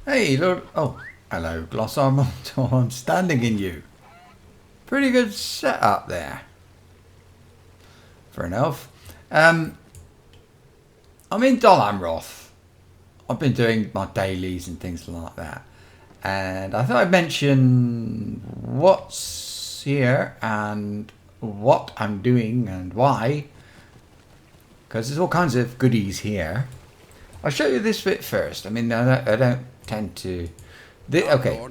Hey, Lord. Oh, hello, Gloss Armor. I'm standing in you. Pretty good setup there for an elf. I'm in Dol Amroth. I've been doing my dailies and things like that. And I thought I'd mention what's here and what I'm doing and why. Because there's all kinds of goodies here. I'll show you this bit first. I mean, I don't tend to... Okay,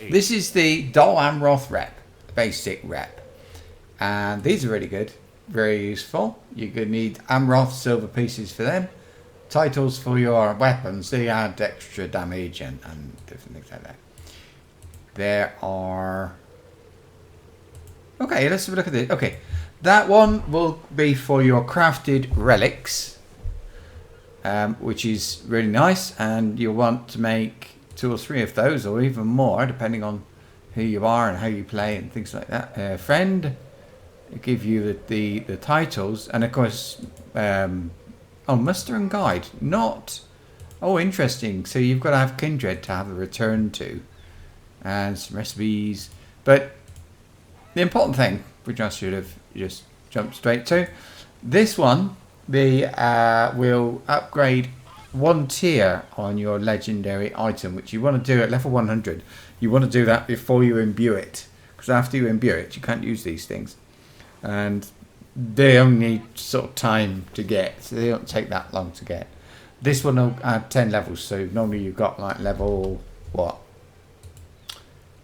this is the Dol Amroth rep, basic rep. And these are really good, very useful. You're going to need Amroth silver pieces for them. Titles for your weapons, they add extra damage and different things like that. There are... Okay, let's have a look at this. Okay, that one will be for your crafted relics. Which is really nice, and you'll want to make 2 or 3 of those, or even more, depending on who you are and how you play and things like that. Friend, give you the titles, and of course, muster and guide. Not, interesting. So you've got to have kindred to have a return to, and some recipes. But the important thing, which I should have just jumped straight to, this one. They will upgrade 1 tier on your legendary item, which you want to do at level 100. You want to do that before you imbue it, because after you imbue it, you can't use these things, and they only need sort of time to get, so they don't take that long to get. This one will add 10 levels, so normally you've got like level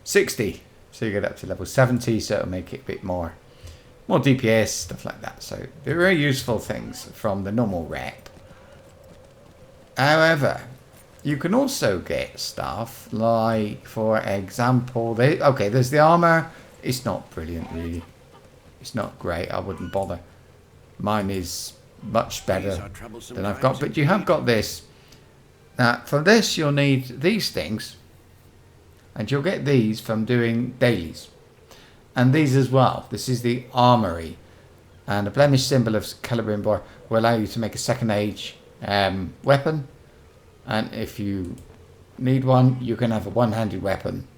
60, so you get up to level 70, so it'll make it a bit more DPS, stuff like that. So they're very useful things from the normal rep. However, you can also get stuff like, for example, there's the armor. It's not brilliant, really. It's not great. I wouldn't bother. Mine is much better than I've got. But you have got this. Now, for this, you'll need these things. And you'll get these from doing dailies. And these as well. This is the armory. And a blemish symbol of Celebrimbor will allow you to make a second age weapon. And if you need one, you can have a one-handed weapon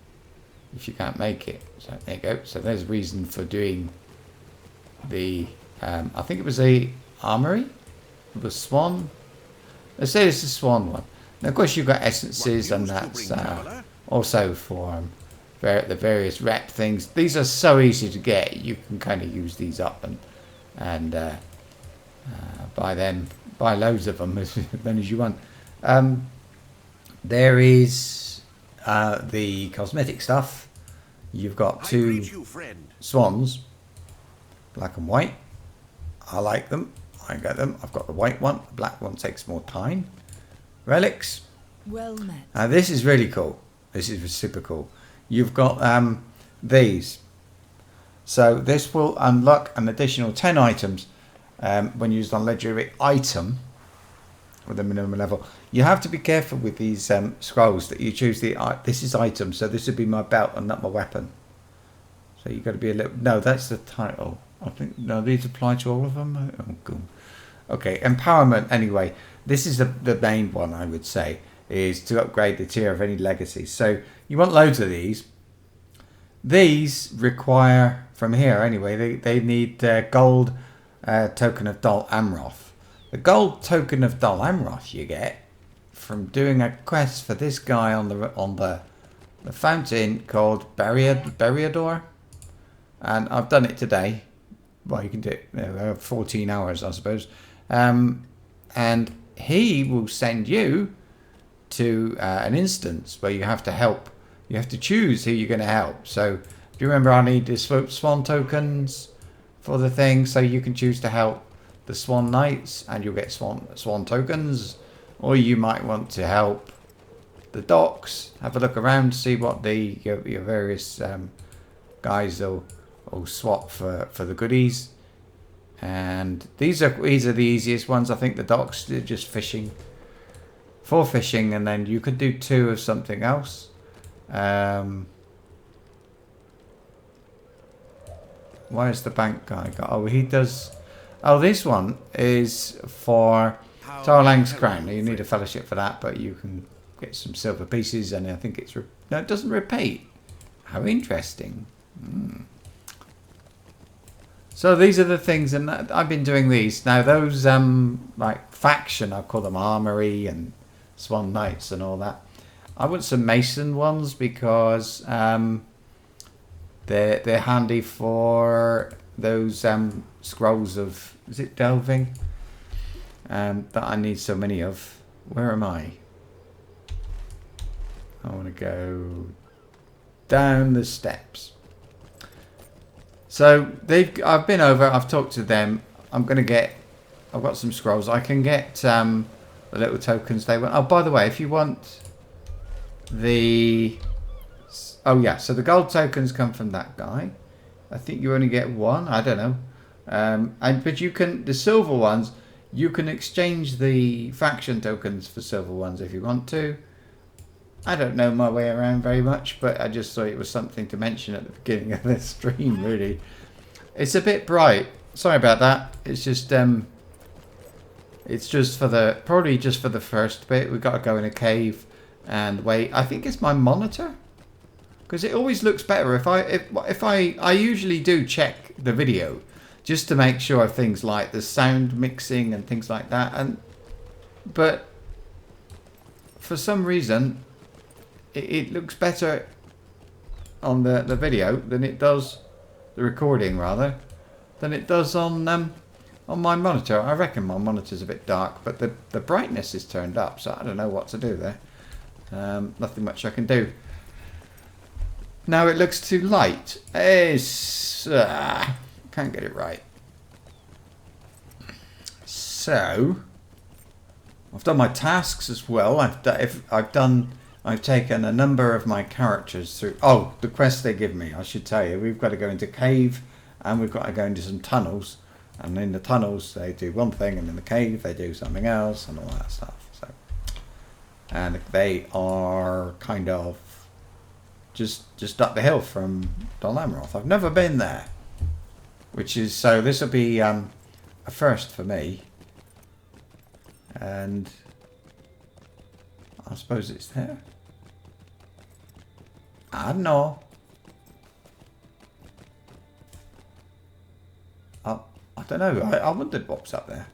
if you can't make it. So there you go. So there's a reason for doing the... I think it was a armory. It was swan. Let's say it's a swan one. Now, of course, you've got essences, and that's also for... the various rep things. These are so easy to get. You can kind of use these up and buy loads of them as many as you want. There is the cosmetic stuff. You've got 2 swans, black and white. I like them. I get them. I've got the white one. The black one takes more time. Relics. Well met. Now this is really cool. This is super cool. You've got these. So this will unlock an additional 10 items when used on legendary item with a minimum level. You have to be careful with these scrolls that you choose. This is item, so this would be my belt and not my weapon. So you've got to be a little... No, that's the title. I think... No, these apply to all of them. Oh, cool. Okay, empowerment anyway. This is the main one, I would say, is to upgrade the tier of any legacy. So you want loads of these. These require, from here anyway, they need gold token of Dol Amroth. The gold token of Dol Amroth you get from doing a quest for this guy on the fountain called Buriador. And I've done it today. Well, you can do it 14 hours, I suppose. And he will send you to an instance where you have to help. You have to choose who you're going to help. So, do you remember I need the swan tokens for the thing? So you can choose to help the swan knights and you'll get swan tokens. Or you might want to help the docks. Have a look around, see what your various guys will swap for the goodies. And these are the easiest ones. I think the docks, they're just fishing. For fishing, and then you could do 2 of something else. Where's the bank guy got? Oh, he does... Oh, this one is for Tarlang's Crown. You need a fellowship for that, but you can get some silver pieces, and I think it's no, it doesn't repeat. How interesting. So these are the things, and I've been doing these. Now those like faction, I call them armory and swan knights and all that. I want some mason ones because they're handy for those scrolls of, is it delving? That I need so many of. Where am I? I want to go down the steps. So I've been over, I've talked to them. I've got some scrolls. I can get the little tokens they want. Oh, by the way, if you want oh yeah, so the gold tokens come from that guy. I think you only get one. I don't know. But you can, the silver ones, you can exchange the faction tokens for silver ones if you want to. I don't know my way around very much, but I just thought it was something to mention at the beginning of this stream, really. It's a bit bright. Sorry about that. It's just probably just for the first bit. We've got to go in a cave and wait. I think it's my monitor, because it always looks better if I usually do check the video just to make sure of things like the sound mixing and things like that, but for some reason it looks better on the video than it does, the recording rather, than it does on my monitor. I reckon my monitor's a bit dark, but the brightness is turned up, so I don't know what to do there. Nothing much I can do. Now it looks too light. Can't get it right. So I've done my tasks as well. I've taken a number of my characters through. Oh, the quest they give me, I should tell you. We've got to go into a cave, and we've got to go into some tunnels. And in the tunnels, they do one thing, and in the cave, they do something else, and all that stuff. So, and they are kind of just up the hill from Dol Amroth. I've never been there, so this will be a first for me. And I suppose it's there. I don't know. I don't know. I wondered what's up there.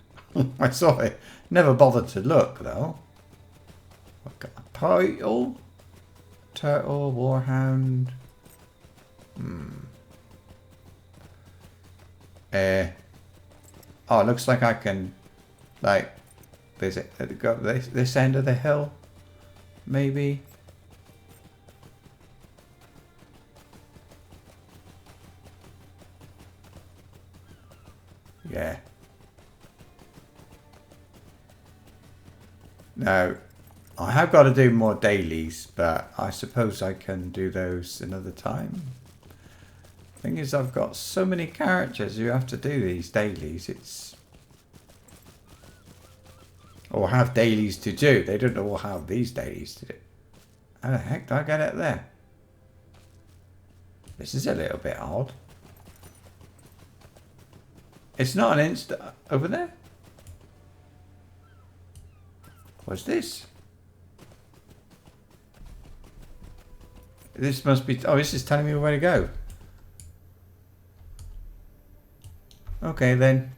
I saw it. Never bothered to look though. I've got a title. Turtle, Warhound. Oh, it looks like I can, like, there's go this end of the hill, maybe. Yeah. Now, I have got to do more dailies, but I suppose I can do those another time. Thing is, I've got so many characters who have to do these dailies. Or have dailies to do. They don't all have these dailies to do. How the heck do I get it there? This is a little bit odd. It's not an insta over there. What's this? This must be... Oh, this is telling me where to go. Okay, then.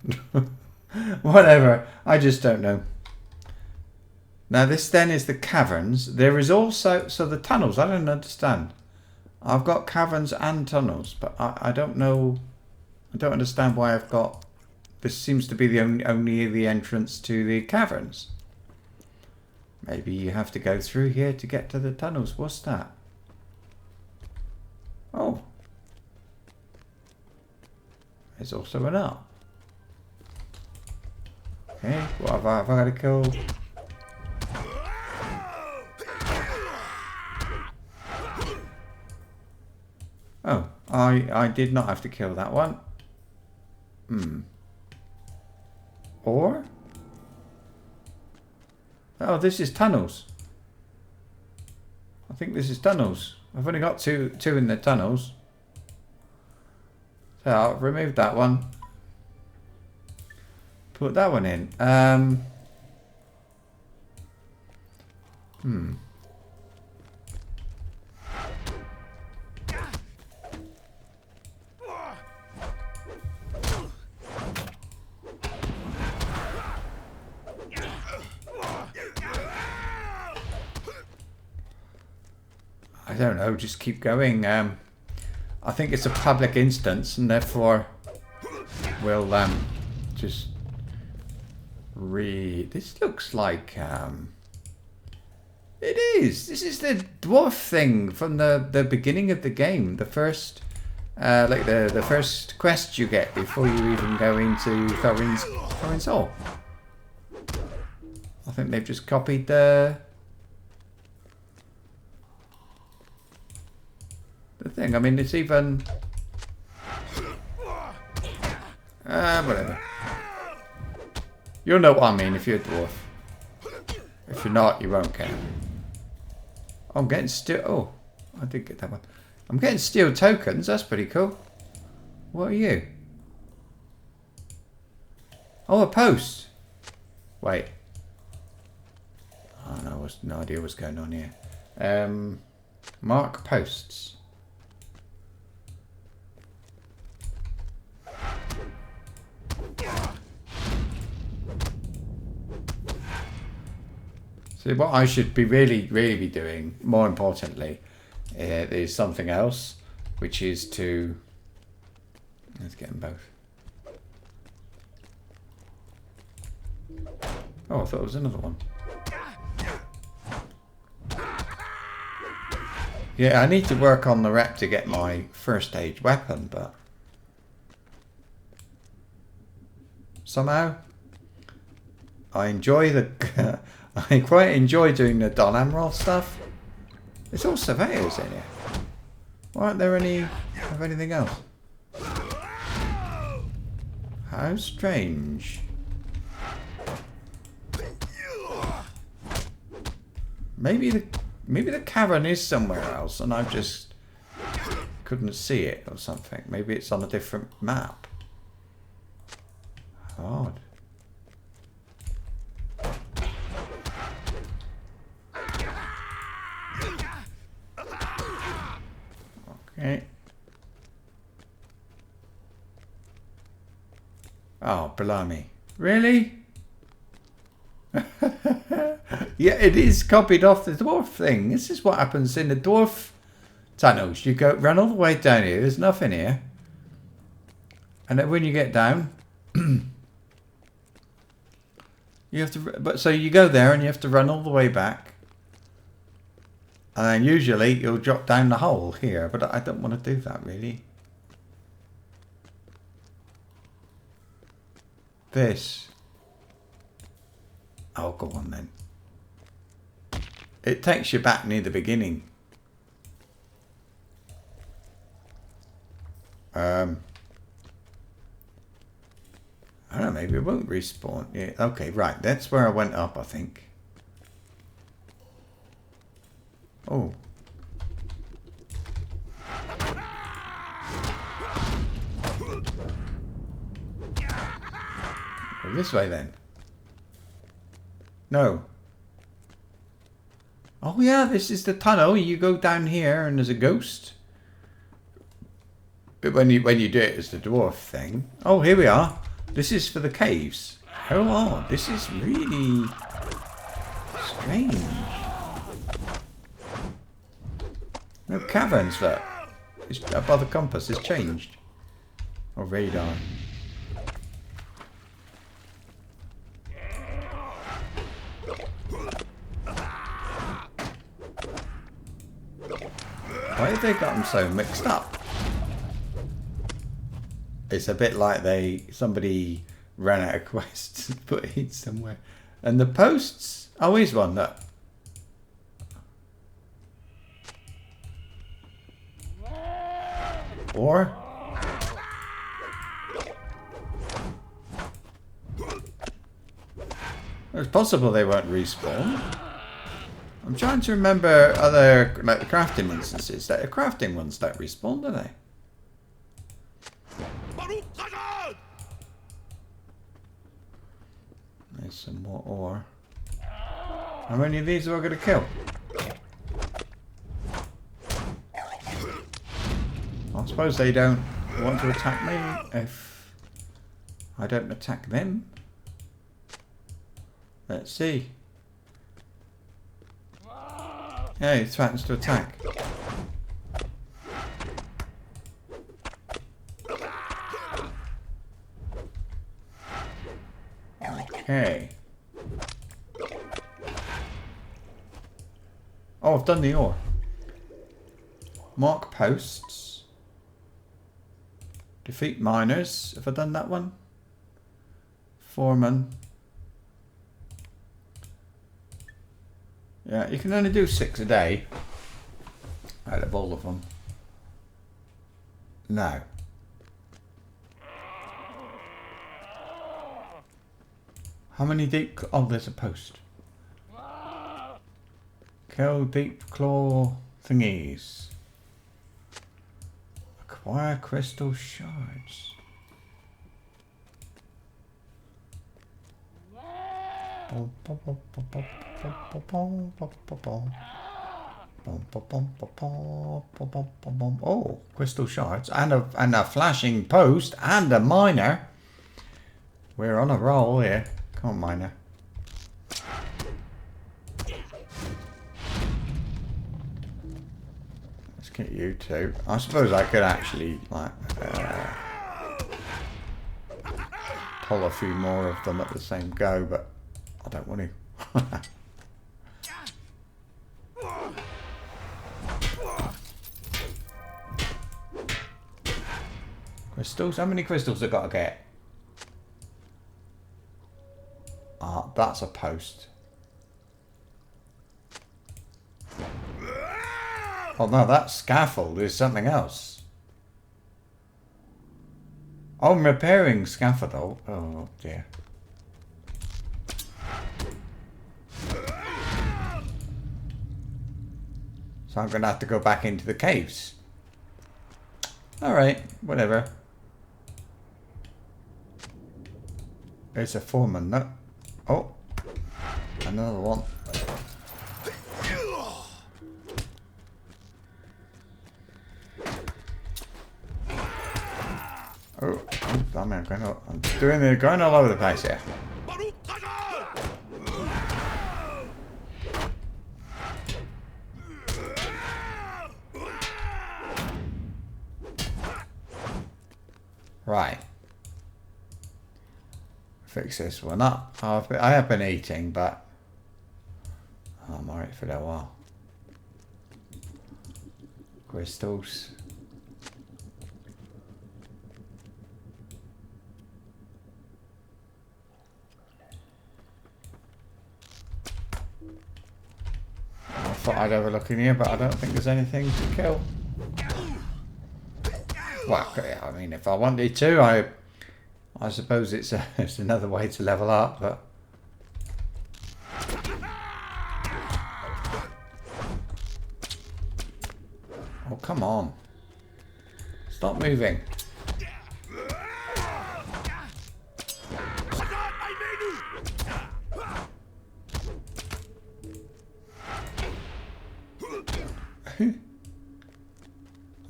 Whatever. I just don't know. Now, this then is the caverns. There is also... So, the tunnels. I don't understand. I've got caverns and tunnels, but I don't know... I don't understand why I've got... This seems to be the only the entrance to the caverns. Maybe you have to go through here to get to the tunnels. What's that? Oh. There's also an up. Okay, what have I got to kill? Oh, I did not have to kill that one. Or? Oh, this is tunnels. I think this is tunnels. I've only got two in the tunnels. So I'll remove that one. Put that one in. I don't know, just keep going. I think it's a public instance, and therefore we'll just read. This looks like it is. This is the dwarf thing from the beginning of the game. The first, like the first quest you get before you even go into Thorin's Hall. I think they've just copied the thing. I mean, it's even whatever. You'll know what I mean if you're a dwarf. If you're not, you won't care. Oh, I'm getting steel. Oh, I did get that one. I'm getting steel tokens. That's pretty cool. What are you? Oh, a post. Wait. Oh no, no idea what's going on here. Mark posts. So what I should be really be doing, more importantly, is something else, which is to... Let's get them both. Oh, I thought it was another one. Yeah, I need to work on the rep to get my first stage weapon, but... somehow... I enjoy the... I quite enjoy doing the Don Amroth stuff. There's all surveyors in here. Why aren't there any of anything else? How strange. Maybe the cavern is somewhere else and I just couldn't see it or something. Maybe it's on a different map. Odd. Okay. Oh, blimey. Really? Yeah, it is copied off the dwarf thing. This is what happens in the dwarf tunnels. You go run all the way down here. There's nothing here. And then when you get down, you have to... But so you go there and you have to run all the way back. And then usually you'll drop down the hole here, but I don't want to do that really. This. Oh, go on then. It takes you back near the beginning. I don't know, maybe it won't respawn. Yeah, okay, right. That's where I went up, I think. Oh. Go this way then. No. Oh yeah, this is the tunnel. You go down here and there's a ghost. But when you do it as the dwarf thing. Oh, here we are. This is for the caves. Hold on. This is really strange. No caverns, look. It's above the compass. It's changed. Or radar. Why have they got them so mixed up? It's a bit like somebody ran out of quests and put it in somewhere. And the posts. Oh, here's one. Look. Or it's possible they won't respawn. I'm trying to remember other like the crafting instances. That the crafting ones don't respawn, do they? There's some more ore. How many of these are I going to kill? I suppose they don't want to attack me if I don't attack them. Let's see. Yeah, he threatens to attack. Okay. Oh, I've done the ore. Mark posts. Defeat miners. Have I done that one? Foreman. Yeah, you can only do 6 a day. Out of all of them. No. How many deep... Oh, there's a post. Kill deep claw thingies. Acquire crystal shards. Oh, crystal shards and a flashing post and a miner. We're on a roll here. Come on, miner. Let's get you two. I suppose I could actually like pull a few more of them at the same go, but I don't want to. Crystals? How many crystals I got to get? Ah, that's a post. Oh no, that scaffold is something else. Oh, I'm repairing scaffold. Oh dear. So I'm going to have to go back into the caves. Alright, whatever. There's a foreman, no? Oh, another one. Oh, damn it, I'm going all over the place here. Right. Fix this one up. I have been eating, but I'm alright for a while. Crystals. I thought I'd have a look in here, but I don't think there's anything to kill. Well, I mean, if I wanted to, I suppose it's another way to level up, but... Oh, come on. Stop moving.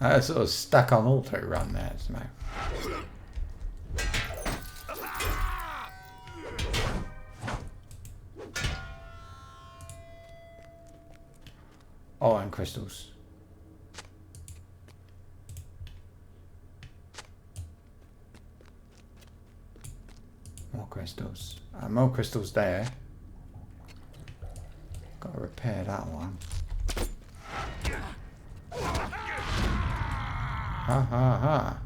I sort of stuck on auto run there, so. Oh, and crystals. More crystals. More crystals there. Got to repair that one. Ha ha ha.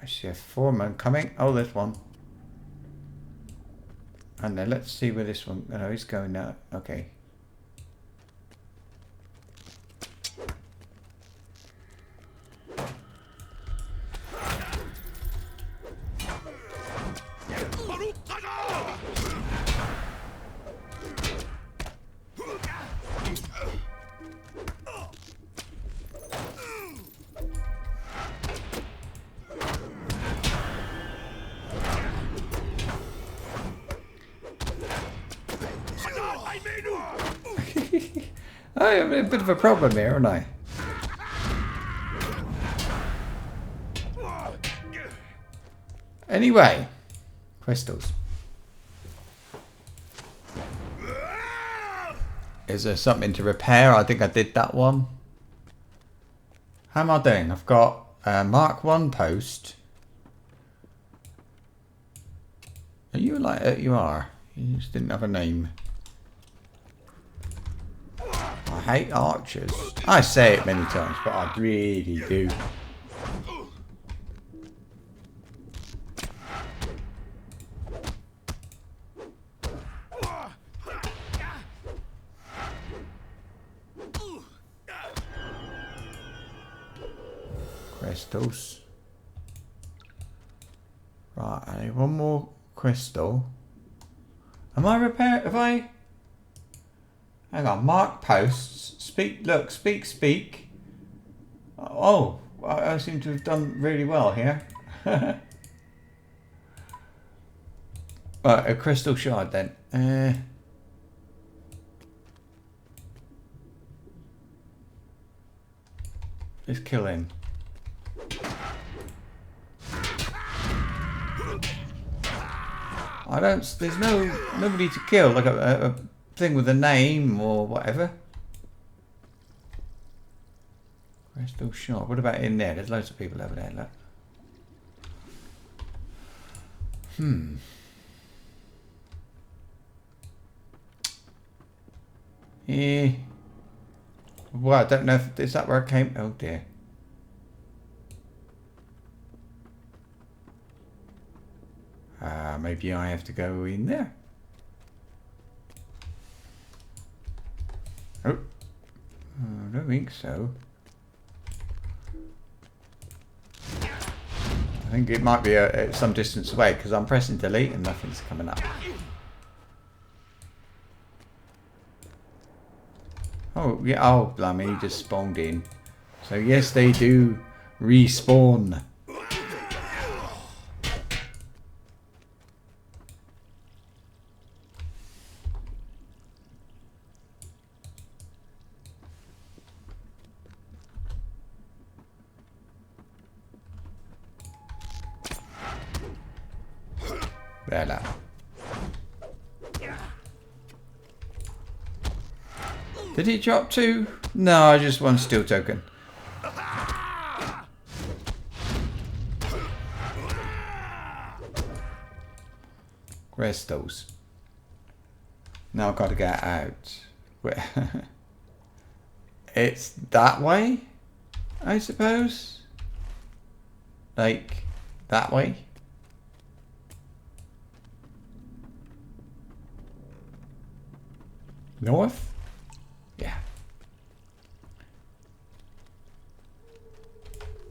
I see a foreman coming. Oh, there's one. And then let's see where this one... Oh, he's going now. Okay. I have a bit of a problem here, aren't I? Anyway, crystals. Is there something to repair? I think I did that one. How am I doing? I've got Mark 1 post. Are you like you are? You just didn't have a name. I hate archers. I say it many times, but I really do. Crystals. Right, I need one more crystal. Am I repaired? Have I? Hang on, mark posts. Speak, look, speak. Oh, I seem to have done really well here. Right, a crystal shard then. Let's kill him. I don't. There's nobody to kill. Like a thing with a name or whatever. Crystal shard. What about in there? There's loads of people over there. Look. Yeah. Well, I don't know if is that where it came. Oh dear. Maybe I have to go in there. Oh, I don't think so. I think it might be some distance away because I'm pressing delete and nothing's coming up. Oh, yeah. Oh, blimey, he just spawned in. So, yes, they do respawn. There, now. Did he drop two? No, just one steel token. Where's those? Now I've got to get out. Where? It's that way, I suppose. Like that way. North? Yeah.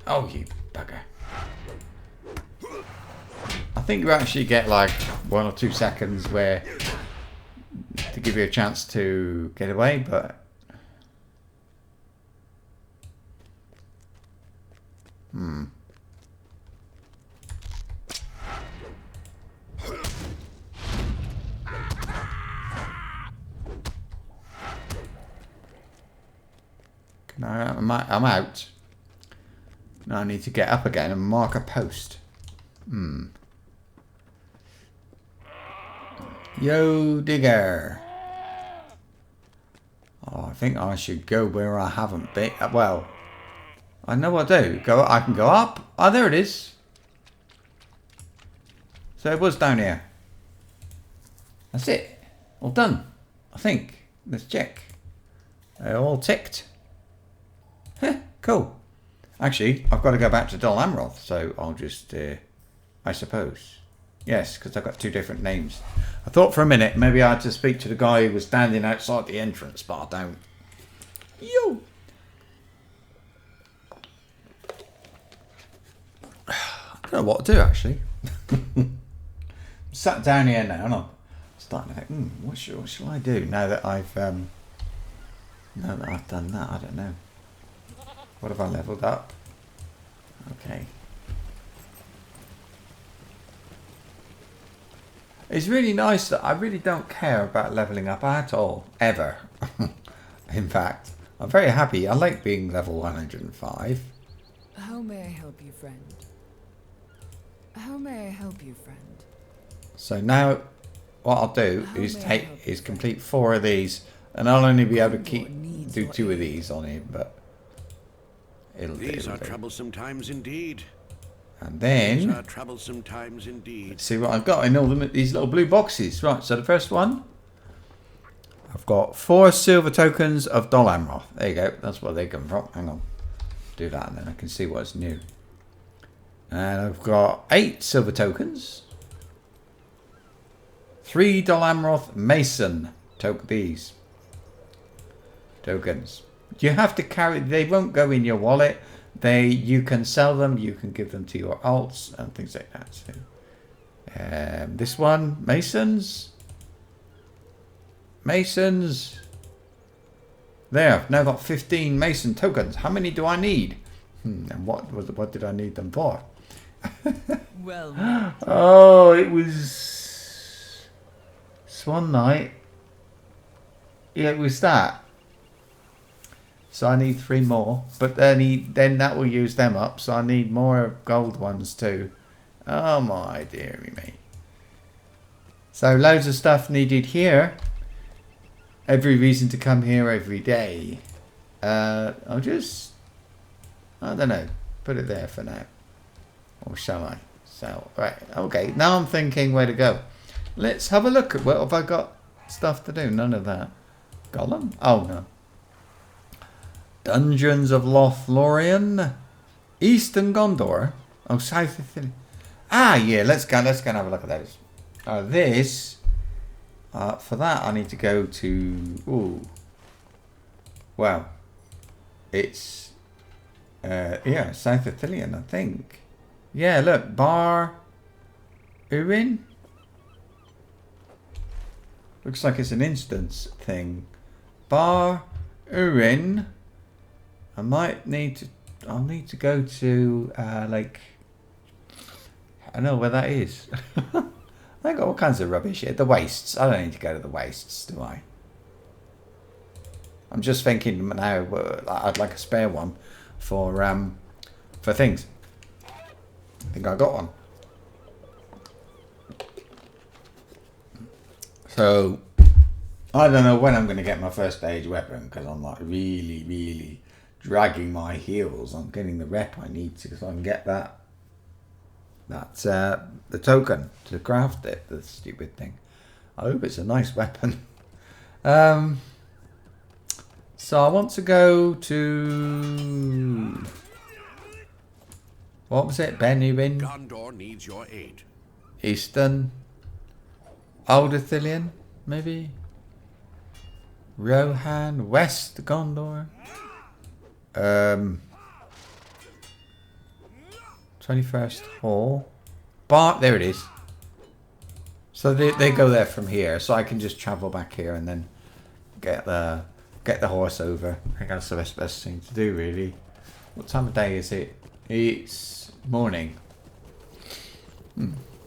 Oh, you bugger. I think you actually get like 1 or 2 seconds where to give you a chance to get away, but no, I'm out. Now I need to get up again and mark a post. Yo, digger. Oh, I think I should go where I haven't been. Well, I know what I do. I can go up. Oh, there it is. So it was down here. That's it. All done. I think. Let's check. They're all ticked. Heh, cool. Actually, I've got to go back to Dol Amroth, so I'll just, I suppose. Yes, because I've got 2 different names. I thought for a minute maybe I had to speak to the guy who was standing outside the entrance, but I don't. Yo! I don't know what to do, actually. I'm sat down here now and I'm starting to think, what shall I do now that I've done that? I don't know. What have I leveled up? Okay. It's really nice that I really don't care about leveling up at all, ever. In fact, I'm very happy. I like being level 105. How may I help you, friend? How may I help you, friend? So now, what I'll do is complete 4 of these, and I'll only be able to do 2 of these on him, but These are troublesome times indeed. And These then are troublesome times indeed. let's see what I've got in all these little blue boxes. Right, so the first one, I've got 4 silver tokens of Dol Amroth. There you go. That's where they come from. Hang on. Do that and then I can see what's new. And I've got 8 silver tokens. 3 Dol Amroth Mason these tokens. You have to carry, they won't go in your wallet. You can sell them, you can give them to your alts and things like that. So this one, Masons. There, I've now got 15 Mason tokens. How many do I need? And what did I need them for? Well, Oh, it was Swan Night. Yeah, it was that. So I need 3 more, but then that will use them up. So I need more gold ones too. Oh my dearie me. So loads of stuff needed here. Every reason to come here every day. I'll just, I don't know, put it there for now. Or shall I? So, right, okay. Now I'm thinking where to go. Let's have a look at what have I got stuff to do. None of that. Gollum? Oh no. Dungeons of Lothlorien, Eastern Gondor. Oh, South of Philly. Ah, yeah. Let's go and have a look at those. This. For that, I need to go to. Ooh. Well, it's. Yeah, South of Thillian, I think. Yeah, look, Bar Urin. Looks like it's an instance thing. Bar Urin. I'll need to go to, like, I don't know where that is. I got all kinds of rubbish here. The wastes. I don't need to go to the wastes, do I? I'm just thinking now, I'd like a spare one for things. I think I got one. So, I don't know when I'm going to get my first stage weapon, because I'm like really dragging my heels on getting the rep I need to, so I can get that. That's the token to craft it, the stupid thing. I hope it's a nice weapon. So I want to go to... What was it? Benurin? Gondor needs your aid. Eastern? Alderthillian, maybe? Rohan? West Gondor? 21st Hall. There it is. So they go there from here, so I can just travel back here and then get the horse over. I think that's the best thing to do, really. What time of day is it? It's morning.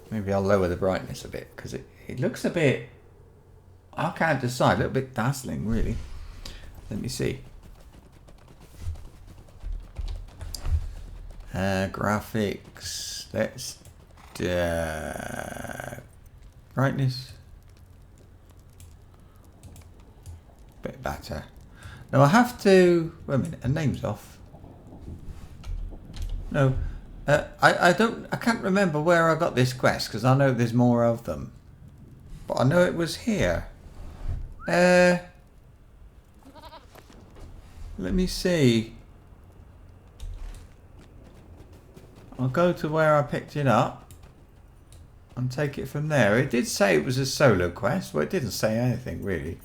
Maybe I'll lower the brightness a bit, because it looks a bit, I can't decide, a little bit dazzling, really. Let me see. Graphics. Let's brightness. Bit better. Now I have to. Wait a minute. A name's off. No, I can't remember where I got this quest, because I know there's more of them. But I know it was here. Let me see. I'll go to where I picked it up and take it from there. It did say it was a solo quest. Well, it didn't say anything, really.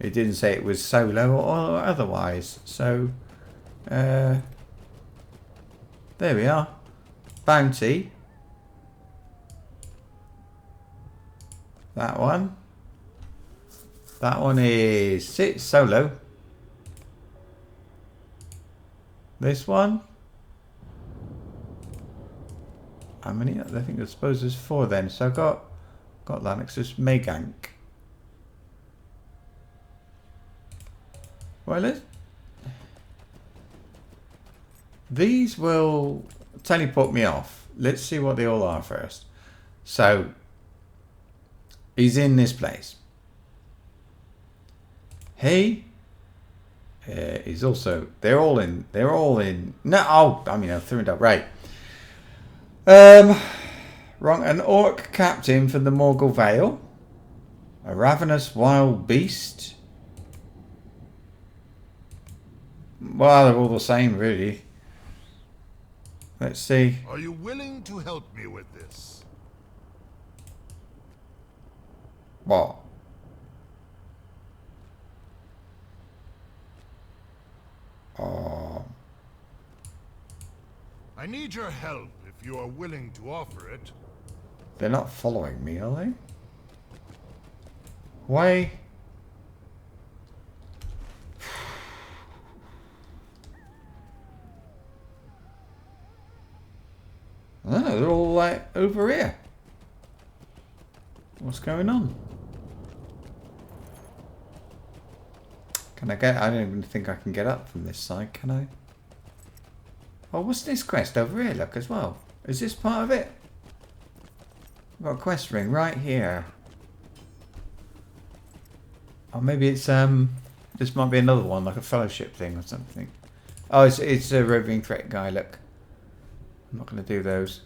It didn't say it was solo or otherwise. So, there we are. Bounty. That one. That one is solo. This one. How many? I think I suppose there's 4 then. So I got that. It's just Megank. Well, these will teleport me off. Let's see what they all are first. So he's in this place. He is also. They're all in. No. Oh, I mean, I've thrown it up. Right. Wrong. An orc captain for the Morgul Vale. A ravenous wild beast. Well, they're all the same, really. Let's see. Are you willing to help me with this? What? Oh. I need your help if you are willing to offer it. They're not following me, are they? Why? Oh, they're all like over here. What's going on? Can I get? I don't even think I can get up from this side, can I? Oh, what's this quest over here? Look as well. Is this part of it? I've got a quest ring right here. Or maybe it's this might be another one, like a fellowship thing or something. Oh, it's a roving threat guy. Look, I'm not going to do those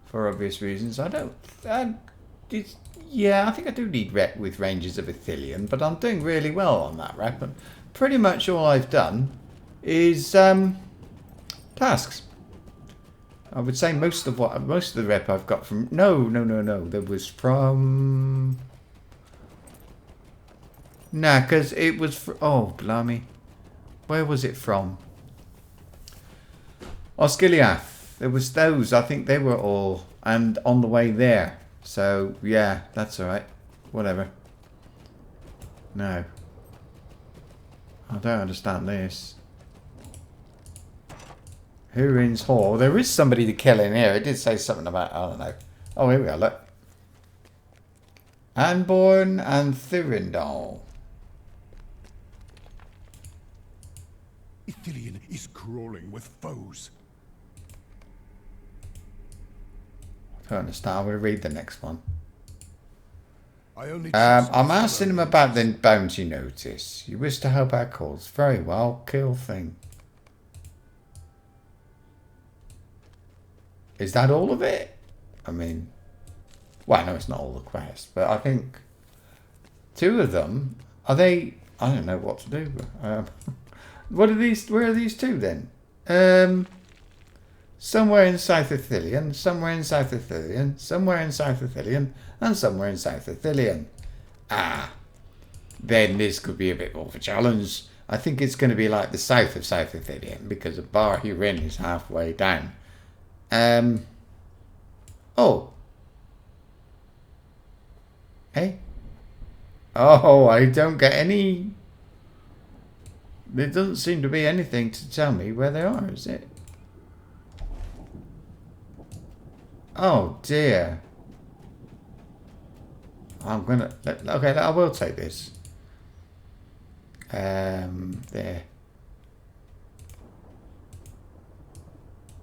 for obvious reasons. I don't. Yeah, I think I do need rep with ranges of Ithilien, but I'm doing really well on that rep. And pretty much all I've done is tasks. I would say most of the rep I've got from no. There was from because it was oh blimey, where was it from? Osgiliath. There was those. I think they were all and on the way there. So yeah, that's all right. Whatever. No, I don't understand this. Hurin's Hall. There is somebody to kill in here. It did say something about, I don't know. Oh, here we are, look. Anborn and Thurindal. Ithilien is crawling with foes. I don't understand. I'm going to read the next one. I only I'm asking him about the bounty notice. You wish to help our cause. Very well. Kill thing. Is that all of it? I mean, well, no, it's not all the quest, but I think two of them, are they, I don't know what to do. What are these, where are these two then? Somewhere in South Ithilien, somewhere in South Ithilien, somewhere in South Ithilien, and somewhere in South Ithilien. Ah, then this could be a bit more of a challenge. I think it's going to be like the south of South Ithilien, because Bar Hurin is halfway down. Oh. Hey? Oh, I don't get any... There doesn't seem to be anything to tell me where they are, is it? Oh, dear. I'm gonna... Okay, I will take this. There.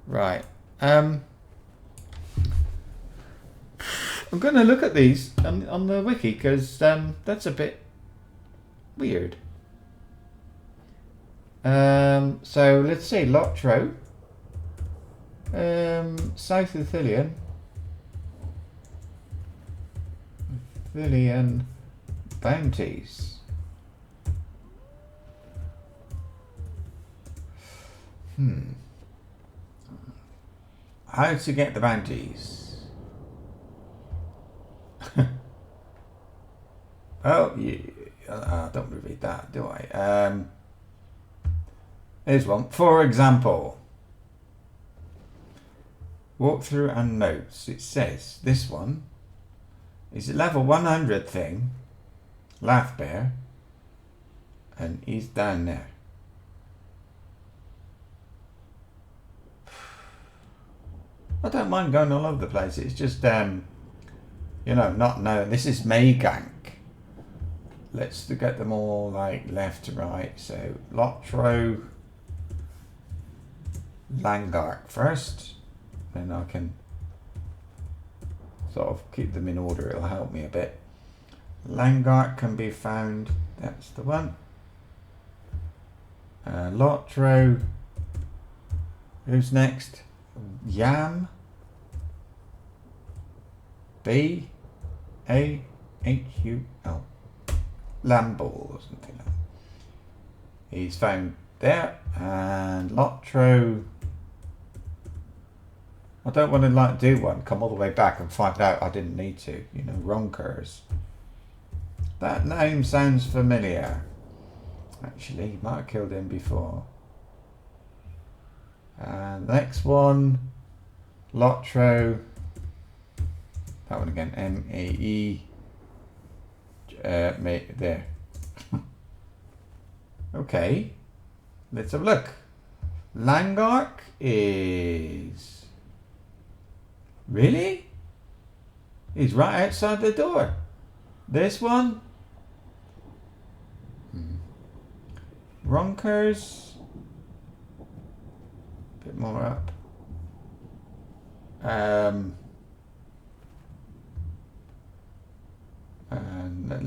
Right. I'm going to look at these on the wiki because that's a bit weird. So let's see, Lotro, South Ithilien, bounties. How to get the bounties? Oh, yeah. I don't read that, do I? Here's one. For example, walkthrough and notes. It says this one is a level 100 thing, Laugh Bear, and he's down there. I don't mind going all over the place. It's just, you know, not knowing. This is Maygank. Let's get them all like left to right. So Lotro, Langark first. Then I can sort of keep them in order. It'll help me a bit. Langark can be found. That's the one. Lotro. Who's next? Yam. B-A-H-U-L. Lamball or something like that. He's found there. And LOTRO. I don't want to like do one, come all the way back and find out I didn't need to. You know, Ronkers. That name sounds familiar. Actually, he might have killed him before. And the next one, LOTRO. That one again, M-A-E. There. Okay, let's have a look. Langark is... Really? He's right outside the door. This one? Ronkers. Bit more up. And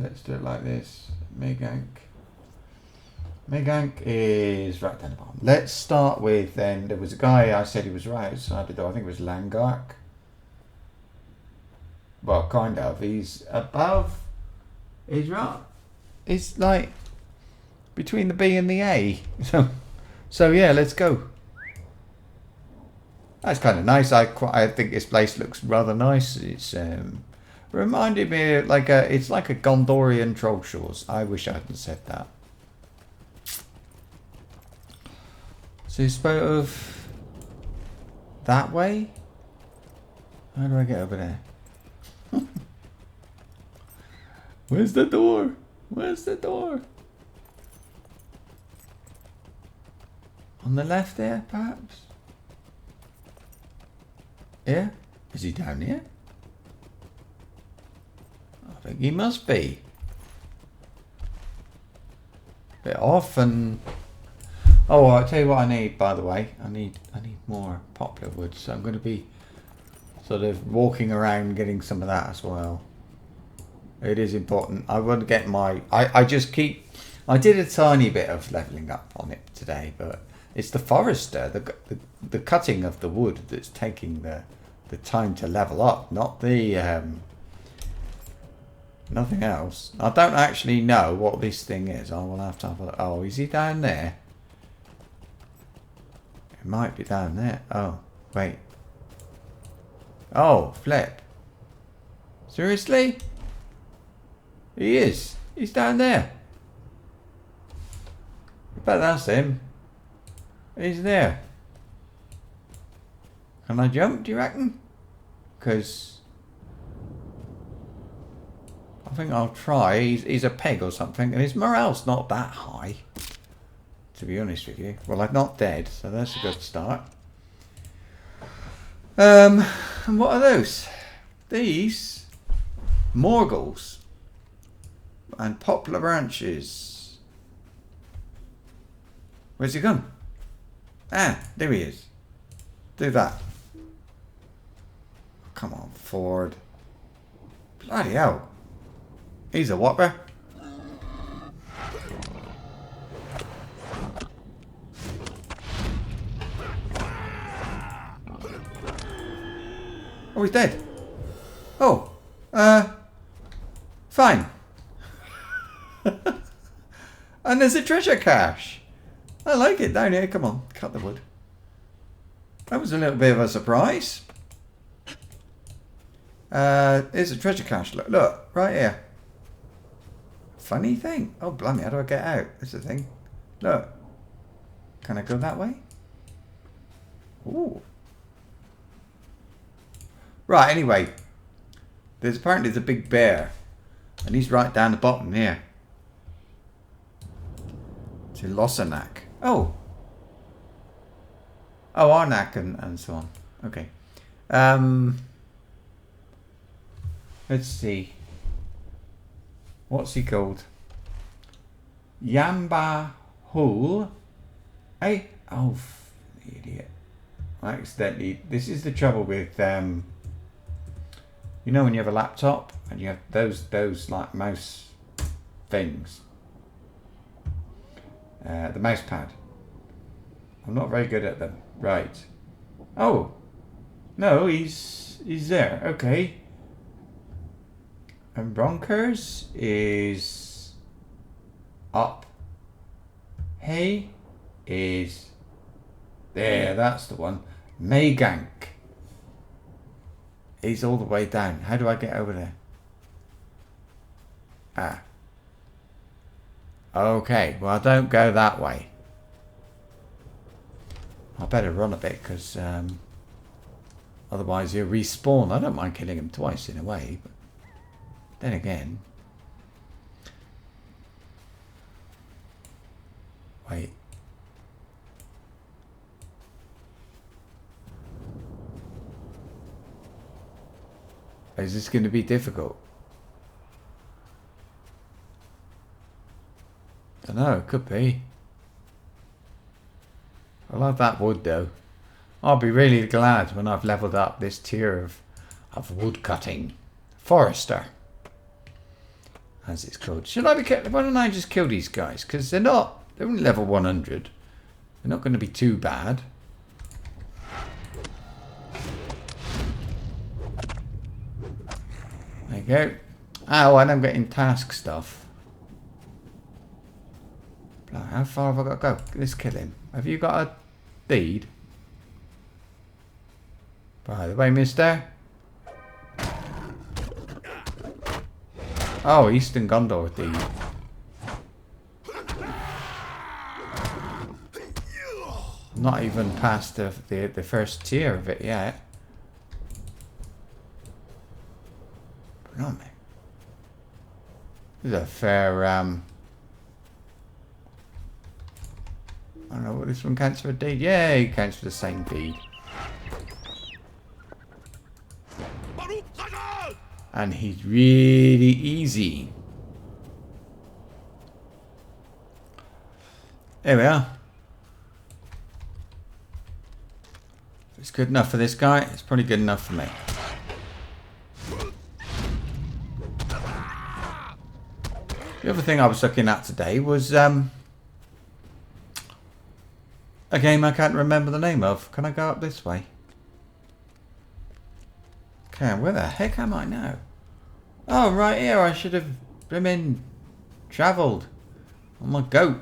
let's do it like this. Megank. Megank is right down the bottom. Let's start with then. There was a guy I said he was right outside the door. I think it was Langark. Well, kind of. He's above. He's right. It's like between the B and the A. So yeah, let's go. That's kind of nice. I think this place looks rather nice. It's reminded me of it's like a Gondorian troll shores. I wish I hadn't said that. So it's sort of that way. How do I get over there? Where's the door? Where's the door? On the left there, perhaps? Yeah? Is he down here? I think he must be. Bit off and... Oh, I'll tell you what I need, by the way. I need more poplar wood, so I'm going to be sort of walking around getting some of that as well. It is important. I want to get my... I just keep... I did a tiny bit of levelling up on it today, but it's the forester, the cutting of the wood that's taking the time to level up, not the... nothing else. I don't actually know what this thing is. I will have to have a look. Oh, is he down there? It might be down there. Oh, wait. Oh, flip. Seriously? He is. He's down there. I bet that's him. He's there. Can I jump, do you reckon? Because I think I'll try. He's a peg or something, and his morale's not that high, to be honest with you. Well, I'm not dead, so that's a good start. And what are those? These Morgles and poplar branches. Where's he gone? Ah, there he is. Do that. Come on, Ford. Bloody hell. He's a whopper. Oh, he's dead. Oh, fine. And there's a treasure cache. I like it down here. Come on, cut the wood. That was a little bit of a surprise. Here's a treasure cache. Look, right here. Funny thing. Oh, blimey, how do I get out? That's the thing. Look. Can I go that way? Ooh. Right, anyway. Apparently there's a big bear. And he's right down the bottom here. It's in Losanak. Oh. Oh, Arnak and so on. Okay. Let's see. What's he called? Yamba Hul. Hey. Oh, idiot. I accidentally... This is the trouble with... you know when you have a laptop and you have those like mouse things. The mouse pad. I'm not very good at them. Right. Oh. No, he's there. Okay. And Bronkers is up. Hey is there, that's the one. Megank is all the way down. How do I get over there? Ah. Okay, well, don't go that way. I better run a bit because otherwise he'll respawn. I don't mind killing him twice in a way, but then again. Wait. Is this going to be difficult? I don't know, it could be. I love that wood though. I'll be really glad when I've leveled up this tier of wood cutting. Forester, as it's called. Should I be why don't I just kill these guys? Because they're only level 100. They're not going to be too bad. There you go. Oh, and I'm getting task stuff. How far have I got to go? Let's kill him. Have you got a deed? By the way, mister. Oh, Eastern Gondor deed. Not even past the first tier of it yet. Blimey. This is a fair I don't know what this one counts for a deed. Yeah, it counts for the same deed. And he's really easy. There we are. If it's good enough for this guy, it's probably good enough for me. The other thing I was looking at today was a game I can't remember the name of. Can I go up this way? Okay, where the heck am I now? Oh, right here. I should have travelled on my goat.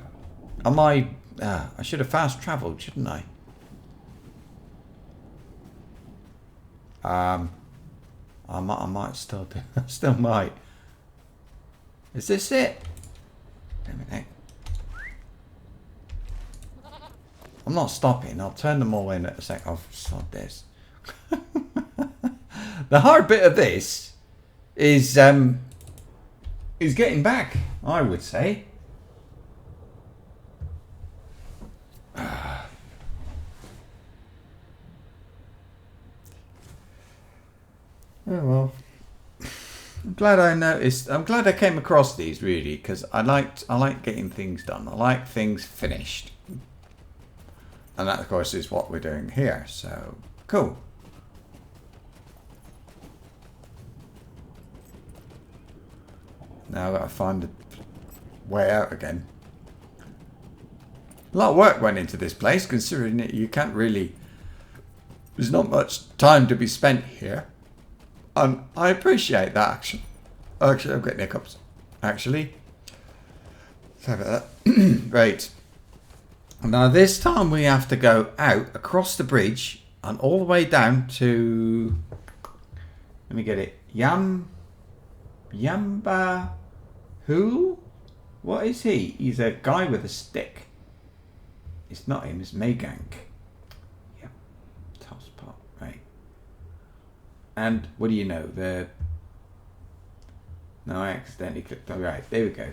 On my I should have fast travelled, shouldn't I? I might still do. I still might. Is this it? Wait a minute. I'm not stopping. I'll turn them all in at a sec. I've sod this. The hard bit of this is getting back, I would say. Oh well. I'm glad I noticed. I'm glad I came across these really because I like getting things done. I like things finished. And that, of course, is what we're doing here. So, cool. Now I've got to find a way out again. A lot of work went into this place, considering that you can't really... There's not much time to be spent here. I appreciate that, actually. Actually, I'm getting hiccups. Actually. Sorry about that. Right. Now this time we have to go out across the bridge and all the way down to, let me get it, Yamba who? What is he? He's a guy with a stick. It's not him, it's Megank. Yep. Tosspot, right. And what do you know? No, I accidentally clicked on, right, there we go.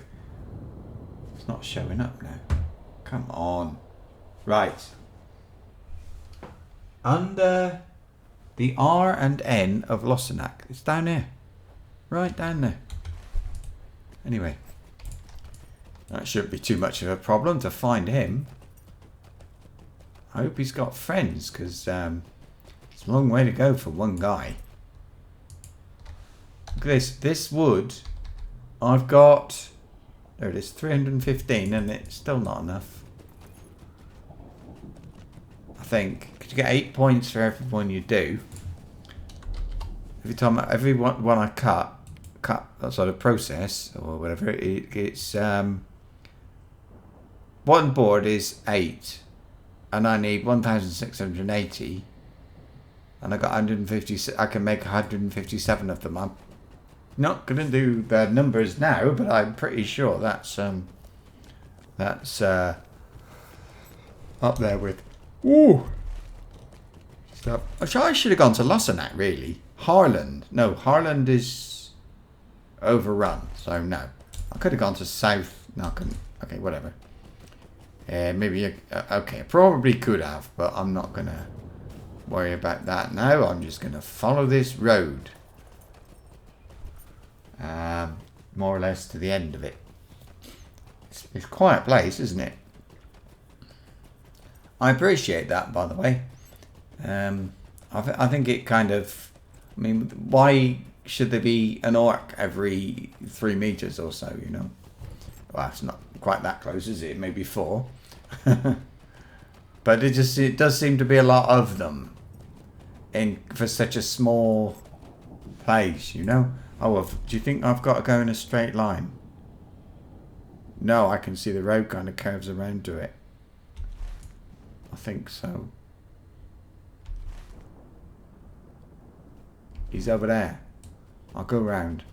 It's not showing up now. Come on. Right. Under the R and N of Losanak. It's down there. Right down there. Anyway. That shouldn't be too much of a problem to find him. I hope he's got friends, because it's a long way to go for one guy. Look at this. This wood, I've got... There it is, 315, and it's still not enough. I think. Because you get 8 points for every one you do. Every one I cut, cut, that sort of process or whatever, it's one board is 8, and I need 1,680, and I got 150. I can make 157 of them. I'm not gonna do the numbers now, but I'm pretty sure that's up there with stuff. I should have gone to Lossenac really. Harland, no, Harland is overrun, so no. I could have gone to South. No, I couldn't. Okay, whatever. Maybe okay, I probably could have, but I'm not gonna worry about that now. I'm just gonna follow this road. More or less to the end of it. It's a quiet place, isn't it? I appreciate that, by the way. I think it kind of... I mean, why should there be an orc every 3 meters or so, you know? Well, it's not quite that close, is it? Maybe 4. But it does seem to be a lot of them for such a small place, you know? Oh, well, do you think I've got to go in a straight line? No, I can see the road kind of curves around to it. I think so. He's over there. I'll go round.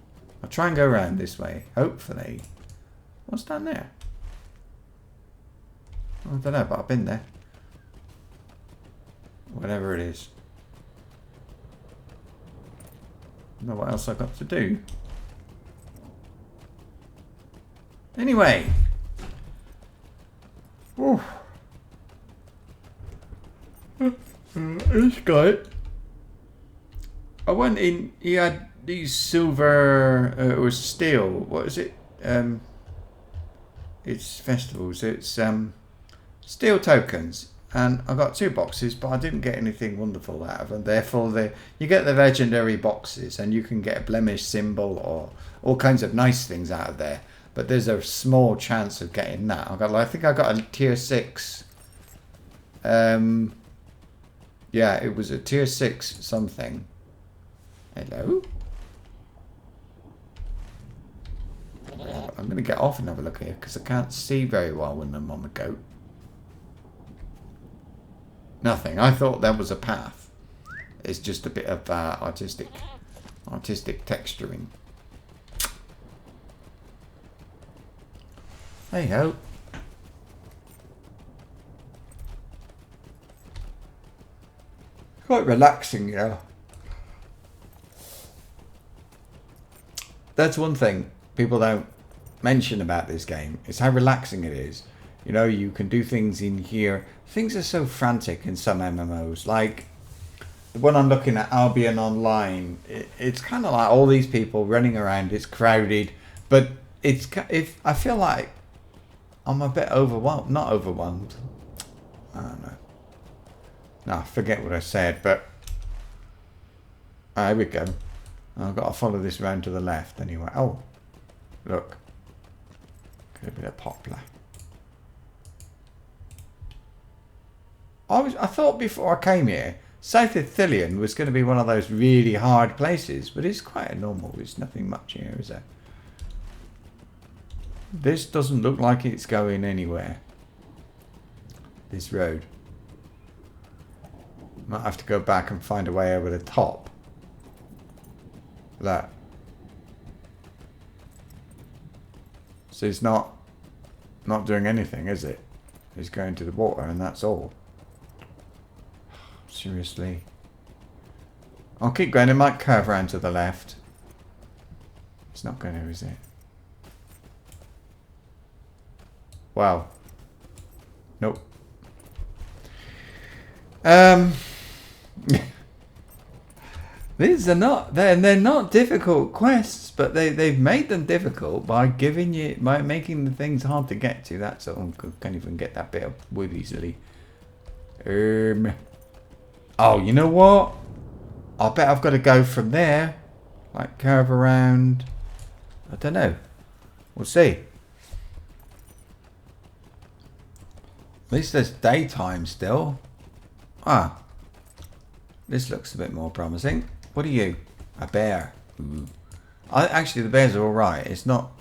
I'll try and go round this way. Hopefully. What's down there? I don't know, but I've been there. Whatever it is. I don't know what else I've got to do. Anyway. Oh. This guy. I went in. He had these silver or steel. What is it? It's festivals. It's steel tokens, and I got 2 boxes, but I didn't get anything wonderful out of them. Therefore, you get the legendary boxes, and you can get a blemish symbol or all kinds of nice things out of there. But there's a small chance of getting that. I think I got a tier 6. Yeah, it was a tier 6 something. Hello? I'm going to get off and have a look here because I can't see very well when I'm on the goat. Nothing. I thought there was a path. It's just a bit of artistic texturing. Hey ho. Quite relaxing, you know. That's one thing people don't mention about this game. Is how relaxing it is. You know, you can do things in here. Things are so frantic in some MMOs. Like the one I'm looking at, Albion Online. It's kind of like all these people running around. It's crowded, but I feel like I'm a bit overwhelmed. Not overwhelmed. I don't know. No, forget what I said. But here we go. I've got to follow this round to the left anyway. Oh, look. Get a bit of poplar. I thought before I came here, South Ithilien was going to be one of those really hard places, but it's quite a normal. There's nothing much here, is there? This doesn't look like it's going anywhere. This road. Might have to go back and find a way over the top. That. So it's not doing anything, is it? It's going to the water and that's all. Seriously. I'll keep going. It might curve around to the left. It's not going to, is it? Wow. Nope. These are not, they're not difficult quests, but they've made them difficult by making the things hard to get to. That's all. Can't even get that bit of wood easily. Oh, you know what? I bet I've got to go from there, like curve around. I don't know. We'll see. At least there's daytime still. Ah. This looks a bit more promising. What are you? A bear. Ooh. Actually, the bears are all right. It's not.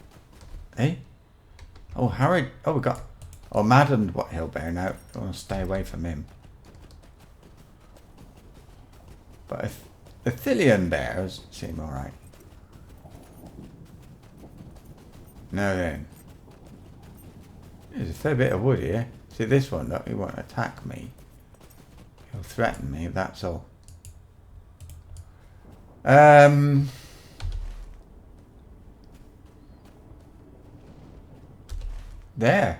Eh? Oh, Harry. Oh, we got. Oh, Maddened what hill bear now. I want to stay away from him. But if the Thillian bears seem all right. Now then, there's a fair bit of wood here. See this one? Look, he won't attack me. He'll threaten me. That's all. There.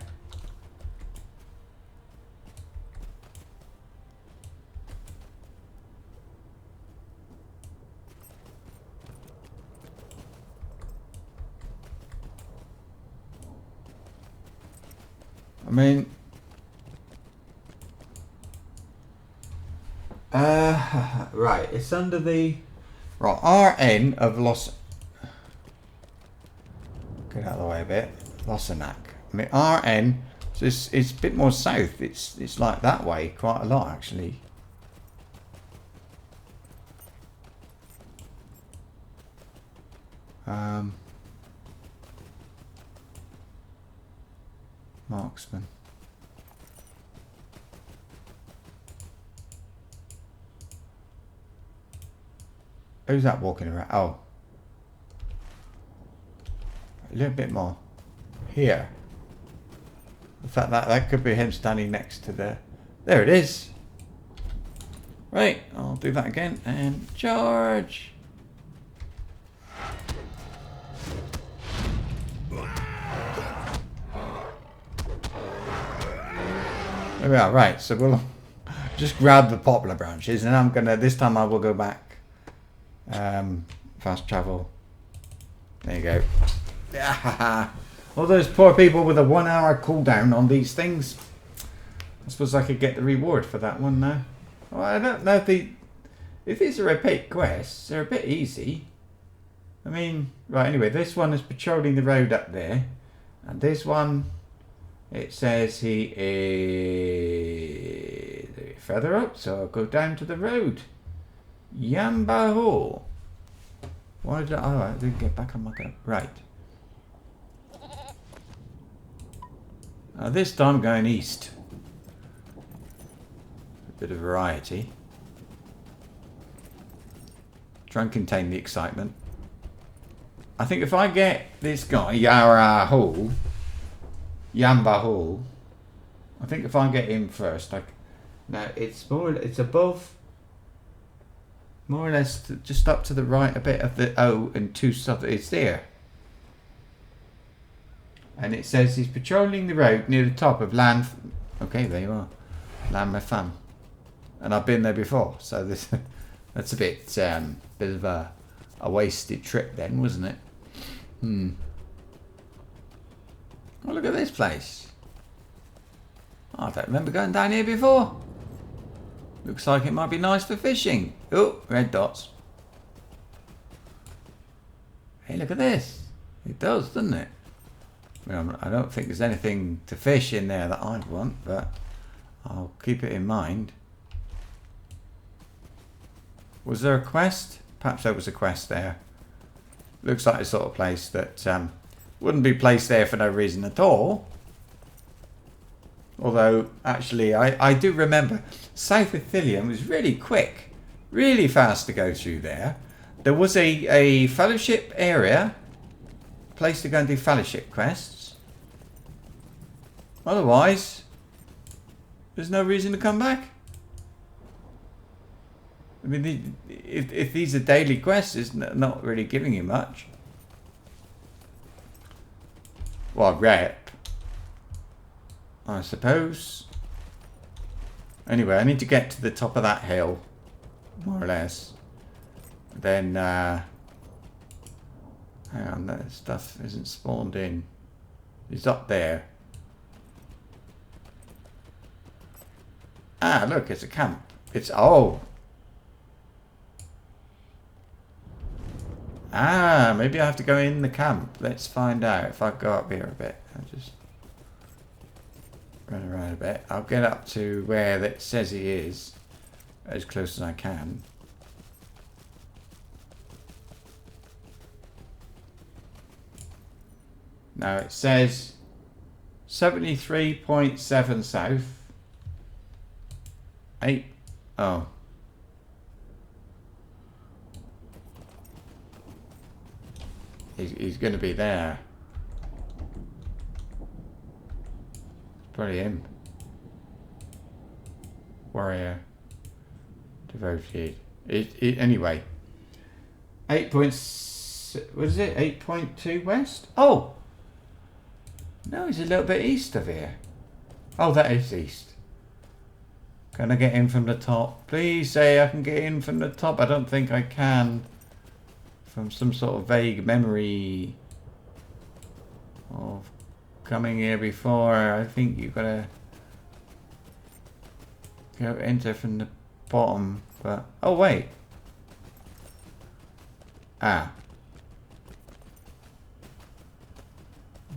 I mean, right, it's under the right RN of Los. Get out of the way a bit. Lossanac. I mean RN. So it's a bit more south. It's like that way quite a lot actually. Marksman. Who's that walking around? Oh. A little bit more. Here. In fact, that could be him standing next to the... There it is. Right, I'll do that again. And charge. There we are. Right, so we'll just grab the poplar branches. And I'm going to... This time I will go back. Fast travel. There you go. Yeah. All those poor people with a 1 hour cooldown on these things. I suppose I could get the reward for that one now. Well, I don't know if these are repeat quests, they're a bit easy. I mean, right, anyway, this one is patrolling the road up there. And this one, it says he is further up, so I'll go down to the road. Yambaho. Why did I didn't get back on my go. Right. This time I'm going east. A bit of variety. Try and contain the excitement. I think if I get this guy, Yara Hall, Yamba Hall, I think if I get him first, now it's above, more or less just up to the right a bit of the O and 2 stuff. It's there. And it says he's patrolling the road near the top of Land... Okay, there you are. Land Mefam. And I've been there before, so that's a bit of a wasted trip then, wasn't it? Well, look at this place. Oh, I don't remember going down here before. Looks like it might be nice for fishing. Oh, red dots. Hey, look at this. It does, doesn't it? I don't think there's anything to fish in there that I'd want, but I'll keep it in mind. Was there a quest? Perhaps there was a quest there. Looks like the sort of place that wouldn't be placed there for no reason at all. Although, actually, I do remember South of Thillian was really quick, really fast to go through there. There was a fellowship area, place to go and do fellowship quests. Otherwise, there's no reason to come back. I mean, if these are daily quests, it's not really giving you much. Well, rep, I suppose. Anyway, I need to get to the top of that hill, more or less. Then, hang on, that stuff isn't spawned in. It's up there. Ah, look, it's a camp. It's, oh. Ah, maybe I have to go in the camp. Let's find out. If I go up here a bit, I'll just run around a bit. I'll get up to where it says he is, as close as I can. Now it says 73.7 south. 8. Oh. He's going to be there. Probably him. Warrior. Devoted. Anyway. 8 points. What is it? 8.2 west? Oh! No, he's a little bit east of here. Oh, that is east. Can I get in from the top? Please say I can get in from the top. I don't think I can. From some sort of vague memory of coming here before. I think you've got to go enter from the bottom. But oh wait. Ah.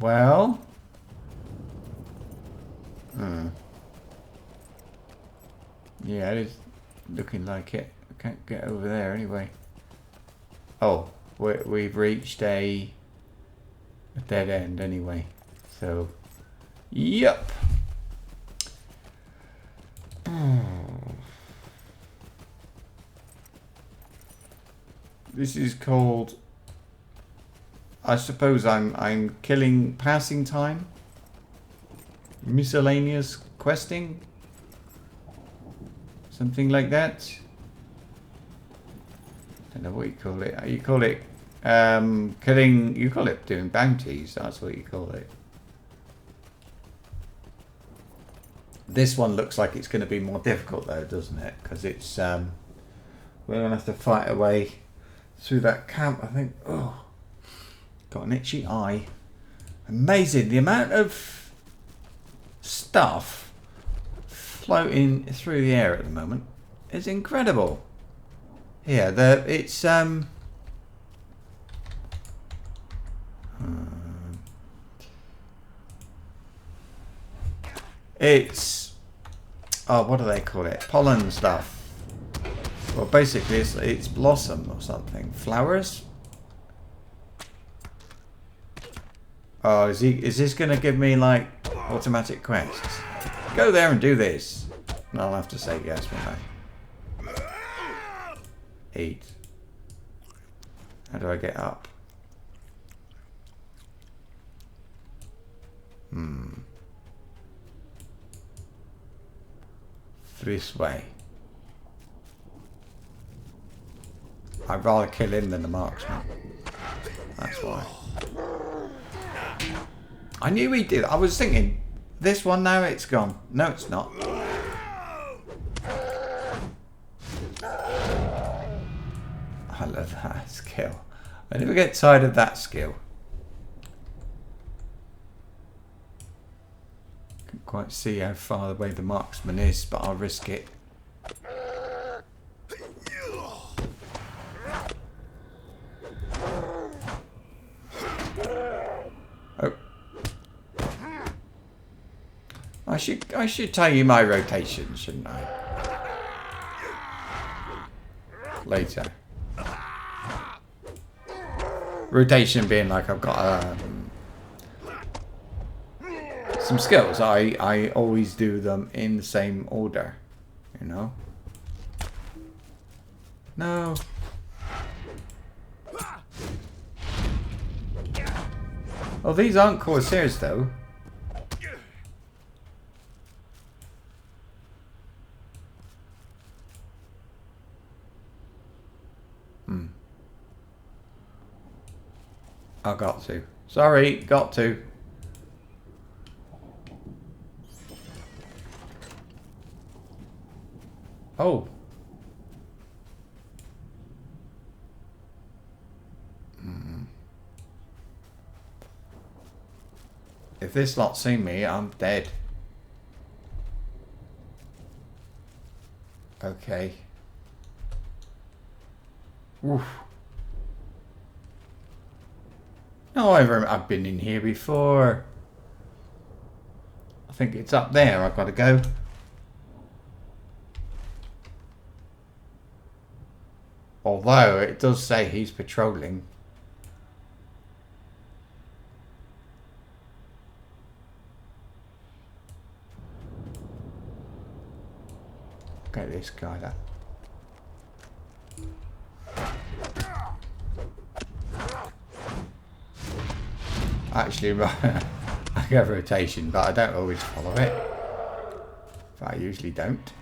Well. Yeah, it is looking like it. I can't get over there anyway. Oh, we've reached a dead end anyway. So, yep. This is called. I suppose I'm killing passing time. Miscellaneous questing. Something like that. Don't know what you call it. You call it killing. You call it doing bounties. That's what you call it. This one looks like it's going to be more difficult though, doesn't it? Because it's we're going to have to fight our way through that camp. I think. Oh, got an itchy eye. Amazing the amount of stuff floating through the air at the moment. It's incredible. Yeah, it's oh, what do they call it? Pollen stuff. Well, basically, it's blossom or something. Flowers. Oh, is this going to give me like automatic quests? Go there and do this. And I'll have to say yes, won't I? Eat. How do I get up? This way. I'd rather kill him than the marksman. That's why. I knew he'd do that. I was thinking, this one now it's gone. No, it's not. I love that skill. I never get tired of that skill. Can't quite see how far away the marksman is, but I'll risk it. Oh. I should tell you my rotation, shouldn't I? Later. Rotation being like I've got some skills. I always do them in the same order, you know. No. Oh, these aren't Corsairs though. I got to. Sorry, got to. Oh. If this lot's seen me, I'm dead. Okay. Oof. No, I've been in here before. I think it's up there. I've got to go. Although it does say he's patrolling. Get this guy that. Actually, right, I get rotation, but I don't always follow it. But I usually don't.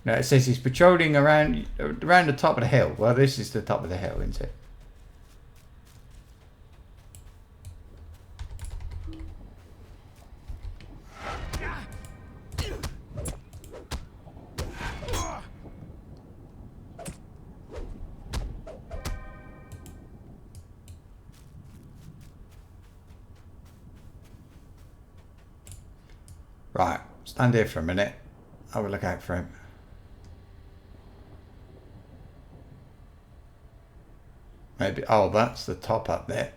Now it says he's patrolling around the top of the hill. Well, this is the top of the hill, isn't it? Right, stand here for a minute. I will look out for him. Maybe, oh, that's the top up there.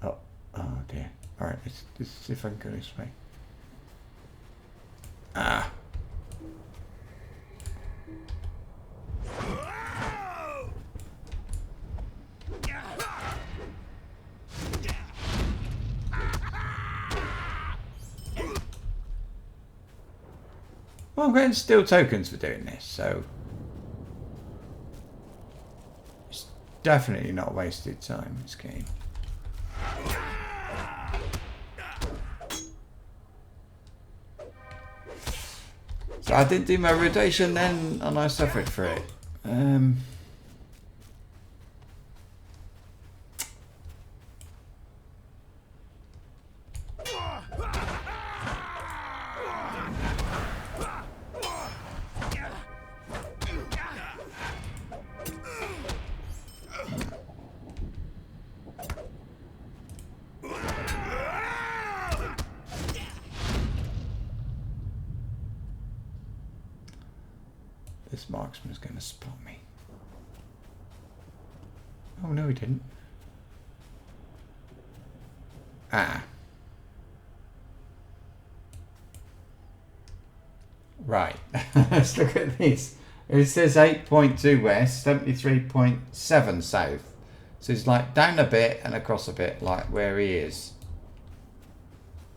Oh, oh dear. Alright, let's see if I can go this way. Ah. Well, I'm getting steel tokens for doing this, so it's definitely not wasted time, this game. So I didn't do my rotation then, and I suffered for it. This marksman's going to spot me. Oh, no, he didn't. Ah. Right. Let's look at this. It says 8.2 west, 73.7 south. So it's like down a bit and across a bit, like where he is.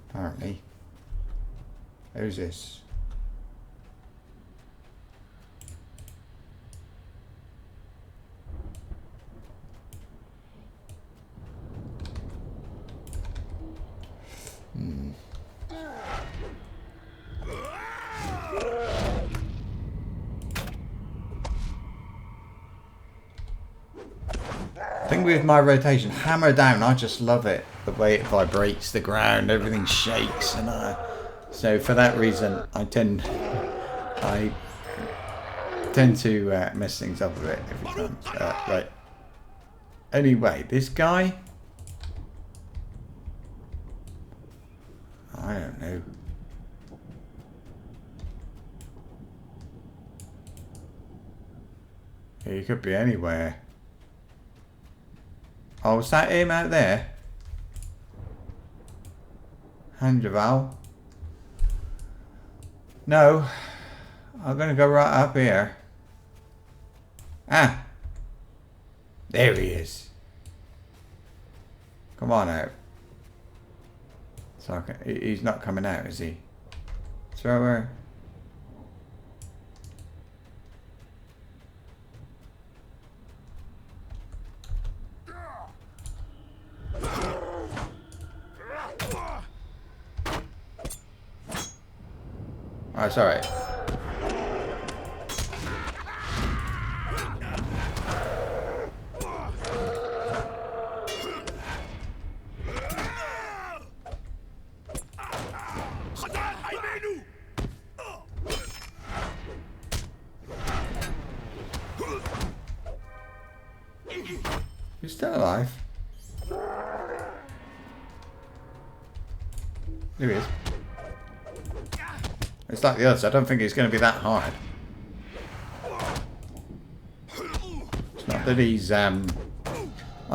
Apparently. Who's this? Thing with my rotation, hammer down, I just love it. The way it vibrates the ground, everything shakes, and so for that reason, I tend to mess things up a bit every time. Right. Anyway, this guy, I don't know. He could be anywhere. Oh, was that him out there? Handraval? No. I'm going to go right up here. Ah. There he is. Come on out. So he's not coming out, is he? Thrower. Oh, it's alright. He's still alive. There he is. It's like the others. I don't think it's going to be that hard. It's not that he's. I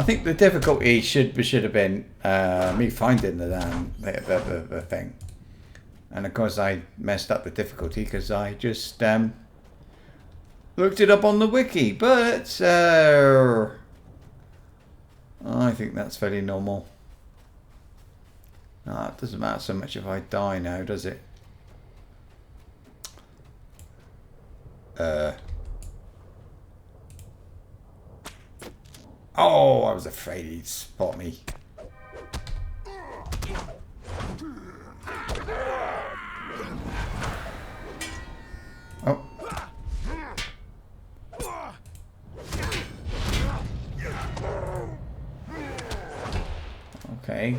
think the difficulty should have been me finding the thing, and of course I messed up the difficulty because I just looked it up on the wiki. But I think that's fairly normal. No, it doesn't matter so much if I die now, does it? Oh, I was afraid he'd spot me. Oh. Okay.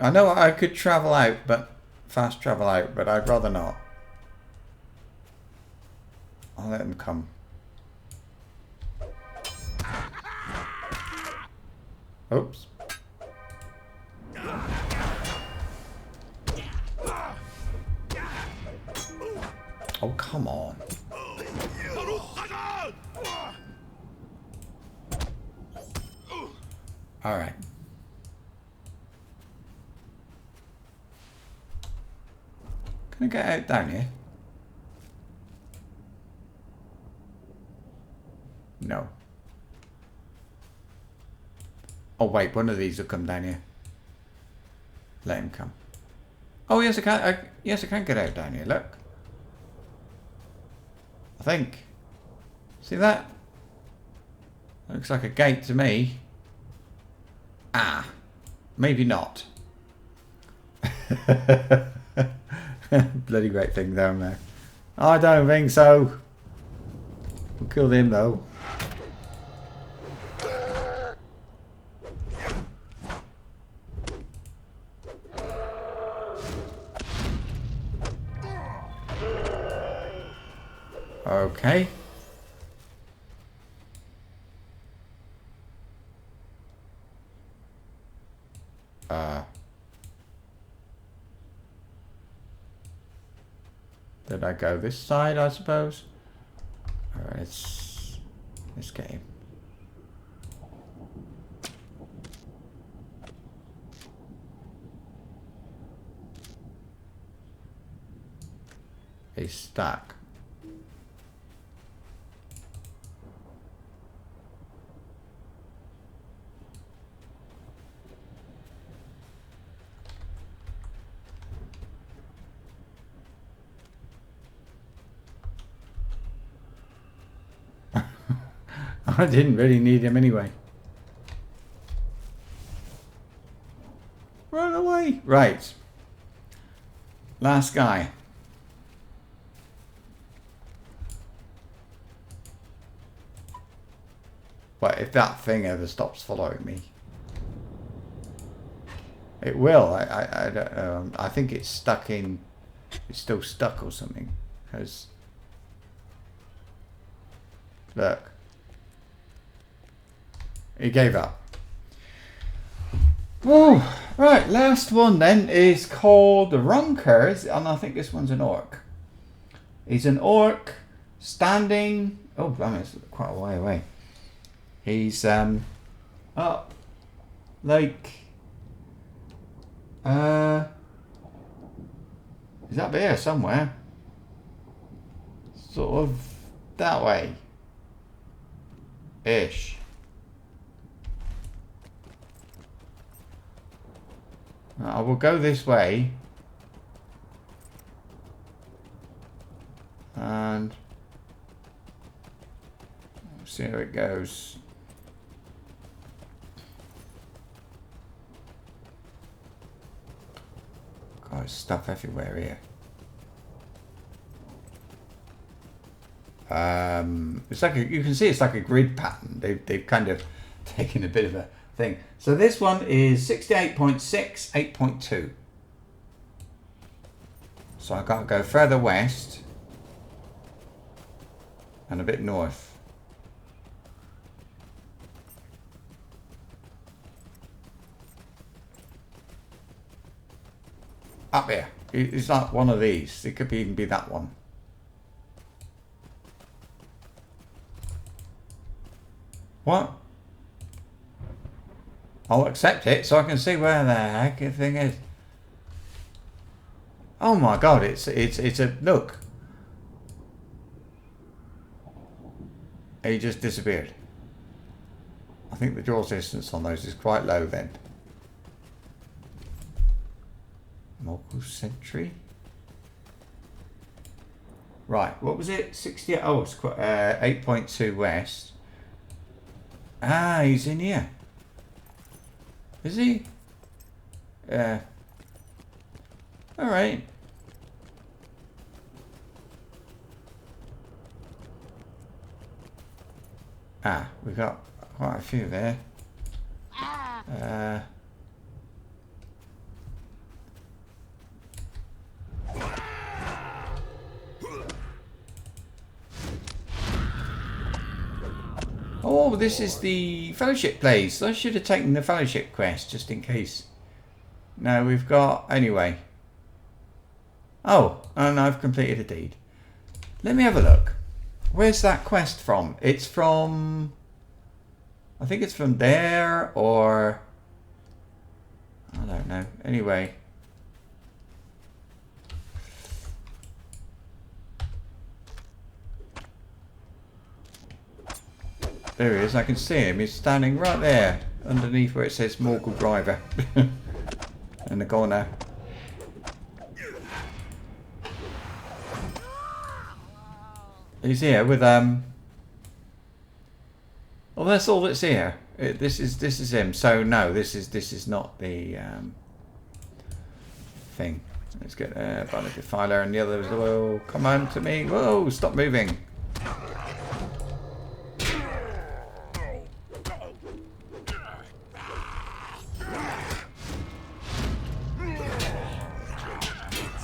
I know I could travel out, but fast travel out, but I'd rather not. I'll let them come. Oops. Oh, come on. All right. Can I get out down here? No. Oh wait, one of these will come down here. Let him come. Oh yes, I can. Yes, I can get out down here. Look. I think. See that? Looks like a gate to me. Ah, maybe not. Bloody great thing down there. I don't think so. We'll kill him though. Okay. Did I go this side, I suppose? Alright, let's get him. He's stuck. I didn't really need him anyway. Run away. Right. Last guy. But if that thing ever stops following me, it will. I don't know. I think it's stuck in. It's still stuck or something. Because look. He gave up. Woo! Right, last one then is called the Runkers, and I think this one's an orc. He's an orc standing. Oh, blimey, it's quite a way away. He's up like he's up here somewhere. Sort of that way. Ish. I will go this way and see how it goes. God, there's stuff everywhere here. It's like you can see it's like a grid pattern. They've kind of taken a bit of a thing. So this one is 68.6, 8.2. So I've got to go further west and a bit north. Up here. It's not one of these. It could even be that one. What? I'll accept it so I can see where the heck the thing is. Oh my god, it's a look. He just disappeared. I think the draw distance on those is quite low then. Mogul Sentry. Right, what was it? 60. Oh, it's quite 8.2 west. Ah, he's in here. Is he? All right. Ah, we got quite a few there. Oh, this is the fellowship place. I should have taken the fellowship quest just in case. No, we've got... Anyway. Oh, and I've completed a deed. Let me have a look. Where's that quest from? It's from... I think it's from there, or... I don't know. Anyway. There he is. I can see him. He's standing right there, underneath where it says Morgul Driver. In the corner. He's here with Oh, that's all that's here. This is him. So no, this is not the thing. Let's get by the defiler, and the others will come on to me. Whoa! Stop moving.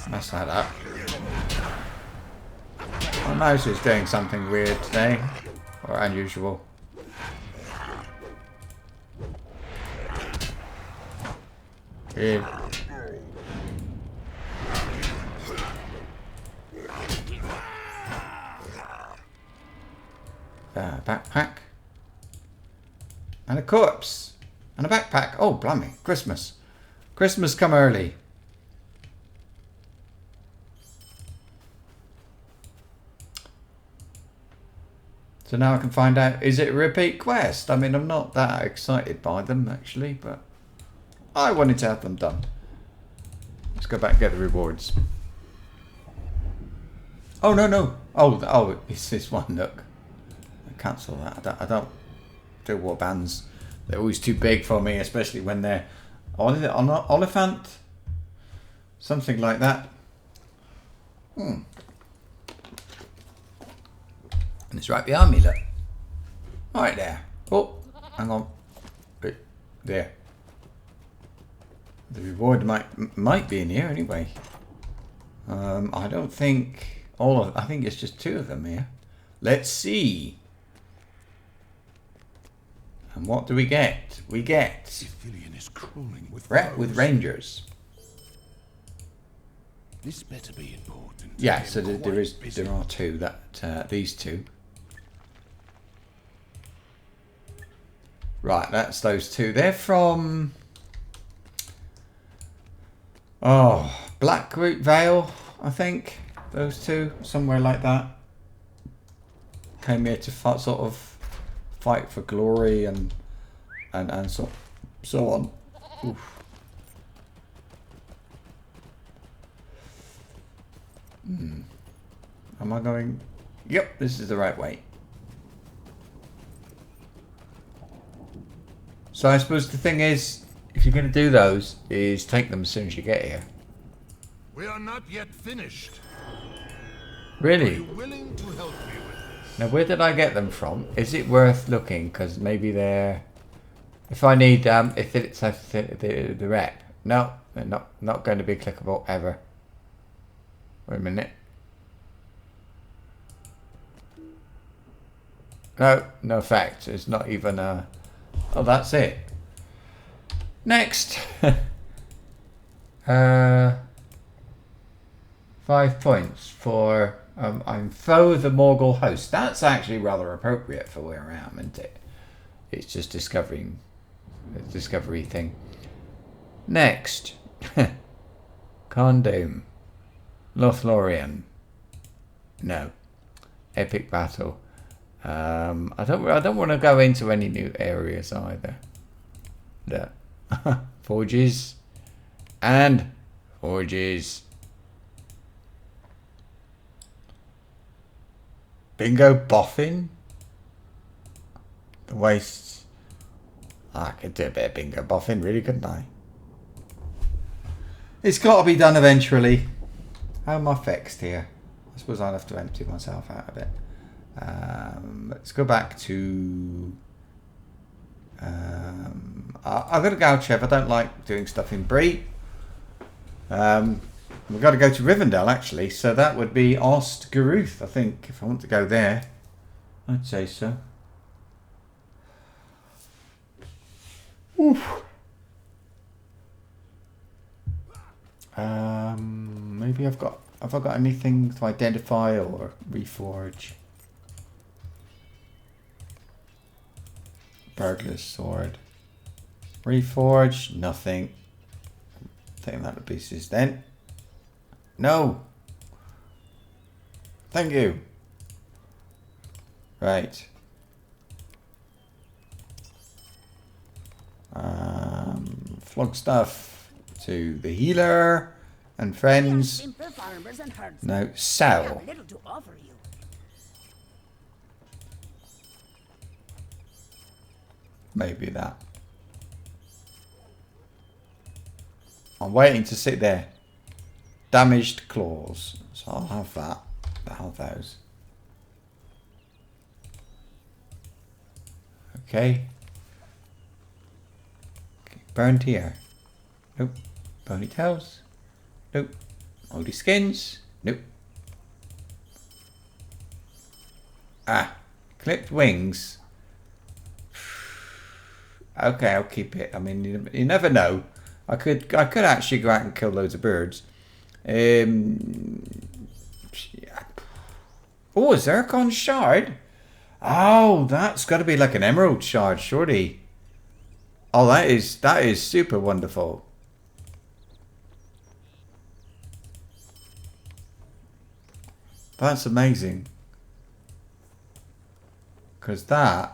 Mess that up. My mouse is doing something weird today, or unusual. Yeah. Backpack. And a corpse. And a backpack. Oh, blimey. Christmas. Christmas come early. So now I can find out, is it a repeat quest? I mean, I'm not that excited by them, actually, but I wanted to have them done. Let's go back and get the rewards. Oh, no. Oh, it's this one, look. I cancel that. I don't do war bands. They're always too big for me, especially when they're... Oliphant? Something like that. And it's right behind me, look. Right there. Oh, hang on. Wait, there. The reward might be in here anyway. I don't think I think it's just 2 of them here. Let's see. And what do we get? We get Civilian is crawling with Rangers. This better be important. Yeah, so there are 2 that these 2. Right, that's those 2. They're from Blackroot Vale, I think. Those 2, somewhere like that. Came here to sort of fight for glory and so on. Oof. Am I going? Yep, this is the right way. So I suppose the thing is, if you're going to do those, is take them as soon as you get here. We are not yet finished. Really? Are you willing to help me with this? Now, where did I get them from? Is it worth looking? Because maybe they're... If I need, if it's the rep. No, they're not going to be clickable ever. Wait a minute. No effect. It's not even a... Oh, that's it. Next. 5 points for I'm foe the Morgul host. That's actually rather appropriate for where I am, isn't it? It's just discovery thing. Next. Condom. Lothlorien. No. Epic battle. I don't want to go into any new areas either. The Forges and Forges. Bingo boffin. The wastes. I could do a bit of bingo boffin, really, couldn't I? It's got to be done eventually. How am I fixed here? I suppose I'll have to empty myself out of it. Let's go back to... I've got to go, Chev. I don't like doing stuff in Bree. We've got to go to Rivendell, actually. So that would be Ostgaruth, I think, if I want to go there. I'd say so. Oof. Maybe have I got anything to identify or reforge? Burglar's sword. Reforge, nothing. Taking that to pieces then. No. Thank you. Right. Flog stuff to the healer and friends. No, sell. Maybe that. I'm waiting to sit there. Damaged claws. So I'll have that. I'll have those. Okay. Burned here. Nope. Ponytails. Nope. Moldy skins. Nope. Ah. Clipped wings. Okay, I'll keep it. I mean, you never know. I could actually go out and kill loads of birds. Oh, a zircon shard? Oh, that's got to be like an emerald shard, surely. Oh, that is super wonderful. That's amazing. Because that...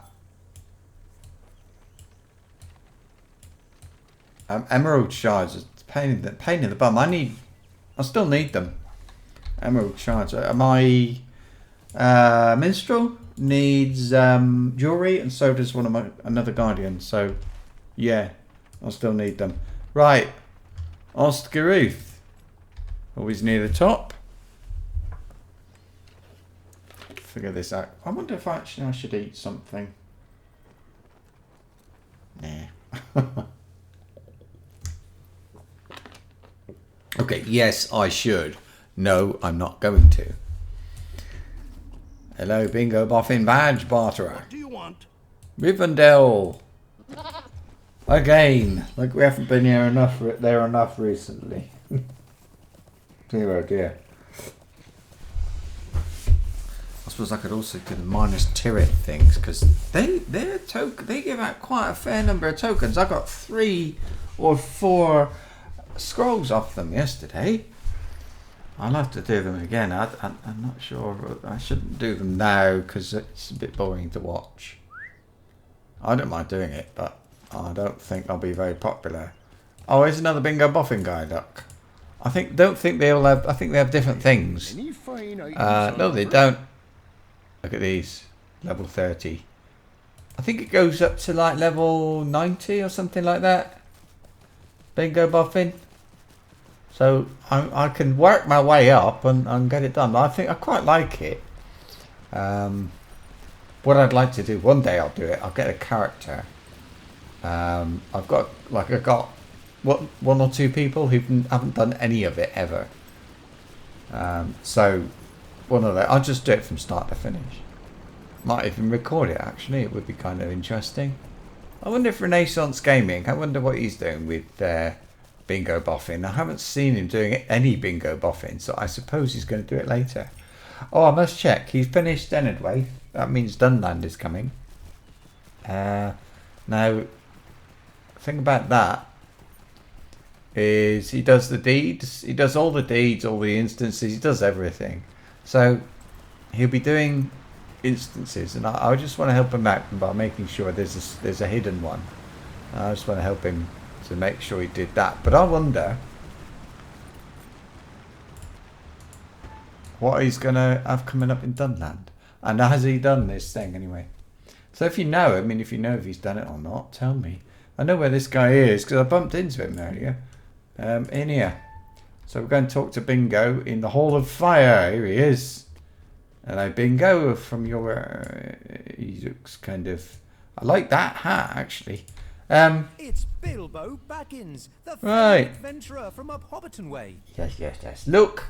emerald shards is pain in the bum. I still need them. Emerald shards. My minstrel needs jewelry, and so does another guardian. So yeah, I'll still need them. Right, Ostgaruth. Always near the top. Figure this out. I wonder if I should eat something. Nah. Okay, yes, I should. No, I'm not going to. Hello, Bingo Boffin Badge Barterer. What do you want? Rivendell. Again, like we haven't been here enough recently. Dear oh dear. I suppose I could also do the minus Tirith things because they give out quite a fair number of tokens. I got 3 or 4 scrolls off them yesterday. I'll have to do them again. I'm not sure. I shouldn't do them now because it's a bit boring to watch. I don't mind doing it, but I don't think I'll be very popular. Oh, here's another Bingo Boffin guy. Look, I think they all have. I think they have different things. No, they don't. Look at these. Level 30. I think it goes up to like level 90 or something like that. Bingo Boffin. So I can work my way up and get it done. I think I quite like it. What I'd like to do one day, I'll do it. I'll get a character. I've got one or 2 people who haven't done any of it ever. So one of them, I'll just do it from start to finish. Might even record it. Actually, it would be kind of interesting. I wonder if Renaissance Gaming. I wonder what he's doing with Bingo Boffin. I haven't seen him doing any Bingo Boffin, so I suppose he's going to do it later. Oh, I must check. He's finished Denardwaith. That means Dunland is coming. Now, the thing about that is he does the deeds. He does all the deeds, all the instances. He does everything. So he'll be doing instances, and I just want to help him out by making sure there's a hidden one. I just want to help him to make sure he did that. But I wonder what he's going to have coming up in Dunland. And has he done this thing anyway? So if you know, I mean, if you know if he's done it or not, tell me. I know where this guy is because I bumped into him earlier. In here. So we're going to talk to Bingo in the Hall of Fire. Here he is. Hello, Bingo, from your... he looks kind of... I like that hat, actually. It's Bilbo Baggins, the Right. adventurer from up Hobbiton Way. Yes. Look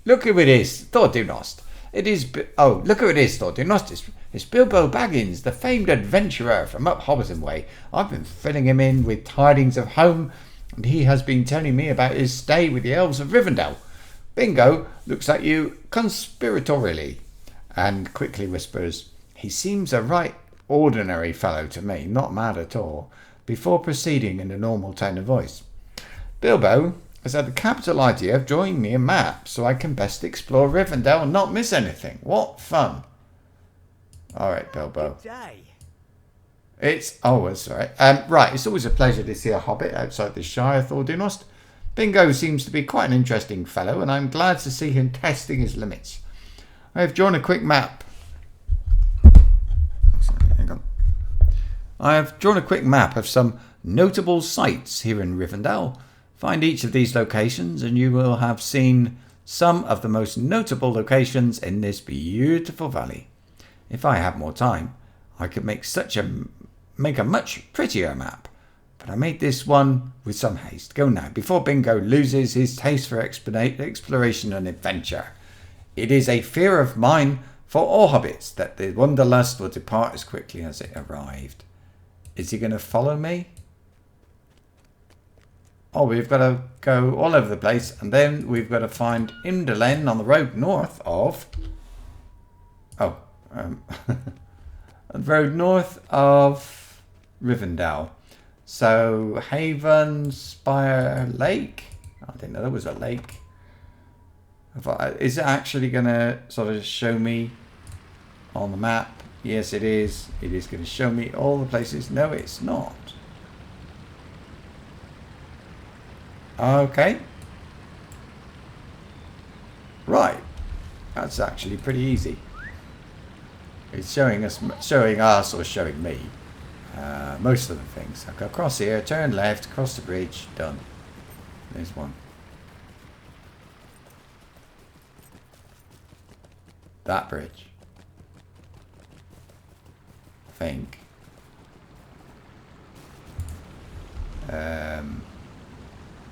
who it is. Tortoise. It is... Oh, look who it is, Tortoise. It's Bilbo Baggins, the famed adventurer from up Hobbiton Way. I've been filling him in with tidings of home, and he has been telling me about his stay with the elves of Rivendell. Bingo looks at you conspiratorially and quickly whispers, he seems a right ordinary fellow to me, not mad at all, before proceeding in a normal tone of voice. Bilbo has had the capital idea of drawing me a map so I can best explore Rivendell and not miss anything. What fun. Alright, Bilbo. Good day. It's always right. Right, it's always a pleasure to see a hobbit outside the Shire, Thordunost. Bingo seems to be quite an interesting fellow, and I'm glad to see him testing his limits. I have drawn a quick map. Hang on. I have drawn a quick map of some notable sites here in Rivendell. Find each of these locations, and you will have seen some of the most notable locations in this beautiful valley. If I had more time, I could make a much prettier map, but I made this one with some haste. Go now, before Bingo loses his taste for exploration and adventure. It is a fear of mine for all hobbits that the wanderlust will depart as quickly as it arrived. Is he going to follow me? Oh, we've got to go all over the place, and then we've got to find Imdalen on the road north of... Oh, the road north of Rivendell. So, Haven, Spire, Lake. I didn't know there was a lake. Is it actually going to sort of show me on the map? Yes, it is. It is going to show me all the places. No, it's not. Okay. Right. That's actually pretty easy. It's showing us or showing me most of the things. I'll go across here, turn left, cross the bridge, done. There's one. That bridge. I think.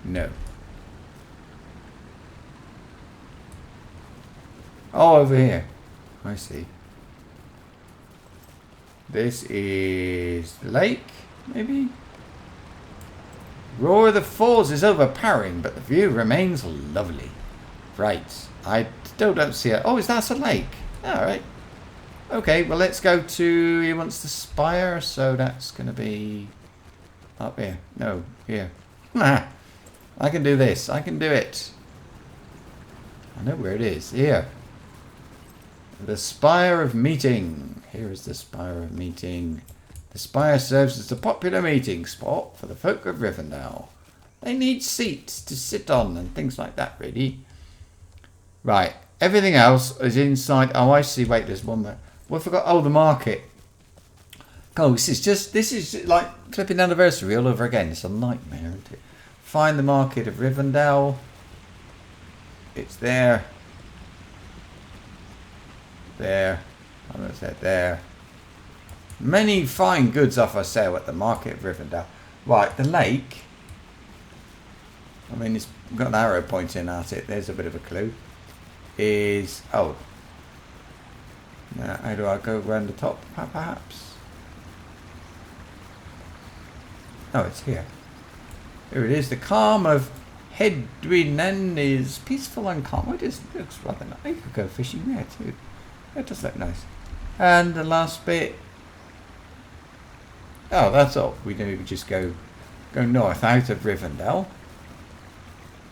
No. Oh, over here. I see. This is the lake, maybe? Roar of the Falls is overpowering, but the view remains lovely. Right. I still don't see it. Oh, is that a lake? Alright. Okay, well let's go to... He wants the spire, so that's going to be... Up here. No, here. I can do this. I can do it. I know where it is. Here. The Spire of Meeting. Here is the Spire of Meeting. The spire serves as a popular meeting spot for the folk of Rivendell. They need seats to sit on and things like that, really. Right. Everything else is inside. Oh, I see. Wait, there's one there. Well, I forgot. Oh, the market. Oh, this is like flipping anniversary all over again. It's a nightmare, isn't it? Find the market of Rivendell. It's there. There. I'm going to say there. Many fine goods are for sale at the market of Rivendell. Right, the lake. I mean, it's got an arrow pointing at it. There's a bit of a clue. Is... Oh. Now, how do I go around the top, perhaps? Oh, it's here. Here it is. The calm of Hedwinen is peaceful and calm. It looks rather nice. You could go fishing there too. It does look nice. And the last bit. Oh, that's all. We do just go north out of Rivendell.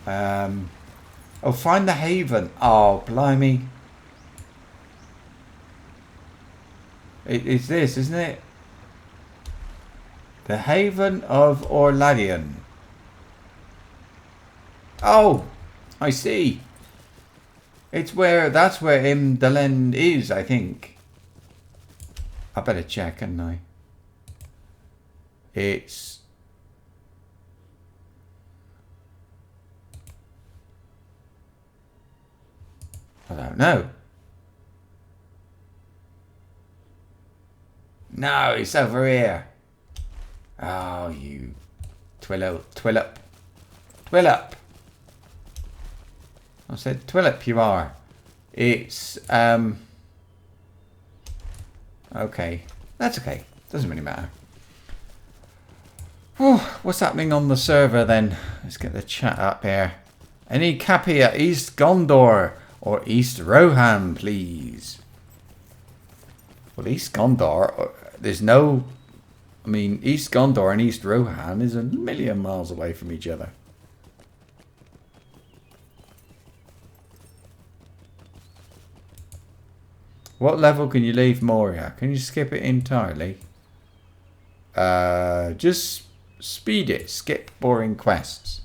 Oh, find the haven. Oh, blimey. It's this, isn't it? The Haven of Orladian. Oh, I see. It's where, that's where Imdalen is, I think. I better check, hadn't I? It's... I don't know. No, it's over here. Oh, you twillop. Twillop. I said twillop you are. It's, okay. That's okay. Doesn't really matter. Oh, what's happening on the server then? Let's get the chat up here. Any Capia East Gondor or East Rohan, please? Well, East Gondor, there's no... I mean, East Gondor and East Rohan is a million miles away from each other. What level can you leave Moria? Can you skip it entirely? Just speed it. Skip boring quests.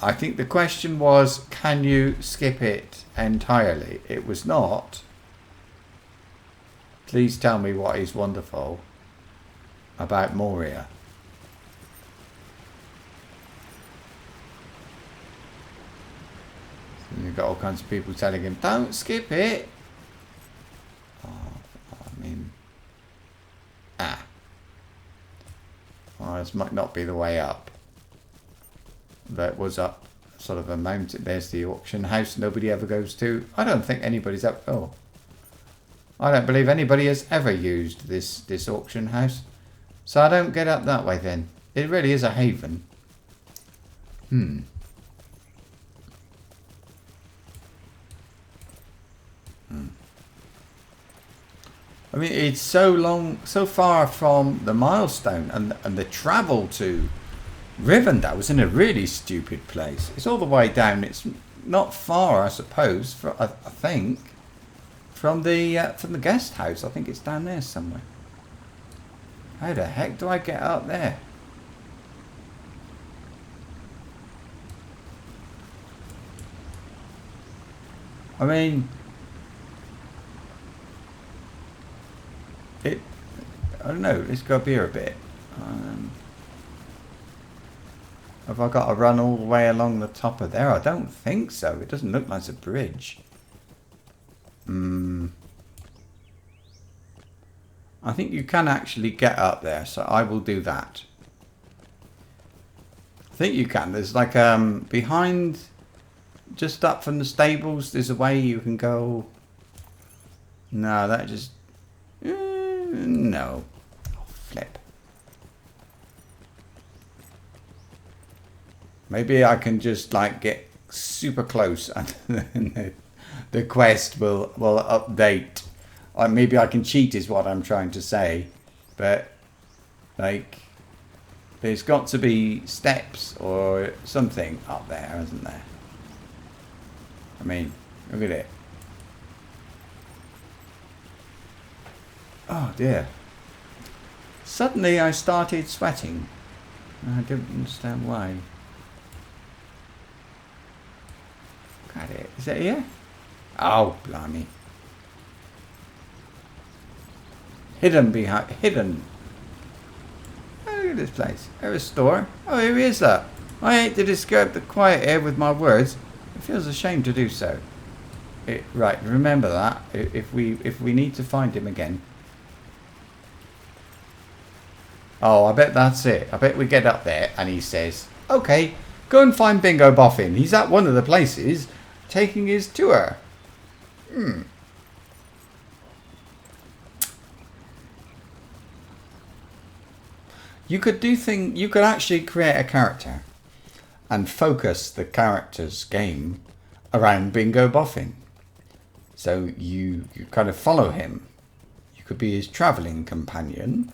I think the question was, can you skip it entirely? It was not. Please tell me what is wonderful about Moria. And you've got all kinds of people telling him, don't skip it. Oh, I mean... Well, this might not be the way up. That was up sort of a mountain. There's the auction house nobody ever goes to. I don't think anybody's up... Oh. I don't believe anybody has ever used this auction house. So I don't get up that way then. It really is a haven. I mean, it's so far from the milestone, and the travel to Rivendell was in a really stupid place. It's all the way down. It's not far, I suppose. I think from the guest house. I think it's down there somewhere. How the heck do I get up there? I mean, I don't know. Let's go up here a bit. Have I got to run all the way along the top of there? I don't think so. It doesn't look like a bridge. I think you can actually get up there, so I will do that. I think you can. There's like behind, just up from the stables, there's a way you can go. No, that just... no. Oh, flip. Maybe I can just like get super close and then the quest will update. Or maybe I can cheat is what I'm trying to say. But like there's got to be steps or something up there, isn't there? I mean, look at it. Oh dear. Suddenly I started sweating. I don't understand why. Got it. Is that here? Oh, blimey. Hidden behind... Hidden. Oh, look at this place. There's a store. Oh, here is that. I hate to disturb the quiet air with my words. It feels a shame to do so. Right, remember that. If we need to find him again. Oh, I bet that's it. I bet we get up there and he says, okay, go and find Bingo Boffin. He's at one of the places taking his tour. You could you could actually create a character and focus the character's game around Bingo Boffin. So you kind of follow him. You could be his travelling companion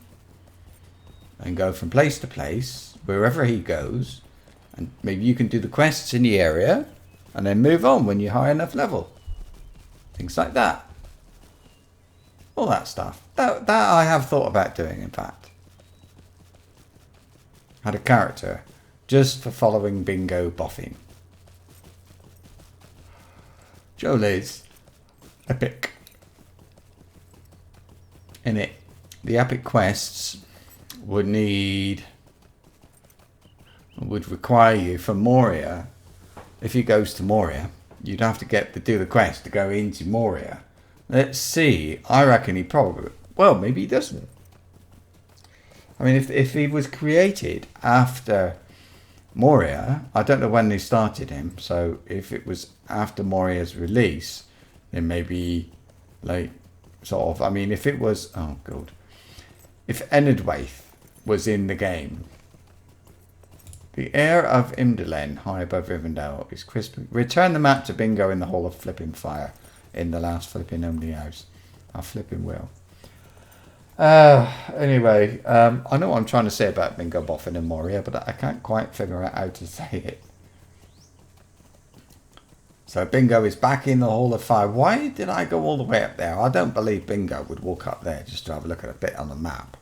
and go from place to place, wherever he goes. And maybe you can do the quests in the area and then move on when you're high enough level. Things like that. All that stuff. That I have thought about doing, in fact. had a character just for following Bingo boffin. Jolie's epic. In it, the epic quests would require you from Moria. If he goes to Moria, you'd have to do the quest to go into Moria. Let's see. I reckon he probably... Well, maybe he doesn't. I mean, if he was created after Moria, I don't know when they started him. So if it was after Moria's release, then maybe, like, sort of... I mean, if it was... Oh, God. If Enedwaith was in the game... The air of Imdalen, high above Rivendell, is crisp. Return the map to Bingo in the Hall of Flipping Fire in the last flipping only house. I flipping will. Anyway, I know what I'm trying to say about Bingo Boffin and Moria, but I can't quite figure out how to say it. So Bingo is back in the Hall of Fire. Why did I go all the way up there? I don't believe Bingo would walk up there just to have a look at a bit on the map.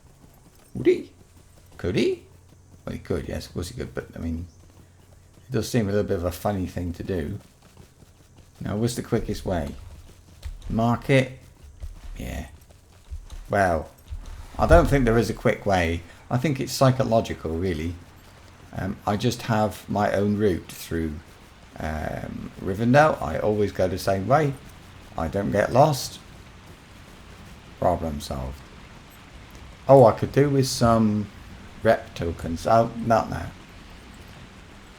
Would he? Could he? Well, he could, yes, of course he could, but I mean, it does seem a little bit of a funny thing to do. Now, what's the quickest way? Mark it? Yeah. Well, I don't think there is a quick way. I think it's psychological, really. I just have my own route through Rivendell. I always go the same way. I don't get lost. Problem solved. Oh, I could do with some rep tokens. Oh, not now.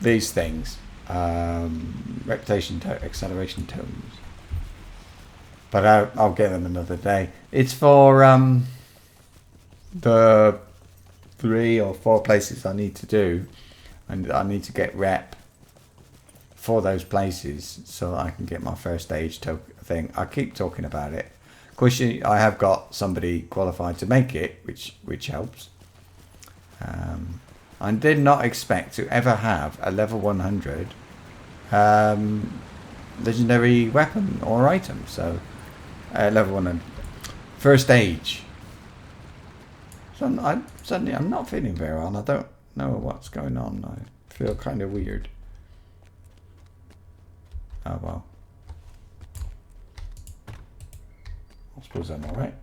These things. Reputation acceleration tokens. But I'll get them another day. It's for the 3 or 4 places I need to do. And I need to get rep for those places so I can get my first stage thing. I keep talking about it. Of course, I have got somebody qualified to make it, which helps. I did not expect to ever have a level 100 legendary weapon or item. So, level 100. First age. So I'm not feeling very well. I don't know what's going on. I feel kind of weird. Oh well. I suppose I'm alright.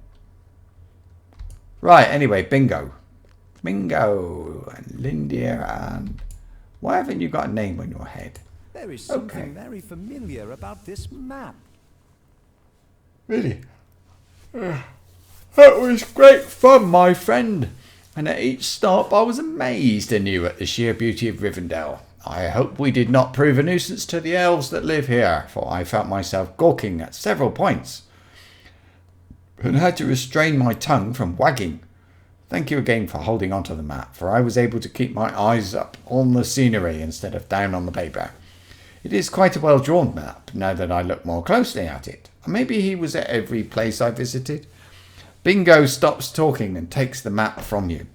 Right, anyway, Bingo. Bingo and Lindia and... Why haven't you got a name on your head? There is something very familiar about this map. Really? That was great fun, my friend. And at each stop I was amazed anew at the sheer beauty of Rivendell. I hope we did not prove a nuisance to the elves that live here, for I felt myself gawking at several points and had to restrain my tongue from wagging. Thank you again for holding on to the map, for I was able to keep my eyes up on the scenery instead of down on the paper. It is quite a well-drawn map, now that I look more closely at it. Maybe he was at every place I visited. Bingo stops talking and takes the map from you.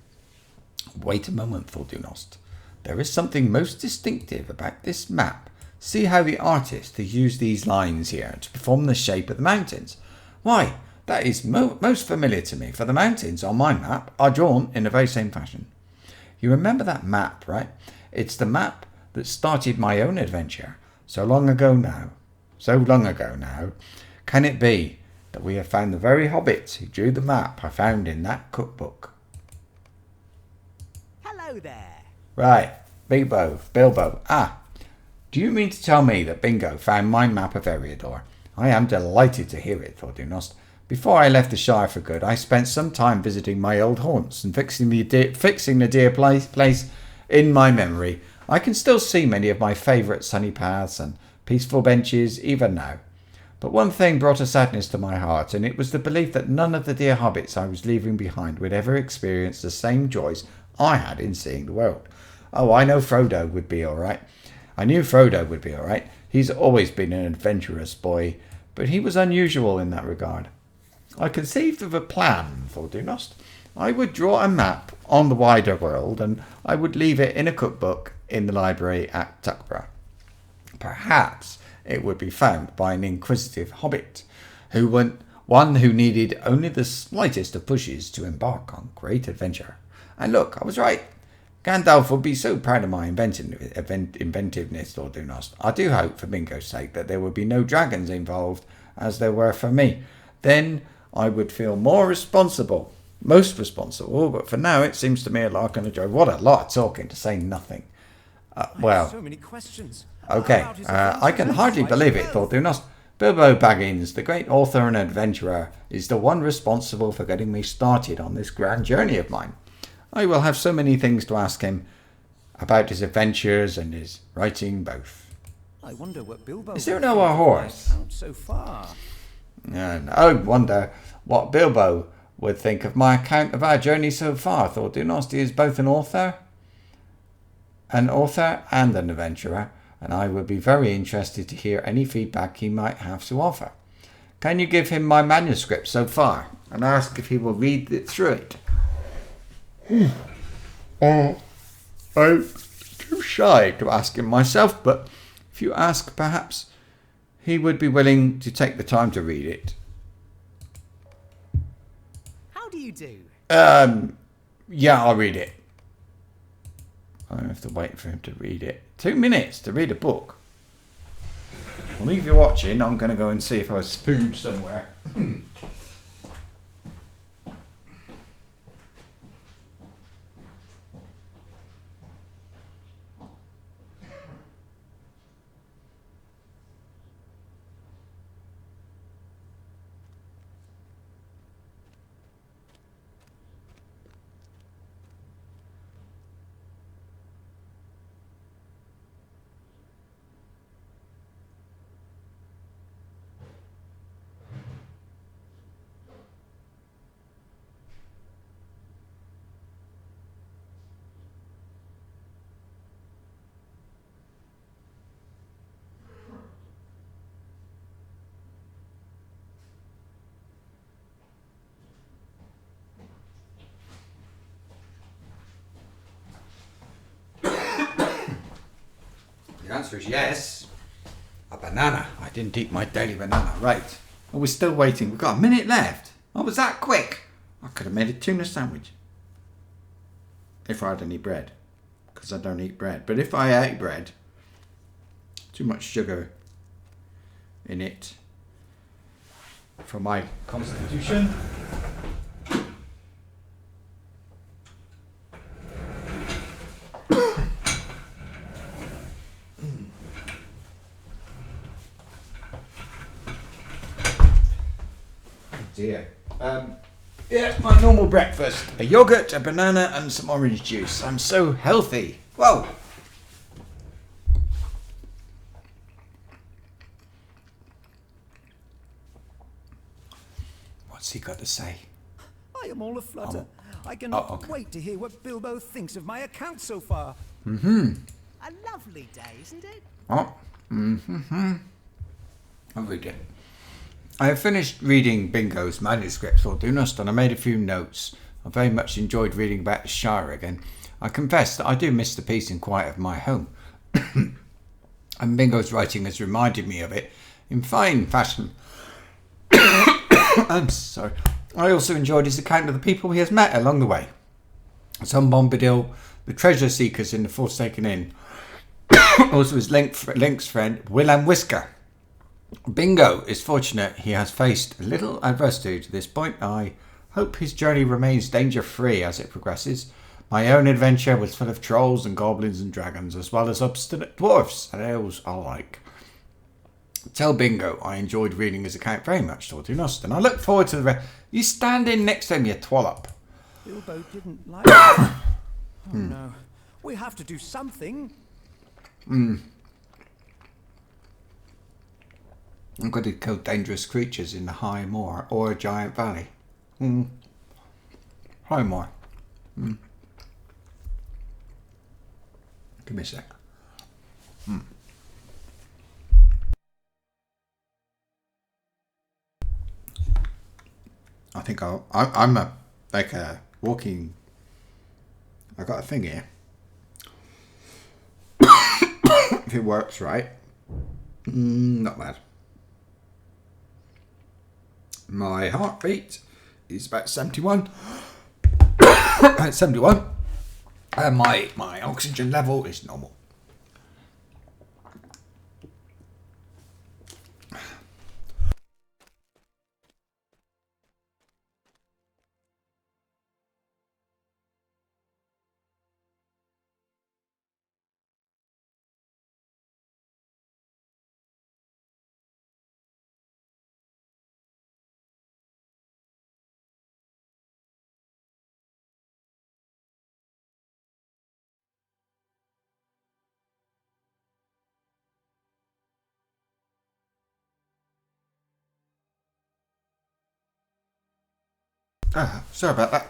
Wait a moment, Thordunost. There is something most distinctive about this map. See how the artist has used these lines here to perform the shape of the mountains. Why, that is most familiar to me, for the mountains on my map are drawn in the very same fashion. You remember that map, right? It's the map that started my own adventure so long ago now. Can it be that we have found the very hobbit who drew the map I found in that cookbook? Hello there. Right, Bilbo. Ah, do you mean to tell me that Bingo found my map of Eriador? I am delighted to hear it, Thordunost. Before I left the Shire for good, I spent some time visiting my old haunts and fixing the dear place in my memory. I can still see many of my favourite sunny paths and peaceful benches even now. But one thing brought a sadness to my heart, and it was the belief that none of the dear hobbits I was leaving behind would ever experience the same joys I had in seeing the world. Oh, I know Frodo would be all right. I knew Frodo would be all right. He's always been an adventurous boy, but he was unusual in that regard. I conceived of a plan, Thordunost. I would draw a map on the wider world, and I would leave it in a cookbook in the library at Tuckborough. Perhaps it would be found by an inquisitive hobbit, one who needed only the slightest of pushes to embark on great adventure. And look, I was right. Gandalf would be so proud of my inventiveness, Lord Dunost. I do hope, for Bingo's sake, that there would be no dragons involved, as there were for me. Then I would feel most responsible. But for now, it seems to me a lark and a joy. What a lot of talking to say nothing. Well, so many questions. okay. I can hardly believe it, Lord Dunost. Bilbo Baggins, the great author and adventurer, is the one responsible for getting me started on this grand journey of mine. I will have so many things to ask him about his adventures and his writing both. I wonder what Bilbo. Is there no horse? So far. And I wonder what Bilbo would think of my account of our journey so far. Thought Dunost, he is both an author and an adventurer, and I would be very interested to hear any feedback he might have to offer. Can you give him my manuscript so far and ask if he will read it through it? I'm too shy to ask him myself, but if you ask, perhaps he would be willing to take the time to read it. How do you do? Yeah, I'll read it. I have to wait for him to read it. 2 minutes to read a book. I'll leave you watching. I'm going to go and see if I was spooned somewhere. The answer is yes. A banana. I didn't eat my daily banana. Right. Oh, we're still waiting. We've got a minute left. Oh, was that quick? I could have made a tuna sandwich. If I had any bread. Because I don't eat bread. But if I ate bread, too much sugar in it for my constitution. Dear. Yeah, my normal breakfast. A yogurt, a banana and some orange juice. I'm so healthy. Whoa. What's he got to say? I am all aflutter. I cannot wait to hear what Bilbo thinks of my account so far. Mm-hmm. A lovely day, isn't it? Oh. Mm-hmm. I'll read it. I have finished reading Bingo's manuscript for Dunost, and I made a few notes. I very much enjoyed reading about the Shire again. I confess that I do miss the peace and quiet of my home. And Bingo's writing has reminded me of it in fine fashion. I'm sorry. I also enjoyed his account of the people he has met along the way. Tom Bombadil, the treasure seekers in the Forsaken Inn. Also his Link's friend, Will and Whisker. Bingo is fortunate he has faced little adversity to this point. I hope his journey remains danger-free as it progresses. My own adventure was full of trolls and goblins and dragons, as well as obstinate dwarfs and elves alike. Tell Bingo I enjoyed reading his account very much, Tortoise, and I look forward to the rest. You stand in next to him, you twallop. Bilbo didn't like it. Oh no. We have to do something. I'm going to kill dangerous creatures in the high moor or a giant valley. High moor. Give me a sec. I think I'm a walking. I got a thing here. If it works right, not bad. My heartbeat is about 71. 71. My oxygen level is normal. Sorry about that.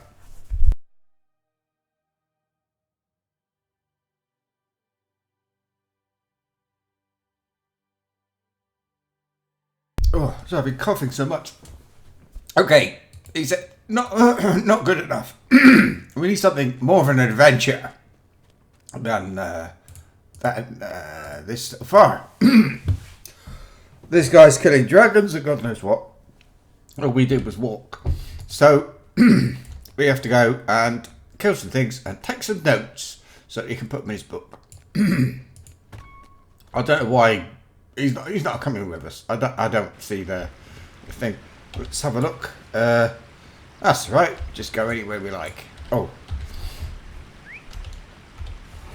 Oh, so I've been coughing so much. Okay, he said not not good enough. We need something more of an adventure than this so far. This guy's killing dragons and God knows what. All we did was walk. So we have to go and kill some things and take some notes so that he can put them in his book. I don't know why he's not coming with us. I don't see the thing. Let's have a look. That's right. Just go anywhere we like. Oh.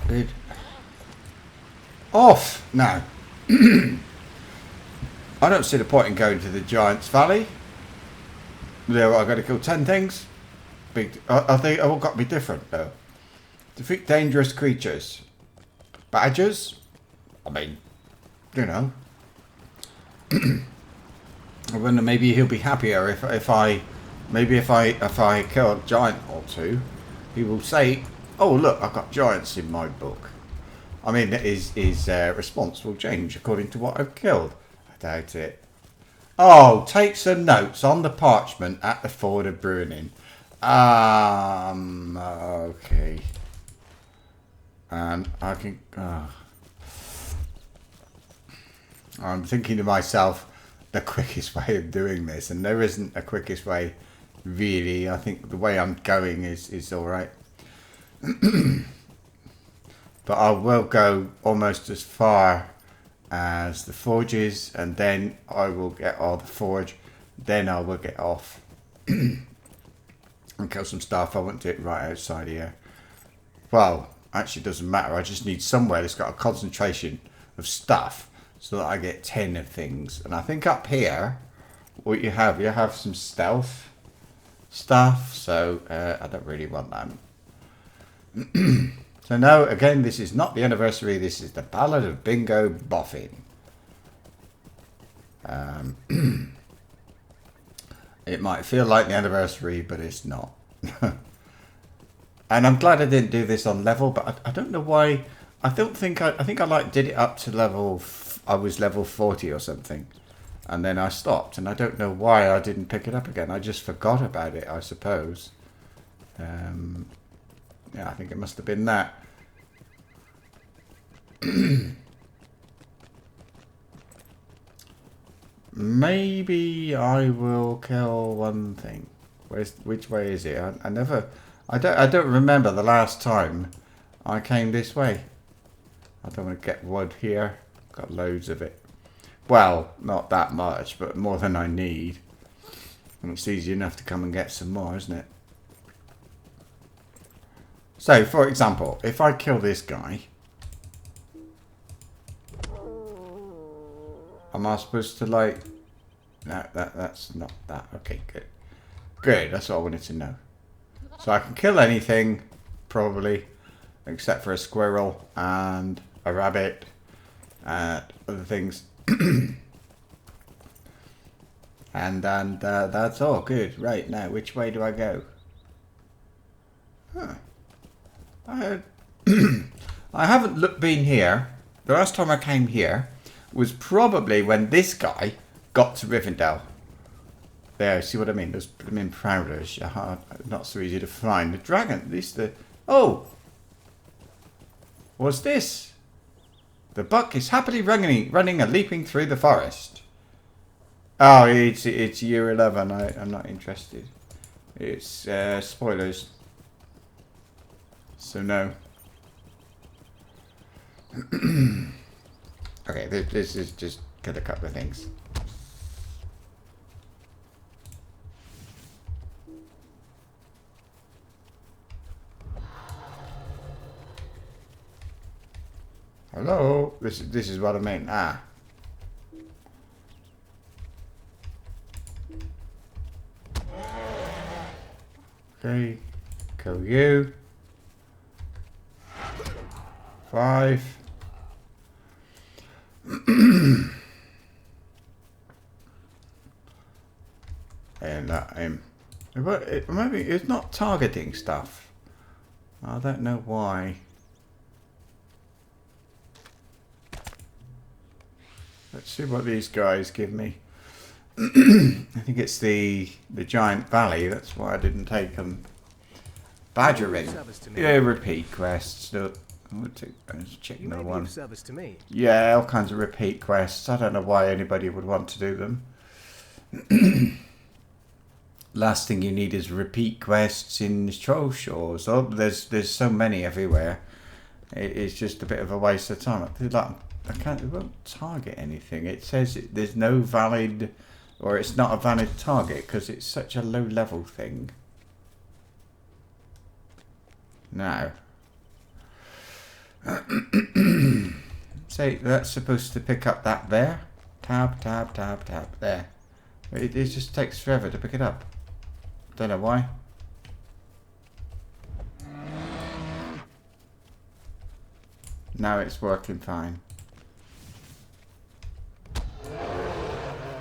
Good. Off now. I don't see the point in going to the Giant's Valley. There, I've got to kill 10 things. I think I've all got to be different though. Defeat dangerous creatures. Badgers? I mean, you know. I wonder maybe he'll be happier if I kill a giant or two. He will say, "Oh look, I've got giants in my book." I mean, his response will change according to what I've killed. I doubt it. Oh, take some notes on the parchment at the Ford of Bruning. Okay. And I can... I'm thinking to myself, the quickest way of doing this, and there isn't a quickest way, really. I think the way I'm going is alright. But I will go almost as far as the forges, and then I will get all the forge, then I will get off and kill some stuff. I won't do it right outside here. Well, actually it doesn't matter. I just need somewhere that's got a concentration of stuff so that I get 10 of things. And I think up here what you have some stealth stuff, so I don't really want that. So now, again, this is not the anniversary, this is the Ballad of Bingo Boffin. It might feel like the anniversary, but it's not. And I'm glad I didn't do this on level, but I don't know why. I think I did it up to level, I was level 40 or something. And then I stopped, and I don't know why I didn't pick it up again. I just forgot about it, I suppose. Yeah, I think it must have been that. Maybe I will kill one thing. Which way is it? I don't remember the last time I came this way. I don't want to get wood here. Got loads of it. Well, not that much, but more than I need. And it's easy enough to come and get some more, isn't it? So, for example, if I kill this guy, am I supposed to like... No, that's not that. Okay, good. Good, that's what I wanted to know. So I can kill anything, probably, except for a squirrel and a rabbit and other things. And that's all. Good. Right, now, which way do I go? Huh. I haven't been here. The last time I came here was probably when this guy got to Rivendell. There, see what I mean? Those blooming prowlers are not so easy to find. The dragon, at least the... Oh! What's this? The buck is happily running and leaping through the forest. Oh, it's year 11. I'm not interested. It's spoilers. So no. Okay, this is just got a couple of things. Hello, this is what I mean. Ah. Okay, go you. 5. And that maybe it's not targeting stuff. I don't know why. Let's see what these guys give me. I think it's the giant valley. That's why I didn't take them. Badgering. Yeah, repeat quests. Look, I was checking the one. Service to me. Yeah, all kinds of repeat quests. I don't know why anybody would want to do them. Last thing you need is repeat quests in Troll Shores. Oh, there's so many everywhere. It's just a bit of a waste of time. I can't. It won't target anything. It says there's no valid, or it's not a valid target because it's such a low level thing. Now, say that's supposed to pick up that there. Tab, tab, tab, tab. There. It just takes forever to pick it up. Don't know why. Now it's working fine.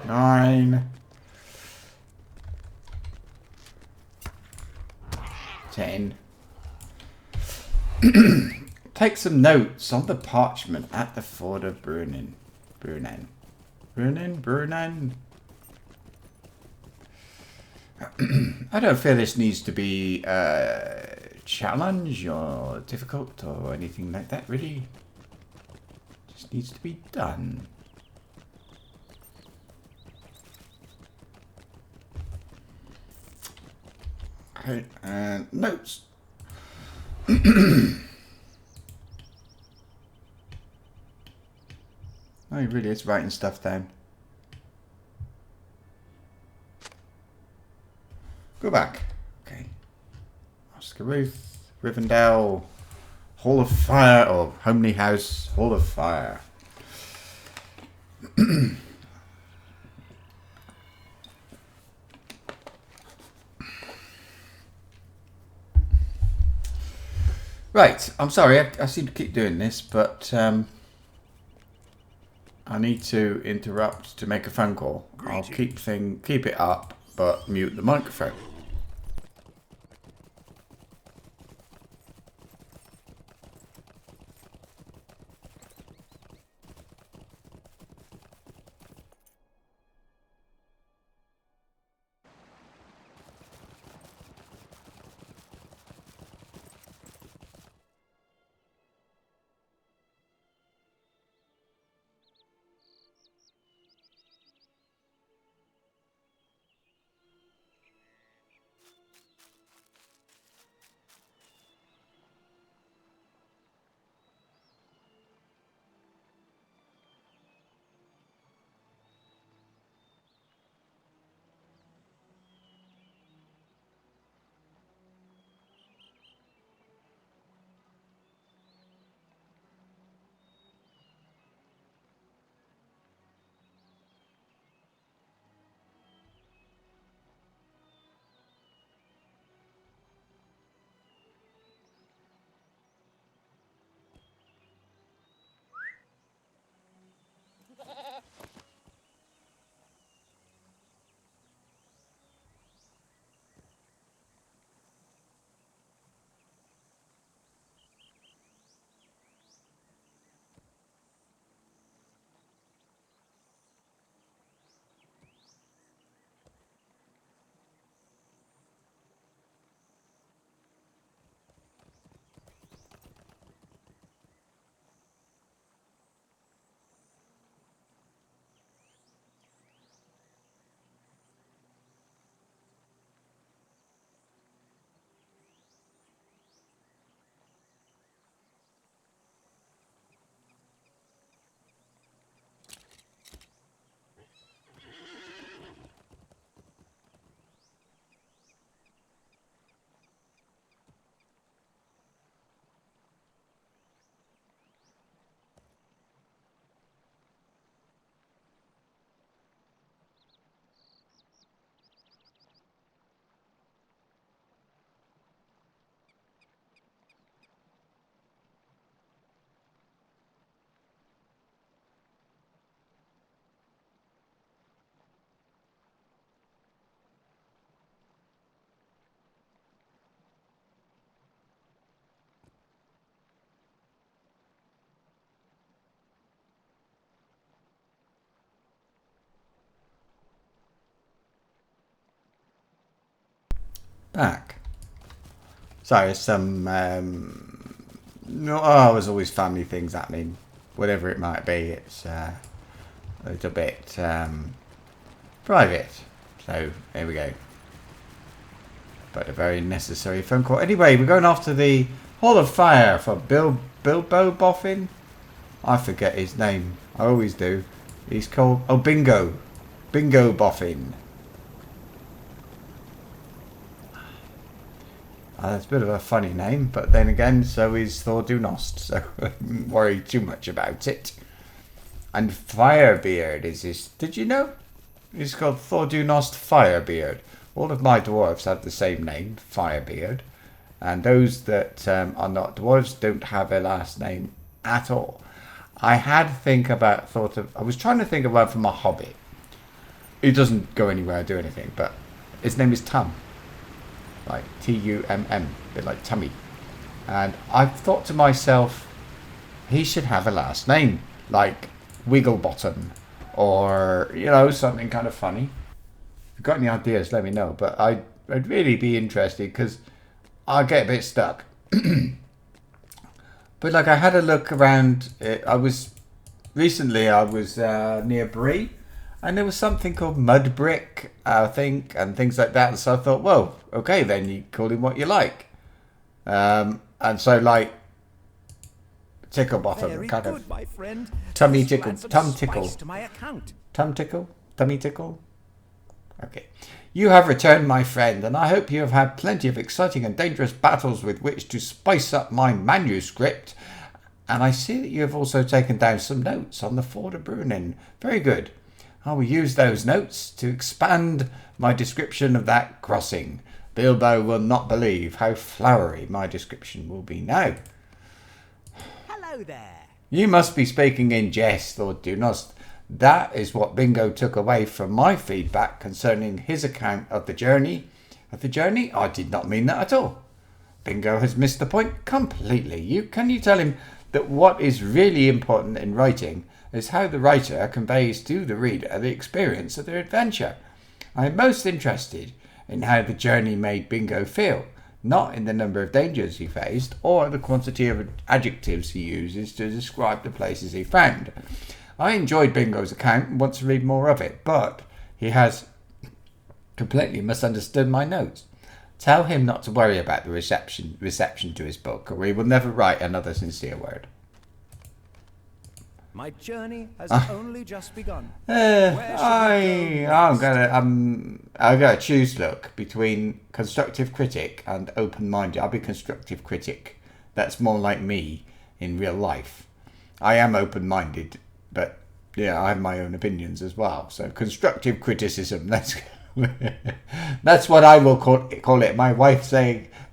9. 10. Take some notes on the parchment at the ford of Brunnen. I don't feel this needs to be a challenge or difficult or anything like that, really. Just needs to be done. Okay, and notes. Oh, he really is writing stuff down. Go back. Okay. Oscar Ruth, Rivendell, Hall of Fire, or Homely House, Hall of Fire. Right, I'm sorry, I seem to keep doing this, but I need to interrupt to make a phone call. I'll keep it up, but mute the microphone. back. So some no, there's always family things happening, whatever it might be. It's a little bit private. So there we go. But a very necessary phone call. Anyway, we're going off to the Hall of Fire for Bilbo Boffin. I forget his name. I always do. He's called Bingo Boffin. That's a bit of a funny name, but then again, so is Thordunost, so I don't worry too much about it. And Firebeard is this. Did you know? He's called Thordunost Firebeard. All of my dwarves have the same name, Firebeard. And those that are not dwarves don't have a last name at all. I was trying to think of one from a hobbit. He doesn't go anywhere or do anything, but his name is Tum. Like Tumm, a bit like tummy. And I've thought to myself, he should have a last name, like Wigglebottom, or, you know, something kind of funny. If you've got any ideas, let me know. But I'd really be interested, because I get a bit stuck. But like, I had a look around. I was near Bree, and there was something called Mud Brick, I think, and things like that. So I thought, well, okay, then you call him what you like. And so, like, Tickle Bottom, Very kind good, of my friend. tummy This will tickle, add some tum spice tickle, to my account. tum tickle, tummy tickle. Okay. You have returned, my friend, and I hope you have had plenty of exciting and dangerous battles with which to spice up my manuscript. And I see that you have also taken down some notes on the Ford of Brunnen. Very good. I will use those notes to expand my description of that crossing. Bilbo will not believe how flowery my description will be now. Hello there. You must be speaking in jest, or do not. That is what Bingo took away from my feedback concerning his account of the journey. Of the journey? I did not mean that at all. Bingo has missed the point completely. Can you tell him that what is really important in writing is how the writer conveys to the reader the experience of their adventure? I am most interested in how the journey made Bingo feel, not in the number of dangers he faced or the quantity of adjectives he uses to describe the places he found. I enjoyed Bingo's account and want to read more of it, but he has completely misunderstood my notes. Tell him not to worry about the reception to his book, or he will never write another sincere word. My journey has only just begun. I gotta choose, look, between constructive critic and open-minded. I'll be constructive critic. That's more like me in real life. I am open-minded, but yeah, I have my own opinions as well. So constructive criticism. That's what I will call it. My wife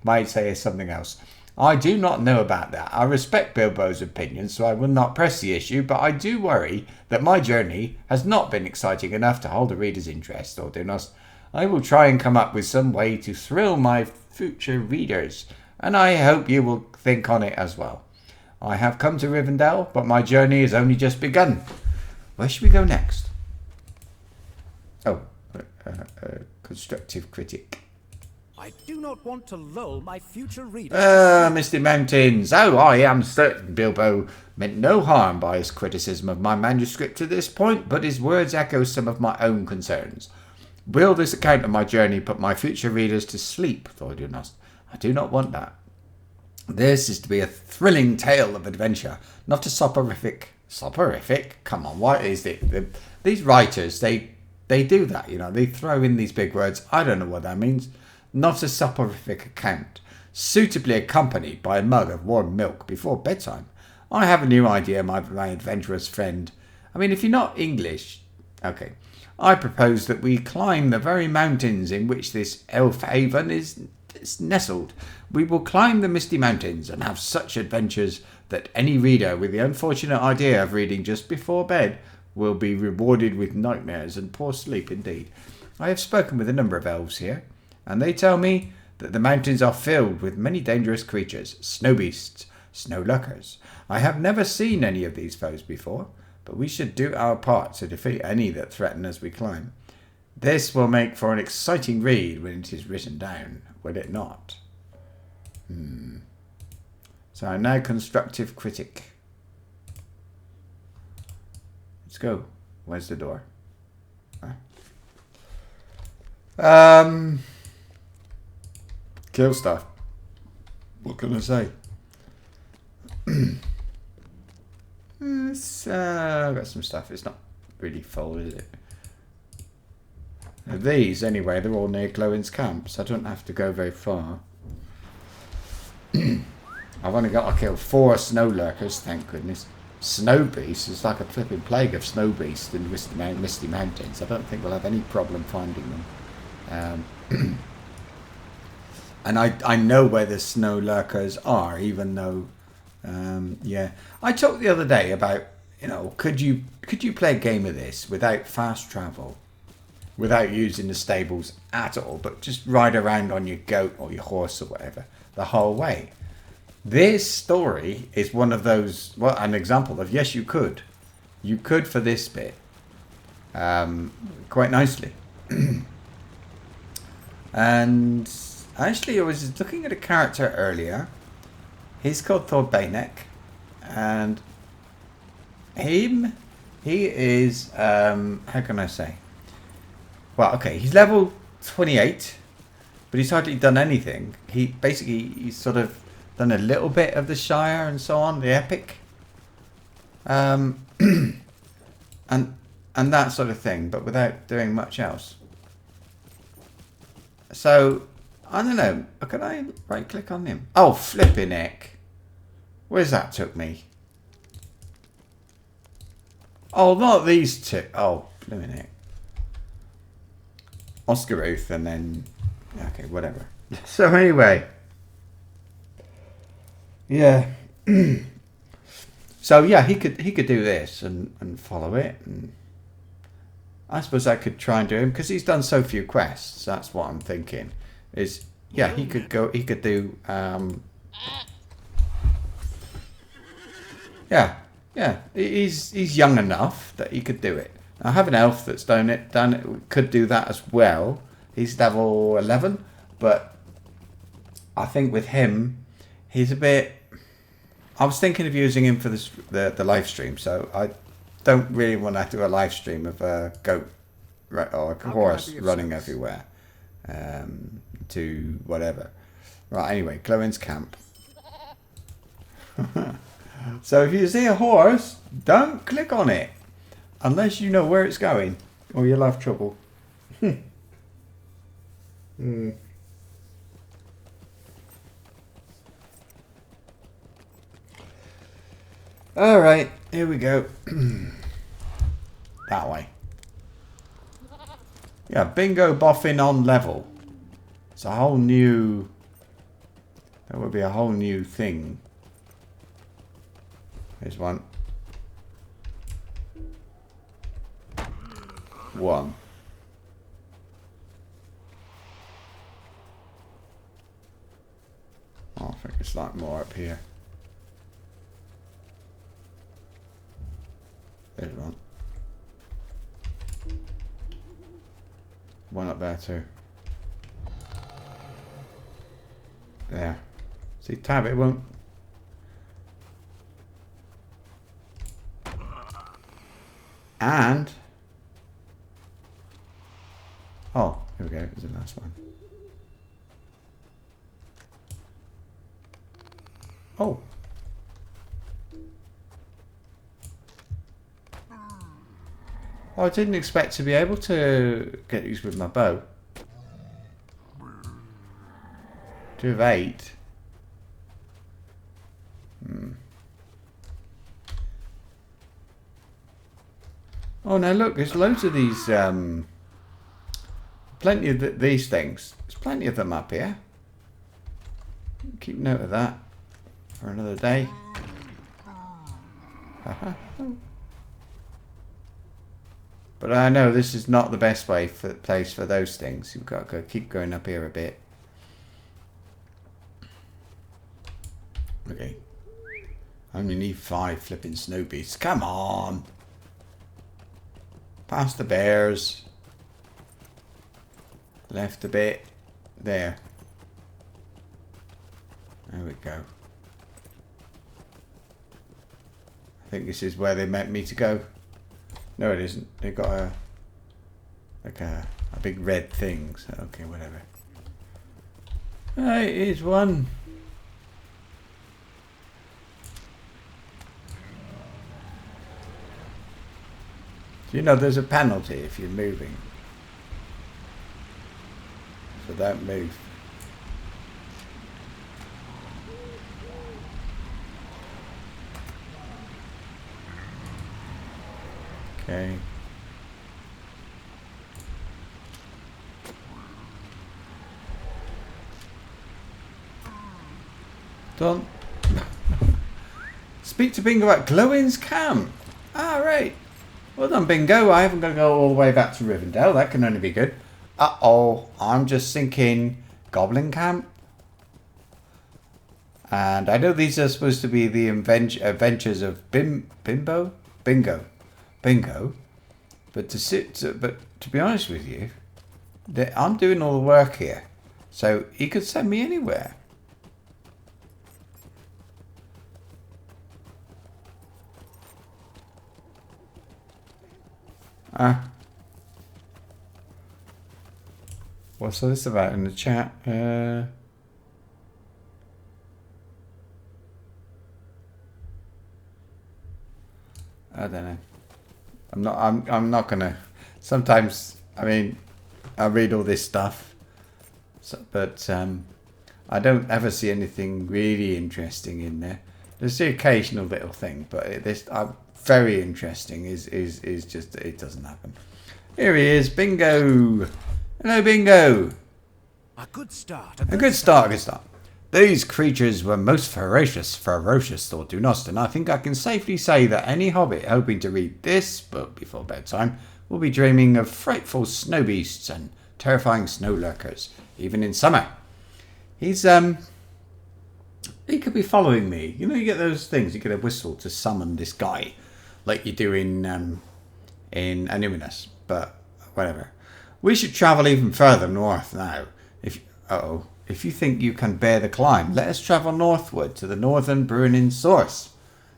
might say something else. I do not know about that. I respect Bilbo's opinion, so I will not press the issue, but I do worry that my journey has not been exciting enough to hold a reader's interest, or do not. I will try and come up with some way to thrill my future readers, and I hope you will think on it as well. I have come to Rivendell, but my journey has only just begun. Where should we go next? Oh, constructive critic. I do not want to lull my future readers. Misty Mountains. Oh, I am certain Bilbo meant no harm by his criticism of my manuscript to this point, but his words echo some of my own concerns. Will this account of my journey put my future readers to sleep, Thordunost? I do not want that. This is to be a thrilling tale of adventure, not a soporific. Soporific? Come on, what is it? These writers, they do that, you know. They throw in these big words. I don't know what that means. Not a soporific account, suitably accompanied by a mug of warm milk before bedtime. I have a new idea, my adventurous friend. I mean, if you're not English... Okay. I propose that we climb the very mountains in which this elf haven is nestled. We will climb the misty mountains and have such adventures that any reader with the unfortunate idea of reading just before bed will be rewarded with nightmares and poor sleep indeed. I have spoken with a number of elves here, and they tell me that the mountains are filled with many dangerous creatures, snow beasts, snow lurkers. I have never seen any of these foes before, but we should do our part to defeat any that threaten as we climb. This will make for an exciting read when it is written down, will it not? So I'm now constructive critic. Let's go. Where's the door? Kill stuff. What can I say? I've got some stuff. It's not really full, is it? These, anyway, they're all near Glowin's camp, so I don't have to go very far. I've only got to kill 4 snow lurkers, thank goodness. Snow beasts is like a flipping plague of snow beasts in Misty Mountains. I don't think we'll have any problem finding them. And I know where the snow lurkers are, even though, yeah. I talked the other day about, you know, could you play a game of this without fast travel, without using the stables at all, but just ride around on your goat or your horse or whatever the whole way? This story is one of those, well, an example of yes, you could. You could for this bit, quite nicely. And actually, I was looking at a character earlier. He's called Tortoise, and he is, how can I say? Well, okay, he's level 28, but he's hardly done anything. He's sort of done a little bit of the Shire and so on, the epic, and that sort of thing, but without doing much else. So I don't know. Can I right click on him? Oh, flipping heck! Where's that took me? Oh, not these two. Oh, flipping heck! Oscar Ruth, and then okay, whatever. So anyway. Yeah. So yeah, he could do this and follow it, and I suppose I could try and do him because he's done so few quests. That's what I'm thinking. Is yeah, he could go. He could do. Yeah. He's young enough that he could do it. I have an elf that's done it. Could do that as well. He's level 11, but I think with him, he's a bit. I was thinking of using him for the live stream, so I don't really want to do a live stream of a goat or a horse running everywhere to whatever. Right, anyway, Glowin's camp. So if you see a horse, don't click on it unless you know where it's going, or you'll have trouble. All right, here we go. That way. Yeah, bingo boffin on level. It's a whole new. That would be a whole new thing. Here's one. 1. Oh, I think it's like more up here. There's one. One up there too. There. See, tab, it won't. And. Oh, here we go. It was the last one. Oh. I didn't expect to be able to get these with my bow. 2 of 8. Oh, now look, there's loads of these, plenty of these things. There's plenty of them up here. Keep note of that for another day. But I know this is not the best place for those things. You've got to keep going up here a bit. Okay. I only need 5 flipping snow beasts. Come on! Past the bears. left a bit. There. There we go. I think this is where they meant me to go. No, it isn't. They've got a like a big red thing. So okay, whatever. Here's one. Do you know there's a penalty if you're moving? So don't move. Okay. Done. Speak to Bingo at Glowin's camp. Ah, right. Well done, Bingo. I haven't got to go all the way back to Rivendell. That can only be good. Uh-oh. I'm just thinking Goblin camp. And I know these are supposed to be the adventures of Bingo. But to be honest with you, I'm doing all the work here. So he could send me anywhere. What's this about in the chat? I don't know. I'm not gonna. Sometimes, I mean, I read all this stuff, but I don't ever see anything really interesting in there. There's the occasional little thing, but this very interesting is just it doesn't happen. Here he is, Bingo. Hello, Bingo. A good start. A good start. These creatures were most ferocious, thought Dunost, and I think I can safely say that any hobbit hoping to read this book before bedtime will be dreaming of frightful snow beasts and terrifying snow lurkers, even in summer. He could be following me. You know, you get those things, you get a whistle to summon this guy, like you do in Anonymous, but whatever. We should travel even further north now. If you think you can bear the climb, let us travel northward to the northern Bruinin source.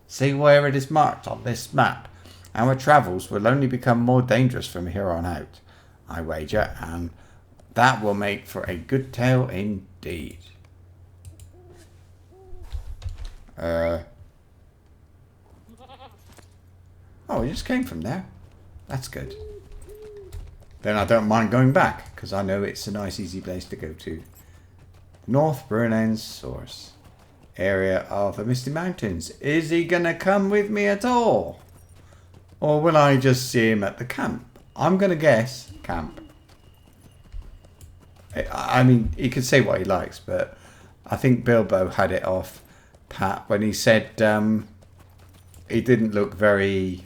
See where it is marked on this map. Our travels will only become more dangerous from here on out, I wager, and that will make for a good tale indeed. Oh, we just came from there. That's good. Then I don't mind going back, because I know it's a nice, easy place to go to. North Bruin's source. Area of the Misty Mountains. Is he going to come with me at all? Or will I just see him at the camp? I'm going to guess camp. I mean, he could say what he likes, but I think Bilbo had it off pat when he said he didn't look very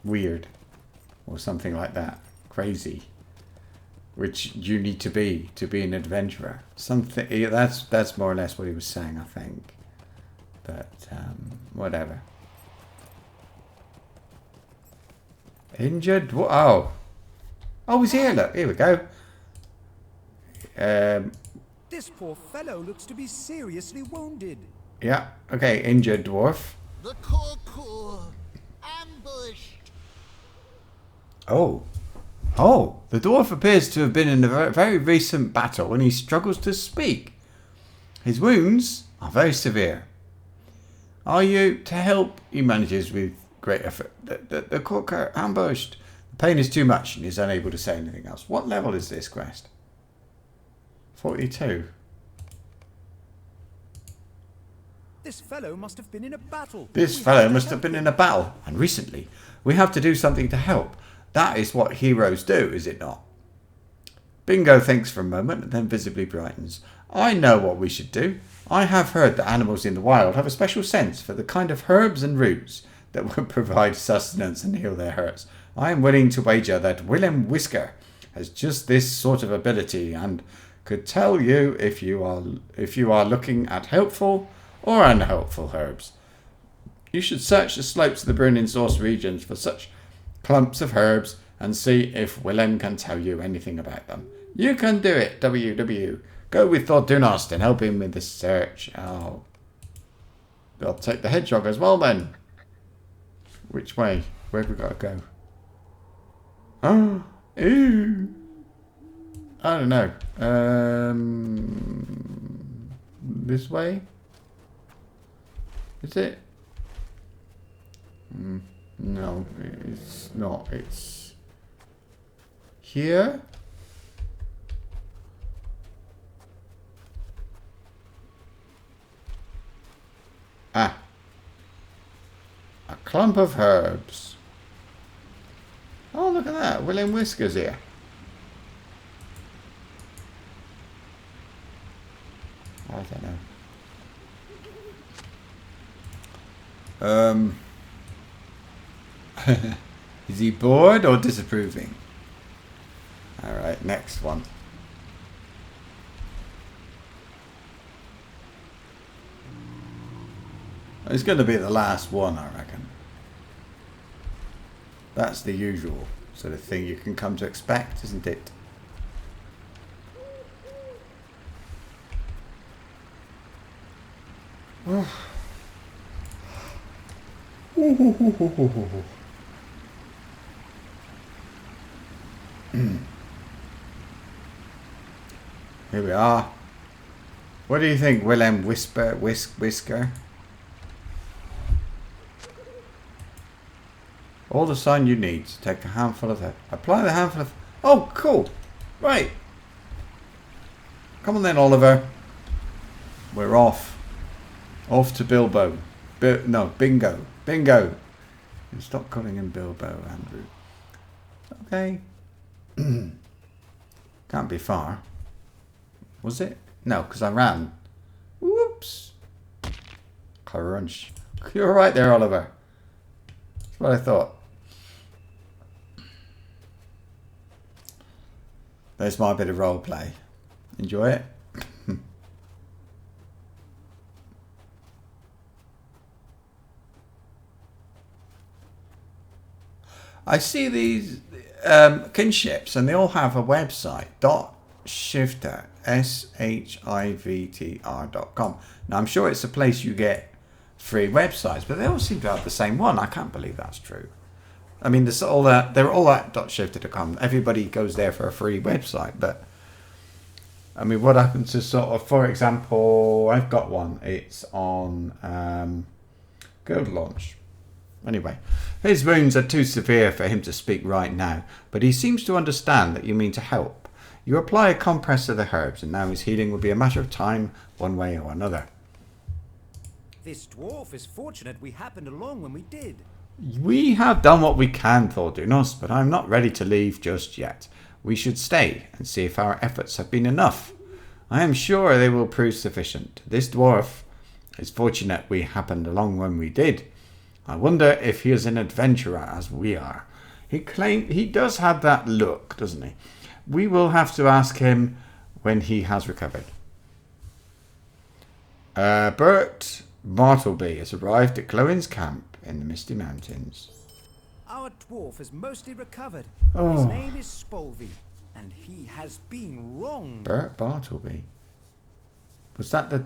weird or something like that. Crazy. Which you need to be an adventurer. Something that's more or less what he was saying, I think. But whatever. Injured? Oh, he's here. Look, here we go. This poor fellow looks to be seriously wounded. Yeah. Okay. Injured dwarf. The Corcor ambushed. Oh, the dwarf appears to have been in a very recent battle and he struggles to speak. His wounds are very severe. Are you to help? He manages with great effort. The Corker ambushed. The pain is too much and he's unable to say anything else. What level is this quest? 42. This fellow must have been in a battle. And recently. We have to do something to help. That is what heroes do, is it not? Bingo thinks for a moment and then visibly brightens. I know what we should do. I have heard that animals in the wild have a special sense for the kind of herbs and roots that will provide sustenance and heal their hurts. I am willing to wager that Willem Whisker has just this sort of ability and could tell you if you are looking at helpful or unhelpful herbs. You should search the slopes of the Brunin Source regions for such clumps of herbs and see if Willem can tell you anything about them. You can do it, WW. Go with Tortoise and help him with the search. Oh. I'll take the hedgehog as well then. Which way? Where have we got to go? Oh, ew. I don't know. This way? Is it? No, it's not. It's here. Ah. A clump of herbs. Oh, look at that. William Whiskers here. I don't know. Is he bored or disapproving? Alright, next one. It's going to be the last one, I reckon. That's the usual sort of thing you can come to expect, isn't it? Here we are. What do you think, Willem Whisker? All the sign you need to take a handful of that. Apply the handful of... Oh, cool. Right. Come on then, Oliver. We're off. Off to Bilbo. No, Bingo. Bingo. And stop calling him Bilbo, Andrew. Okay. Can't be far. Was it? No, because I ran. Whoops. Crunch. You're right there, Oliver. That's what I thought. There's my bit of role play. Enjoy it. I see these kinships and they all have a website. .shivter, shivtr.com. Now I'm sure it's a place you get free websites, but they all seem to have the same one. I can't believe that's true. I mean, they're all at .shivter.com. Everybody goes there for a free website, but I mean, what happens to sort of, for example, I've got one. It's on Guild Launch. Anyway, his wounds are too severe for him to speak right now, but he seems to understand that you mean to help. You apply a compress of the herbs, and now his healing will be a matter of time, one way or another. This dwarf is fortunate we happened along when we did. We have done what we can, Tortoise, but I'm not ready to leave just yet. We should stay and see if our efforts have been enough. I am sure they will prove sufficient. This dwarf is fortunate we happened along when we did. I wonder if he is an adventurer as we are. He does have that look, doesn't he? We will have to ask him when he has recovered. Bert Bartleby has arrived at Clowen's camp in the Misty Mountains. Our dwarf has mostly recovered. Oh. His name is Spolvy, and he has been wronged. Bert Bartleby? Was that the...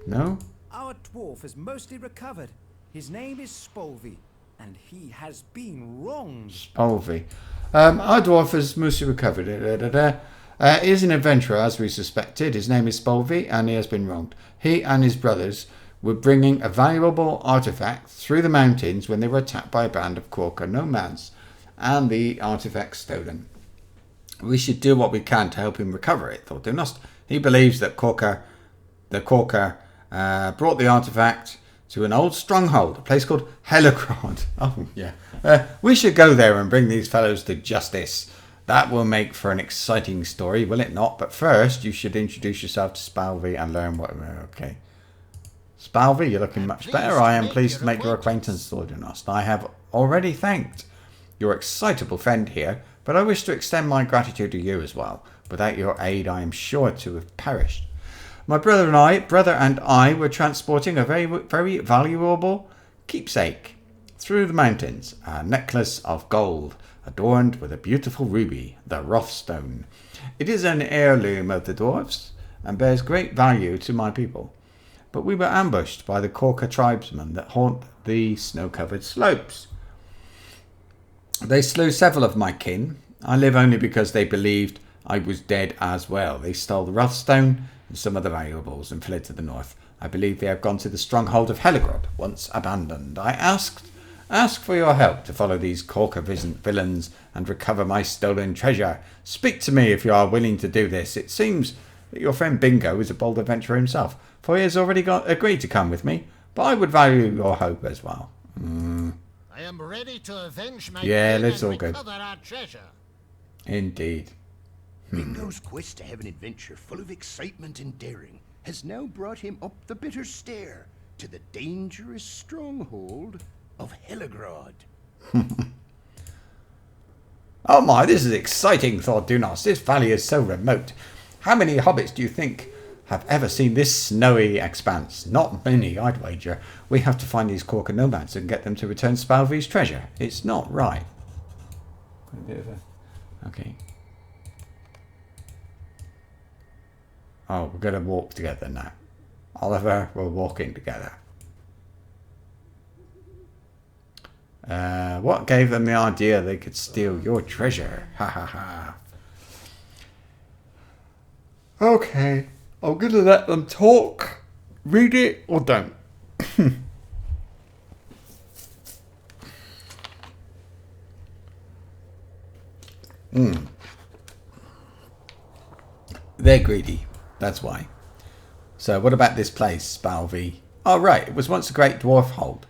No? Our dwarf has mostly recovered. His name is Spolvy, and he has been wronged. Spolvy. Our dwarf has mostly recovered. He is an adventurer, as we suspected. His name is Spolvy, and he has been wronged. He and his brothers were bringing a valuable artifact through the mountains when they were attacked by a band of Quaker nomads, and the artifact stolen. We should do what we can to help him recover it, thought Dinost. He believes that the Quaker brought the artifact to an old stronghold, a place called Helicrod. Oh, yeah. We should go there and bring these fellows to justice. That will make for an exciting story, will it not? But first, you should introduce yourself to Spalvy and learn what... Okay. Spalvy, you're looking much better. I am pleased to make your acquaintance, Lordinost. I have already thanked your excitable friend here, but I wish to extend my gratitude to you as well. Without your aid, I am sure to have perished. My brother and I were transporting a very valuable keepsake through the mountains, a necklace of gold, adorned with a beautiful ruby, the rough stone. It is an heirloom of the dwarfs, and bears great value to my people. But we were ambushed by the Corker tribesmen that haunt the snow-covered slopes. They slew several of my kin. I live only because they believed I was dead as well. They stole the rough stone and some of the valuables and fled to the north. I believe they have gone to the stronghold of Heligrod, once abandoned. I ask for your help to follow these Corker villains and recover my stolen treasure. Speak to me if you are willing to do this. It seems that your friend Bingo is a bold adventurer himself, for he has already agreed to come with me, but I would value your hope as well. I am ready to avenge my Yeah, kin let's and all go. recover our treasure. Indeed. Bingo's quest to have an adventure full of excitement and daring has now brought him up the bitter stair to the dangerous stronghold of Heligrod. Oh my, this is exciting, thought Dunas. This valley is so remote. How many hobbits do you think have ever seen this snowy expanse? Not many, I'd wager. We have to find these Corker nomads and get them to return Spalvi's treasure. It's not right. Okay. Oh, we're going to walk together now. Oliver, we're walking together. What gave them the idea they could steal your treasure? Ha ha ha. Okay, I'm going to let them talk. Read it or don't. They're greedy. That's why. So what about this place, Spalvi? Oh, right. It was once a great dwarf hold.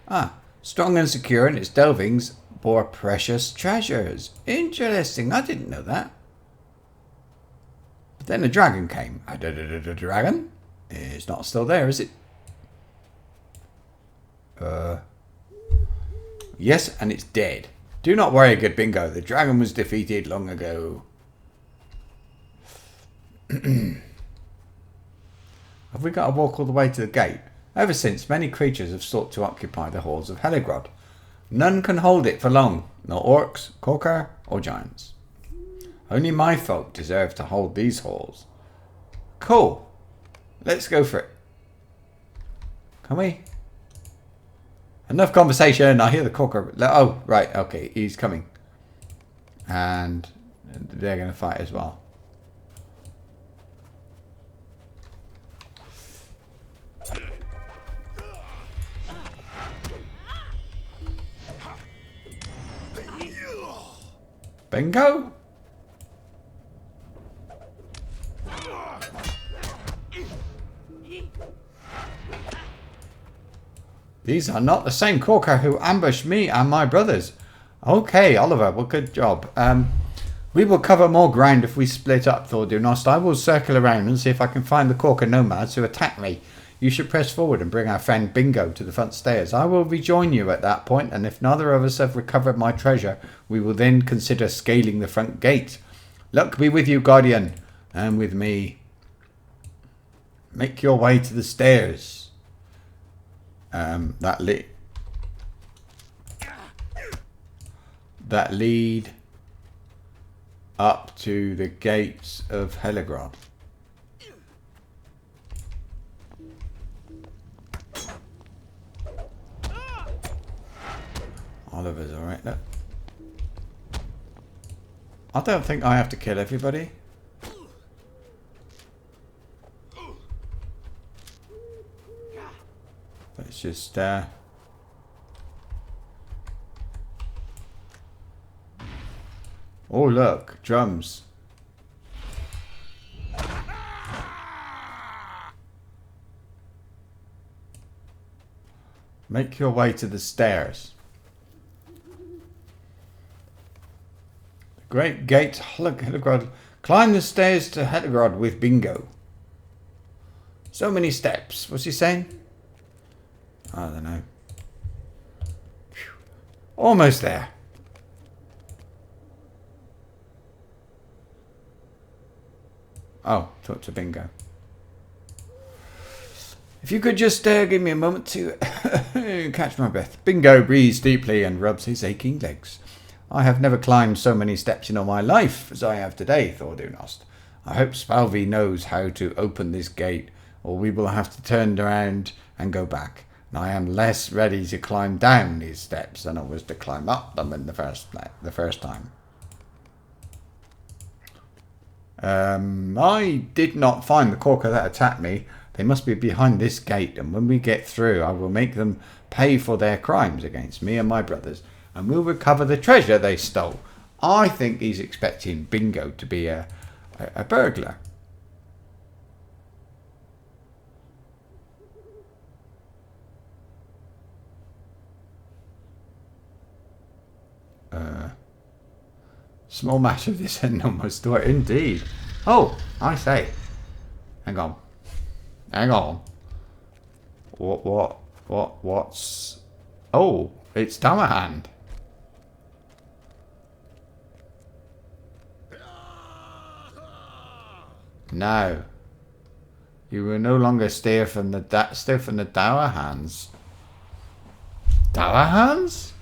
Ah, strong and secure, and its delvings bore precious treasures. Interesting. I didn't know that. But then a dragon came. A dragon? It's not still there, is it? Yes, and it's dead. Do not worry, good Bingo. The dragon was defeated long ago. Have we got to walk all the way to the gate? Ever since, many creatures have sought to occupy the halls of Heligrod. None can hold it for long. No orcs, Corker, or giants. Only my folk deserve to hold these halls. Cool. Let's go for it. Can we? Enough conversation. I hear the Corker. Oh, right. Okay. He's coming. And they're going to fight as well. Bingo? These are not the same Corker who ambushed me and my brothers. Okay, Oliver, well, good job. We will cover more ground if we split up, Thordunost. I will circle around and see if I can find the Corker nomads who attacked me. You should press forward and bring our friend Bingo to the front stairs. I will rejoin you at that point, and if neither of us have recovered my treasure, we will then consider scaling the front gate. Luck be with you, Guardian, and with me. Make your way to the stairs. That lead up to the gates of Heligrod. Oliver's alright, look. I don't think I have to kill everybody. Let's just oh look, drums. Make your way to the stairs. The great gate, Heligrod. Climb the stairs to Heligrod with Bingo. So many steps. What's he saying? I don't know. Whew. Almost there. Oh, talk to Bingo. If you could just give me a moment to catch my breath. Bingo breathes deeply and rubs his aching legs. I have never climbed so many steps in all my life as I have today, Thordunost. I hope Spalvi knows how to open this gate, or we will have to turn around and go back. And I am less ready to climb down these steps than I was to climb up them in the first time. I did not find the corker that attacked me. They must be behind this gate, and when we get through, I will make them pay for their crimes against me and my brothers, and we'll recover the treasure they stole. I think he's expecting Bingo to be a burglar. Small matter of this enormous door, indeed. Oh, I say. Hang on. Hang on. What's... Oh, it's Towerhand. No. You will no longer steer from the Towerhands. Towerhands?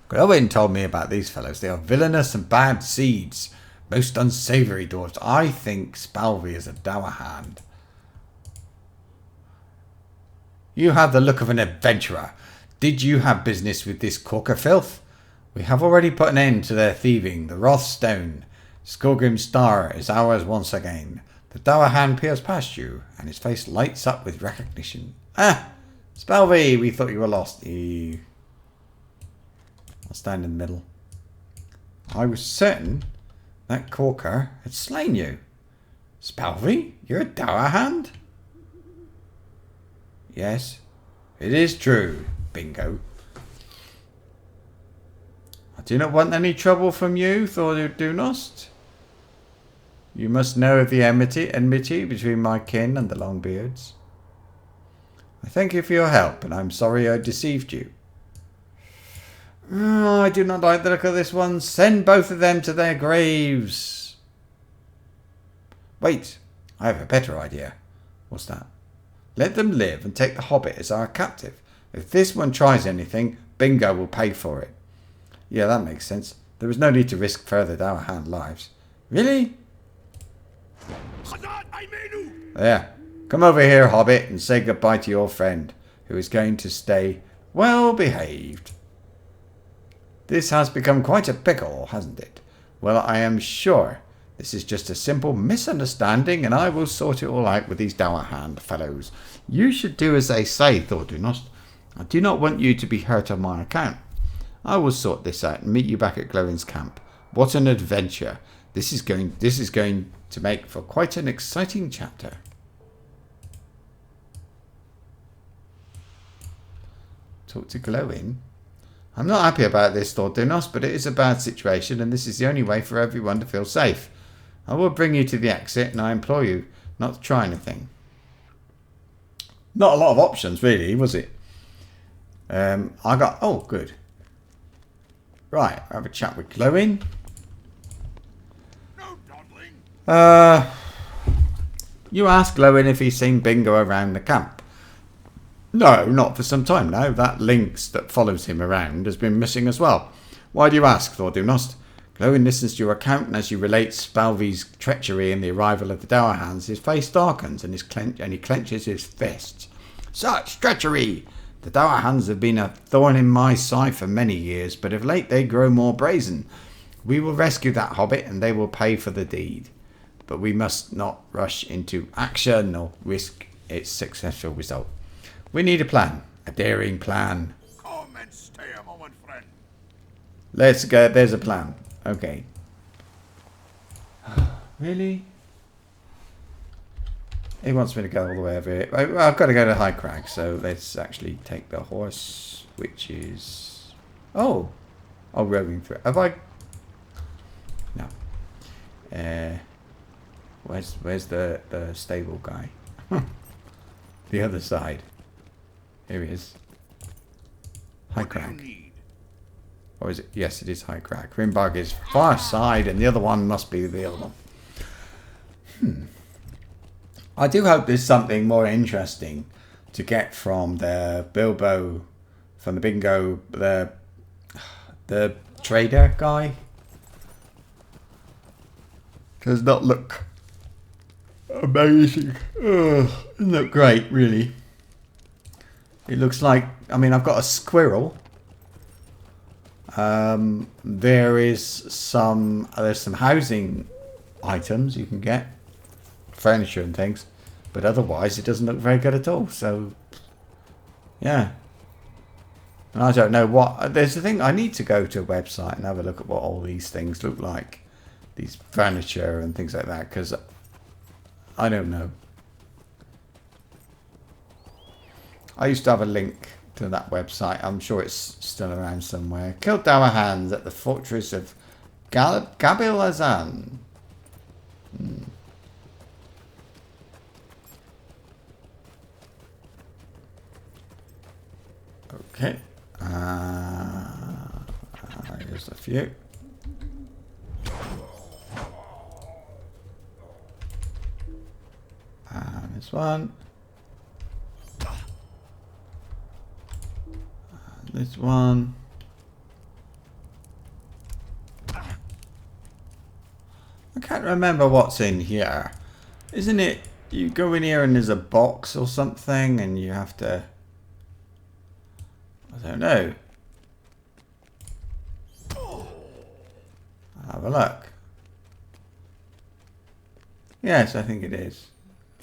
Glowin told me about these fellows. They are villainous and bad seeds. Most unsavoury dwarfs. I think Spalvi is a Dowerhand. You have the look of an adventurer. Did you have business with this corker filth? We have already put an end to their thieving. The Wrath Stone, Skorgrim's star, is ours once again. The Dowerhand peers past you, and his face lights up with recognition. Ah! Spalvi, we thought you were lost. I'll stand in the middle. I was certain that corker had slain you. Spalvi, you're a Dowerhand? Yes, it is true, Bingo. I do not want any trouble from you, Thordunost. You must know of the enmity between my kin and the Longbeards. I thank you for your help, and I'm sorry I deceived you. Oh, I do not like the look of this one. Send both of them to their graves. Wait, I have a better idea. What's that? Let them live and take the hobbit as our captive. If this one tries anything, Bingo will pay for it. Yeah, that makes sense. There is no need to risk further Dowerhand lives. Really? There. Come over here, hobbit, and say goodbye to your friend, who is going to stay well behaved. This has become quite a pickle, hasn't it? Well, I am sure this is just a simple misunderstanding, and I will sort it all out with these Dowerhand fellows. You should do as they say, Thordunost. I do not want you to be hurt on my account. I will sort this out and meet you back at Glowin's camp. What an adventure! This is going to make for quite an exciting chapter. Talk to Glowin. I'm not happy about this, Thordunost, but it is a bad situation, and this is the only way for everyone to feel safe. I will bring you to the exit, and I implore you not to try anything. Not a lot of options, really, was it? I got... Oh, good. Right, I'll have a chat with Glowin. No dawdling. You asked Glowin if he's seen Bingo around the camp. No, not for some time now. That lynx that follows him around has been missing as well. Why do you ask, Thordunost? Glowin listens to your account, and as you relate Spalvi's treachery and the arrival of the Dowerhands, his face darkens and he clenches his fists. Such treachery! The Dowerhands have been a thorn in my side for many years, but of late they grow more brazen. We will rescue that hobbit, and they will pay for the deed. But we must not rush into action or risk its successful result. We need a plan. A daring plan. Come and stay a moment, friend. Let's go. There's a plan. Okay. Really? He wants me to go all the way over here. I've got to go to High Crag, so let's actually take the horse, which is... Oh, roving through. Have I... No. Where's the stable guy? The other side. Here he is. High Crag. Or is it? Yes, it is High Crag. Rimbog is far side, and the other one must be the other one. I do hope there's something more interesting to get from the Bilbo, from the bingo, the trader guy. Does not look amazing. Ugh, doesn't look great, really. It looks like, I mean, I've got a squirrel. There's some housing items you can get, furniture and things, but otherwise it doesn't look very good at all. So, yeah. And I don't know what. There's the thing. I need to go to a website and have a look at what all these things look like, these furniture and things like that, because I don't know. I used to have a link to that website. I'm sure it's still around somewhere. Killed our hands at the fortress of Gabilazan. Okay. Here's a few. And this one. This one. I can't remember what's in here. Isn't it? You go in here and there's a box or something and you have to... I don't know. I'll have a look. Yes, I think it is.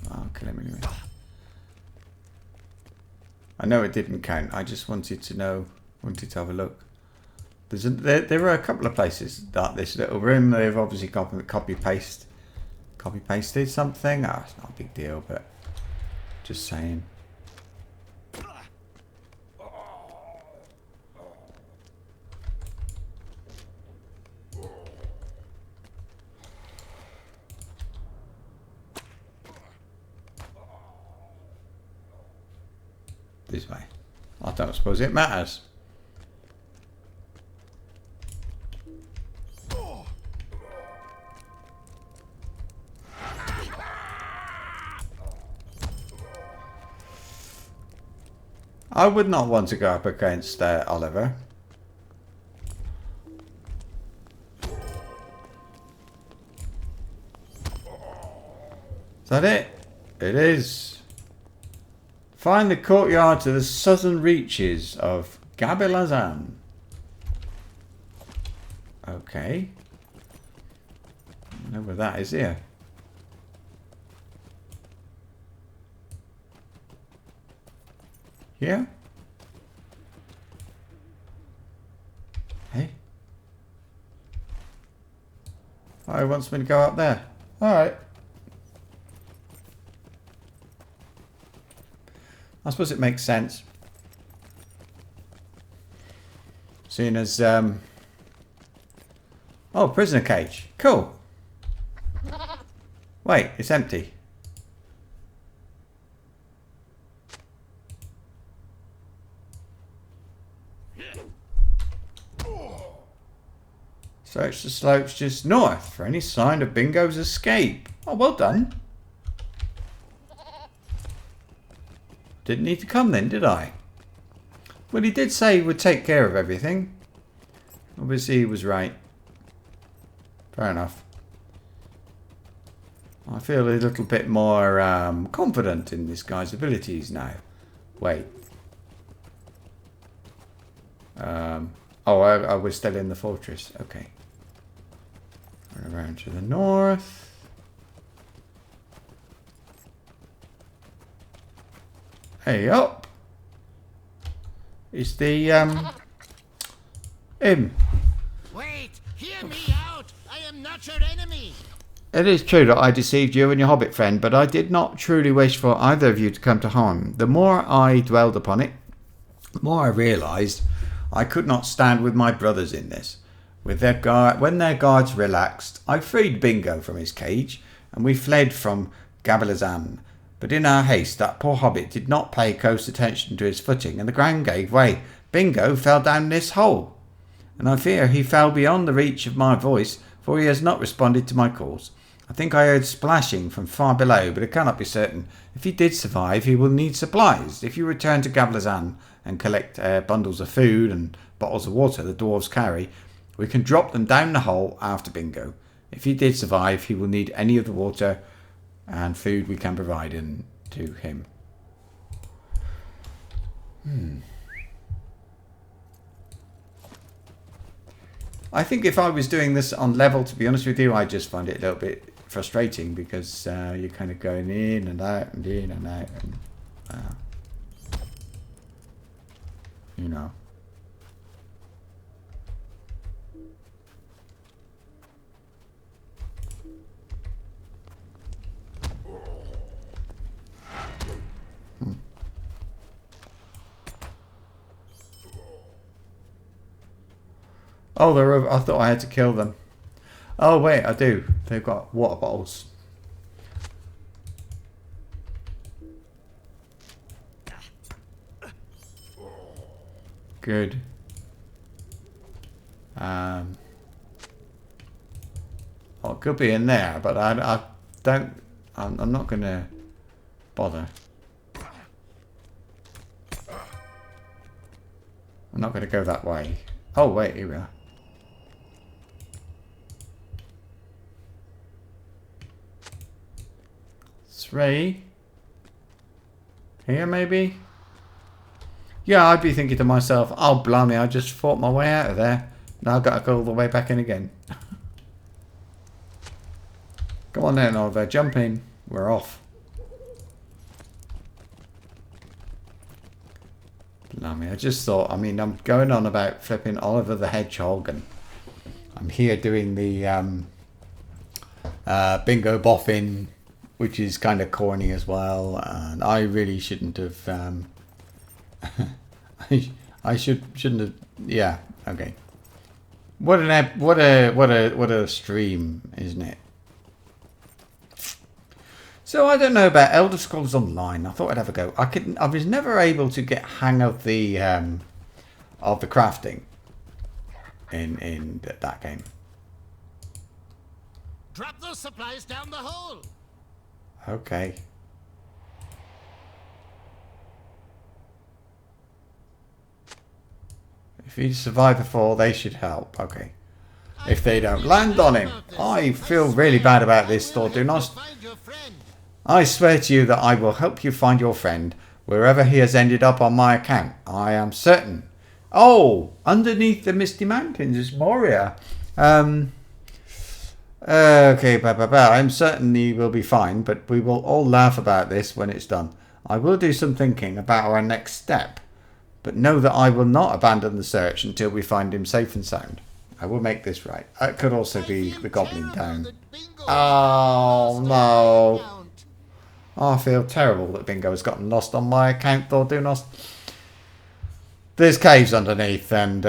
I'll kill him anyway. I know it didn't count. I just wanted to know, wanted to have a look. There were a couple of places that this little room, they've obviously copy pasted something. Oh, it's not a big deal, but just saying. This way. I don't suppose it matters. I would not want to go up against Oliver. Is that it? It is. Find the courtyard to the southern reaches of Gabilazan. Okay. I don't know where that is here. Here? Hey? Oh, he wants me to go up there. Alright. I suppose it makes sense. Seeing as, oh, prisoner cage. Cool. Wait, it's empty. Search the slopes just north for any sign of Bingo's escape. Oh, well done. Didn't need to come then, did I? Well, he did say he would take care of everything. Obviously, he was right. Fair enough. I feel a little bit more confident in this guy's abilities now. Wait. Oh, I was still in the fortress. Okay. Run around to the north. Hey, up. It's the, him. Wait, hear me out. I am not your enemy. It is true that I deceived you and your hobbit friend, but I did not truly wish for either of you to come to harm. The more I dwelled upon it, the more I realised I could not stand with my brothers in this. With their when their guards relaxed, I freed Bingo from his cage, and we fled from Gabilazan. But in our haste, that poor hobbit did not pay close attention to his footing, and the ground gave way. Bingo fell down this hole, and I fear he fell beyond the reach of my voice, for he has not responded to my calls. I think I heard splashing from far below, but I cannot be certain. If he did survive, he will need supplies. If you return to Gablazan and collect bundles of food and bottles of water the dwarves carry, we can drop them down the hole after Bingo. If he did survive, he will need any of the water and food we can provide to him. I think if I was doing this on level, to be honest with you, I just find it a little bit frustrating because you're kind of going in and out and in and out and you know. Oh, they're over. I thought I had to kill them. Oh, wait, I do. They've got water bottles. Good. Oh, it could be in there, but I don't... I'm not going to bother. I'm not going to go that way. Oh, wait, here we are. 3 here maybe. Yeah, I'd be thinking to myself, oh blimey, I just fought my way out of there. Now I've got to go all the way back in again. Come on then, Oliver, jump in. We're off. Blimey, I just thought, I mean, I'm going on about flipping Oliver the Hedgehog and I'm here doing the bingo boffin, which is kind of corny as well, and I really shouldn't have. I shouldn't have. Yeah. Okay. What a stream, isn't it? So I don't know about Elder Scrolls Online. I thought I'd have a go. I was never able to get hang of the crafting in that game. Drop those supplies down the hole. Okay. If he survive the fall, they should help. Okay. If they don't land on him, I feel really bad about this, Tortoise. I swear to you that I will help you find your friend wherever he has ended up on my account. I am certain. Oh, underneath the Misty Mountains is Moria. Okay, I'm certain he will be fine, but we will all laugh about this when it's done. I will do some thinking about our next step, but know that I will not abandon the search until we find him safe and sound. I will make this right. It could also be the Goblin Town. Oh, no. I feel terrible that Bingo has gotten lost on my account, though, do not. There's caves underneath and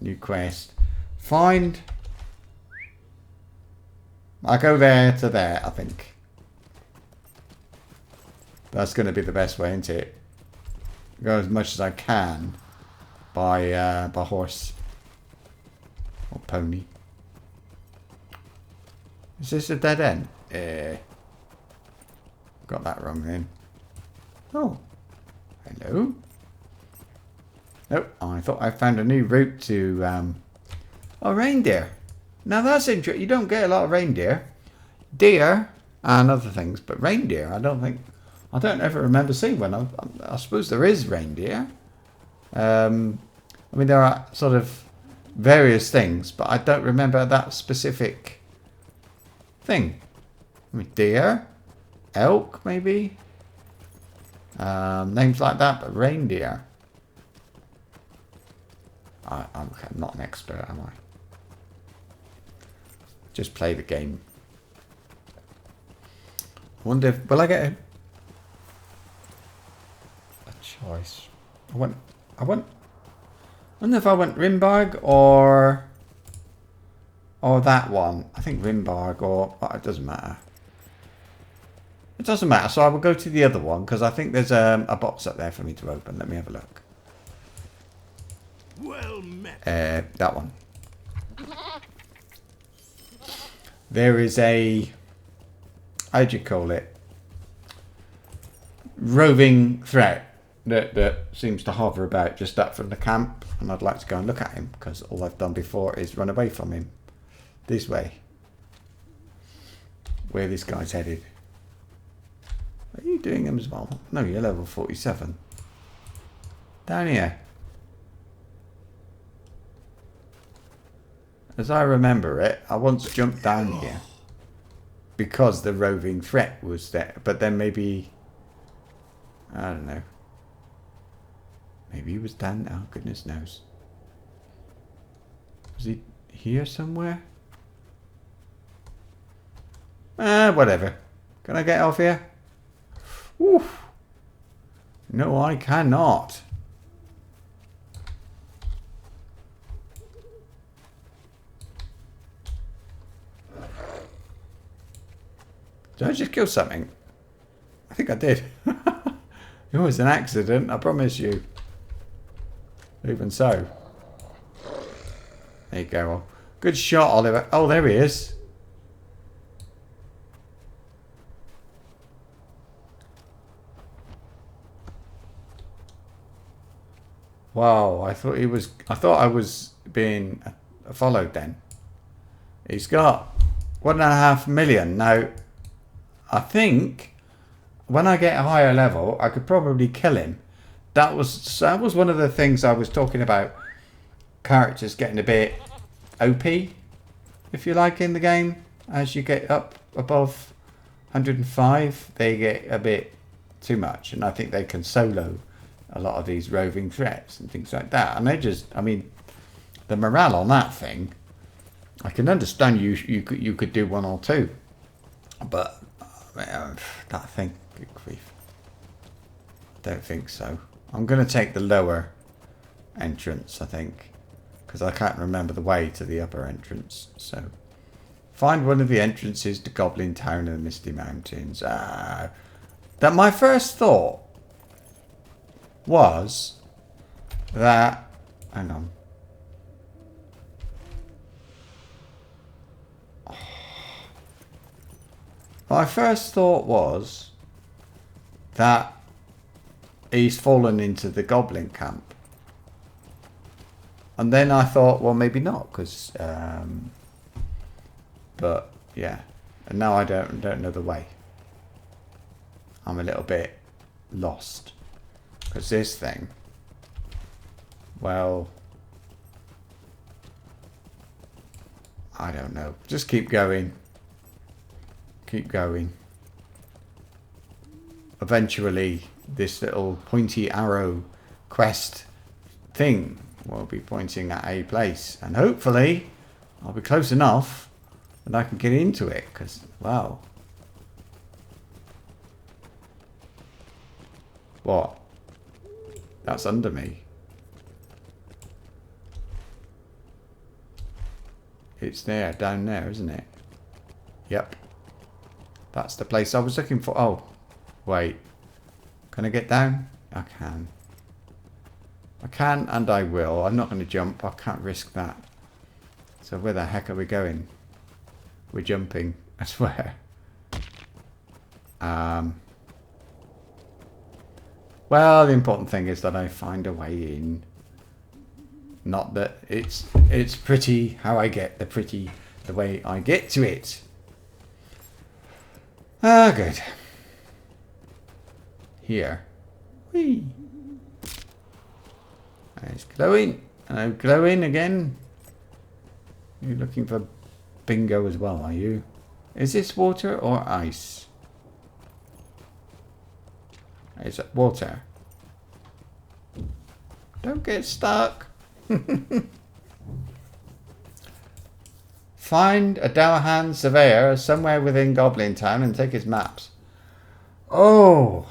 new quest. Find. I go there to there, I think. That's going to be the best way, isn't it? Go as much as I can by horse or pony. Is this a dead end? Got that wrong then. Oh, hello. Nope, I thought I found a new route to oh, reindeer. Now that's interesting. You don't get a lot of reindeer, deer, and other things, but reindeer. I don't ever remember seeing one. I suppose there is reindeer. I mean, there are sort of various things, but I don't remember that specific thing. I mean, deer, elk, maybe. Names like that, but reindeer. I'm not an expert, am I? Just play the game. I wonder if... Will I get a choice? I wonder if I went Rimbarg or that one. I think Rimbarg or... Oh, it doesn't matter. It doesn't matter. So I will go to the other one because I think there's a box up there for me to open. Let me have a look. Well met. That one. there is a, how do you call it, roving threat that seems to hover about just up from the camp, and I'd like to go and look at him because all I've done before is run away from him. This way. Where this guy's headed. Are you doing him as well? No, you're level 47. Down here. As I remember it, I once jumped down here because the roving threat was there. But then maybe, I don't know. Maybe he was down. Oh, goodness knows. Was he here somewhere? Whatever. Can I get off here? Oof. No, I cannot. Did I just kill something? I think I did. It was an accident, I promise you. Even so. There you go. Good shot, Oliver. Oh, there he is. Wow, I thought I was being followed then. He's got 1.5 million. Now, I think when I get a higher level, I could probably kill him. That was one of the things I was talking about. Characters getting a bit OP, if you like, in the game. As you get up above 105, they get a bit too much. And I think they can solo a lot of these roving threats and things like that. And they just, I mean, the morale on that thing, I can understand you could do 1 or 2. But that thing, good grief. I don't think so. I'm going to take the lower entrance, I think, because I can't remember the way to the upper entrance. So, find one of the entrances to Goblin Town and the Misty Mountains. That my first thought was that, hang on. My first thought was that he's fallen into the goblin camp. And then I thought, well, maybe not, because, but yeah. And now I don't know the way. I'm a little bit lost. Because this thing, well, I don't know. Just keep going. Keep going. Eventually, this little pointy arrow quest thing will be pointing at a place. And hopefully, I'll be close enough that I can get into it. Because, wow. What? That's under me. It's there, down there, isn't it? Yep. That's the place I was looking for. Oh, wait. Can I get down? I can. I can and I will. I'm not going to jump. I can't risk that. So where the heck are we going? We're jumping, I swear. Well, the important thing is that I find a way in. Not that it's pretty how I get the way I get to it. Ah, good. Here. Whee. It's glowing. And glowing again. You're looking for bingo as well, are you? Is this water or ice? Is it water? Don't get stuck. Find a Dowahan surveyor somewhere within Goblin Town and take his maps. Oh.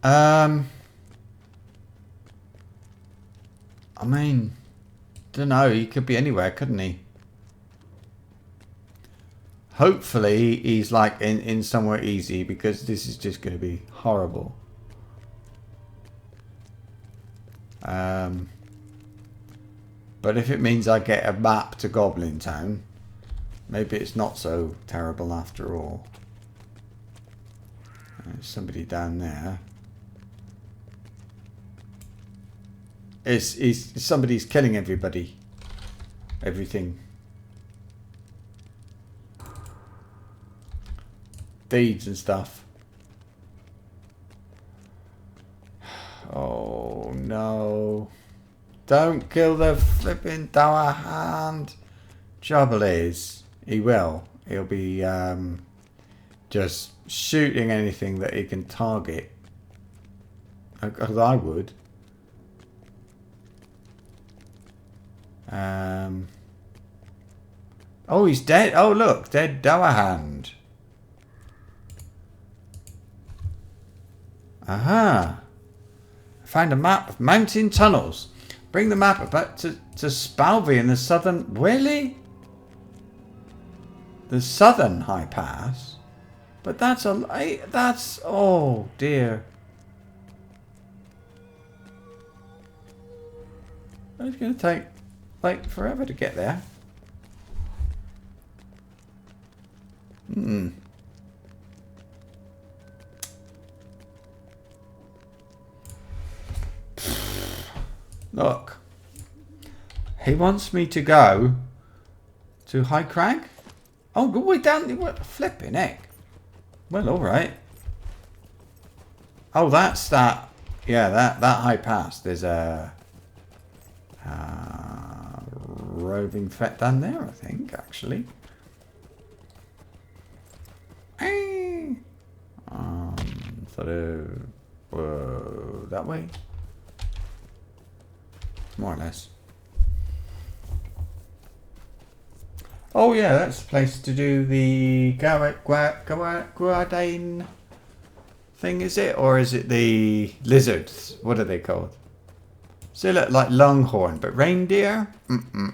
I mean, don't know. He could be anywhere, couldn't he? Hopefully, he's like in somewhere easy because this is just going to be horrible. But if it means I get a map to Goblin Town, maybe it's not so terrible after all. There's somebody down there. Somebody's killing everybody. Everything. Deeds and stuff. Oh no. Don't kill the flipping Dower Hand. Trouble is, he will. He'll be just shooting anything that he can target. Because I would. Oh, he's dead. Oh, look. Dead Dower Hand. Aha. I found a map of mountain tunnels. Bring the map back to Spalvey in the southern... Really? The southern high pass? But that's a... That's... Oh, dear. It's going to take, like, forever to get there. Look. He wants me to go to High Crag? Oh, go way down. What flipping heck? Well, alright. Oh, that's that. Yeah, that high pass. There's a roving fet down there, I think, actually. Sort of that way. More or less. Oh yeah, that's the place to do the Guardane thing, is it? Or is it the lizards? What are they called? Still look like longhorn, but reindeer? I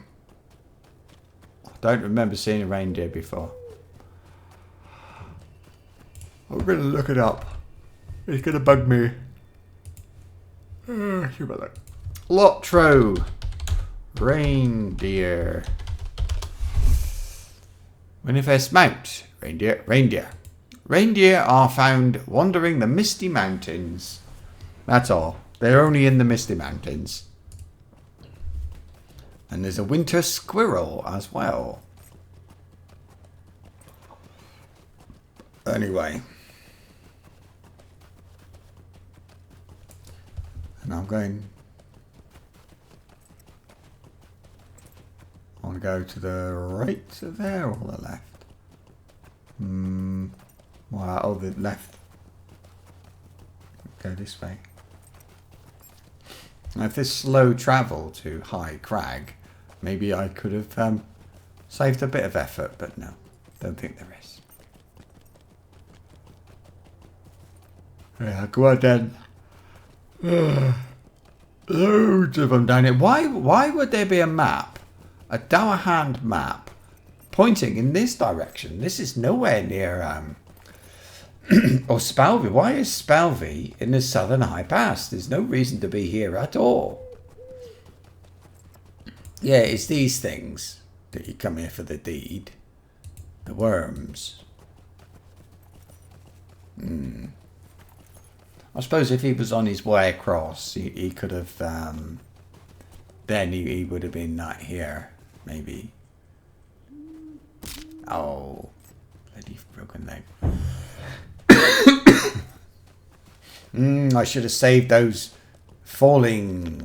don't remember seeing a reindeer before. I'm going to look it up. It's going to bug me. Sorry about that. LOTRO reindeer. Manifest Mount. Reindeer. Reindeer are found wandering the misty mountains. That's all. They're only in the misty mountains. And there's a winter squirrel as well. Anyway. And I'm going... I want to go to the right of there or the left? Wow, oh, the left. Go this way. Now, if there's slow travel to High Crag, maybe I could have saved a bit of effort, but no, don't think there is. Yeah, go on then. Loads of them down here. Why would there be a map, a Dower Hand map, pointing in this direction? This is nowhere near or Spalvey. Why is Spalvey in the southern high pass? There's no reason to be here at all. Yeah, it's these things that you come here for the deed. The worms. I suppose if he was on his way across, he could have, then he would have been not here, maybe. Oh, bloody broken leg. I should have saved those falling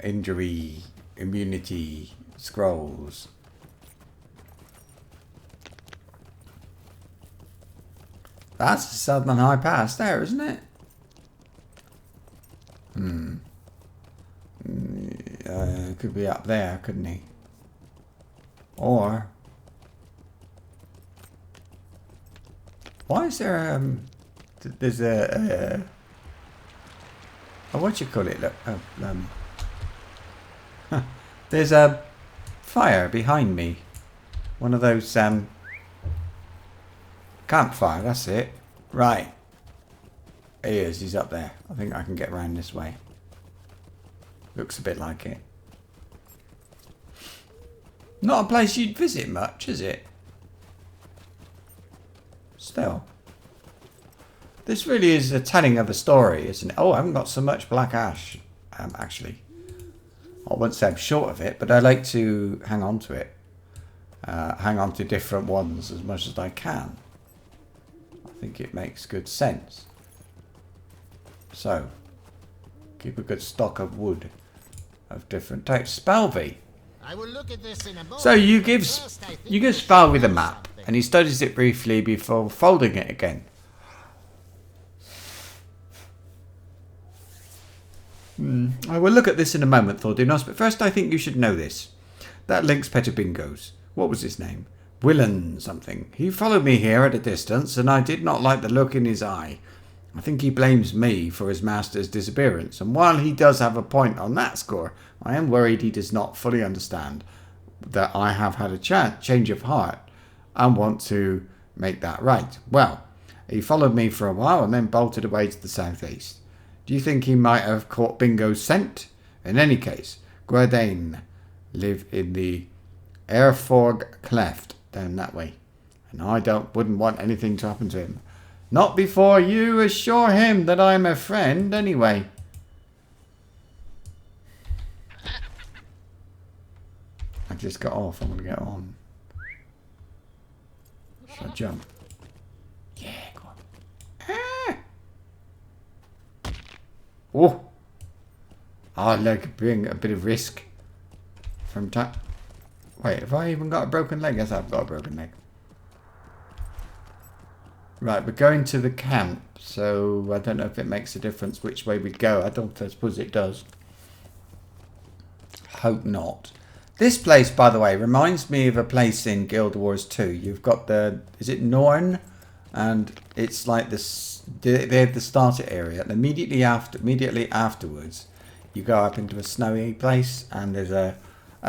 injury immunity scrolls. That's the southern high pass there, isn't it? Could be up there, couldn't he? Or why is there there's a what you call it? Look, there's a fire behind me. One of those campfire. That's it. Right. He is. He's up there. I think I can get around this way. Looks a bit like it. Not a place you'd visit much, is it? Still. This really is a telling of a story, isn't it? Oh, I haven't got so much black ash, actually. I wouldn't say I'm short of it, but I like to hang on to it. Hang on to different ones as much as I can. I think it makes good sense. So, keep a good stock of wood of different types. Spalvey. I will look at this in a moment. So you give First, I think Spalvey the map, and he studies it briefly before folding it again. I will look at this in a moment, Thordinos, but first I think you should know this. That Lynx Petter Bingo's. What was his name? Willen something. He followed me here at a distance, and I did not like the look in his eye. I think he blames me for his master's disappearance, and while he does have a point on that score, I am worried he does not fully understand that I have had a change of heart and want to make that right. Well, he followed me for a while and then bolted away to the southeast. Do you think he might have caught Bingo's scent? In any case, Guardain live in the Airforg Cleft down that way, and I wouldn't want anything to happen to him. Not before you assure him that I'm a friend, anyway. I just got off. I'm going to get on. Should I jump? Yeah, go on. Ah! Oh! I like bring a bit of risk from time. Wait, have I even got a broken leg? Yes, I've got a broken leg. Right, we're going to the camp, so I don't know if it makes a difference which way we go. I suppose it does. Hope not. This place, by the way, reminds me of a place in Guild Wars 2. You've got the, is it Norn? And it's like this, they have the starter area. And immediately afterwards, you go up into a snowy place, and there's a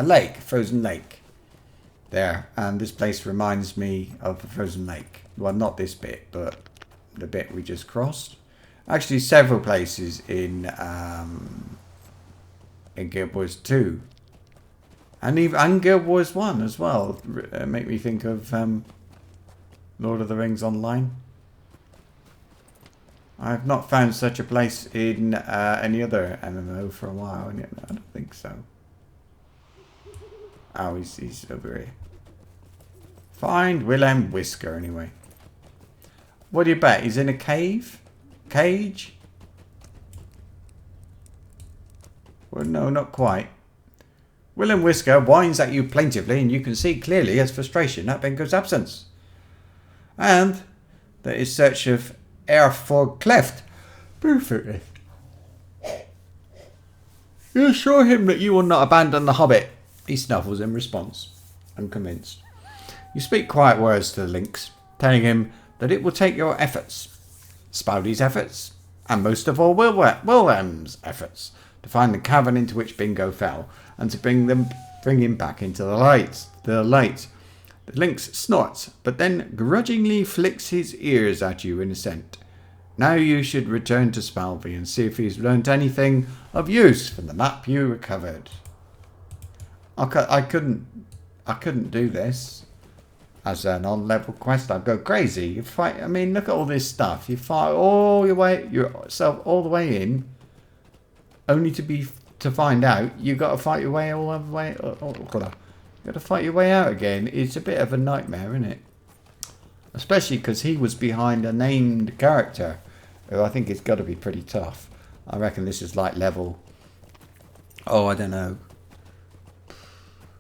lake, a frozen lake there. And this place reminds me of a frozen lake. Well, not this bit, but the bit we just crossed. Actually, several places in Guild Wars 2. And Guild Wars 1 as well. Make me think of Lord of the Rings Online. I have not found such a place in any other MMO for a while. And yet, no, I don't think so. Oh, he's over here. Find Willem Whisker, anyway. What do you bet? He's in a cave? Cage? Well, no, not quite. Willem Whisker whines at you plaintively, and you can see clearly his frustration at Bingo's absence. And that his search of Airforg Cleft. Perfectly. You assure him that you will not abandon the Hobbit. He snuffles in response, unconvinced. You speak quiet words to the Lynx, telling him that it will take your efforts, Spouty's efforts, and most of all Wilhelm's efforts, to find the cavern into which Bingo fell, and to bring him back into the light. The Lynx snorts, but then grudgingly flicks his ears at you in assent. Now you should return to Spalvey and see if he's learnt anything of use from the map you recovered. I couldn't do this as an on-level quest. I'd go crazy. You fight. I mean, look at all this stuff. You fight all yourself all the way in, only to find out you got to fight your way all the way. You got to fight your way out again. It's a bit of a nightmare, isn't it? Especially because he was behind a named character, who I think it's got to be pretty tough. I reckon this is like level. Oh, I don't know.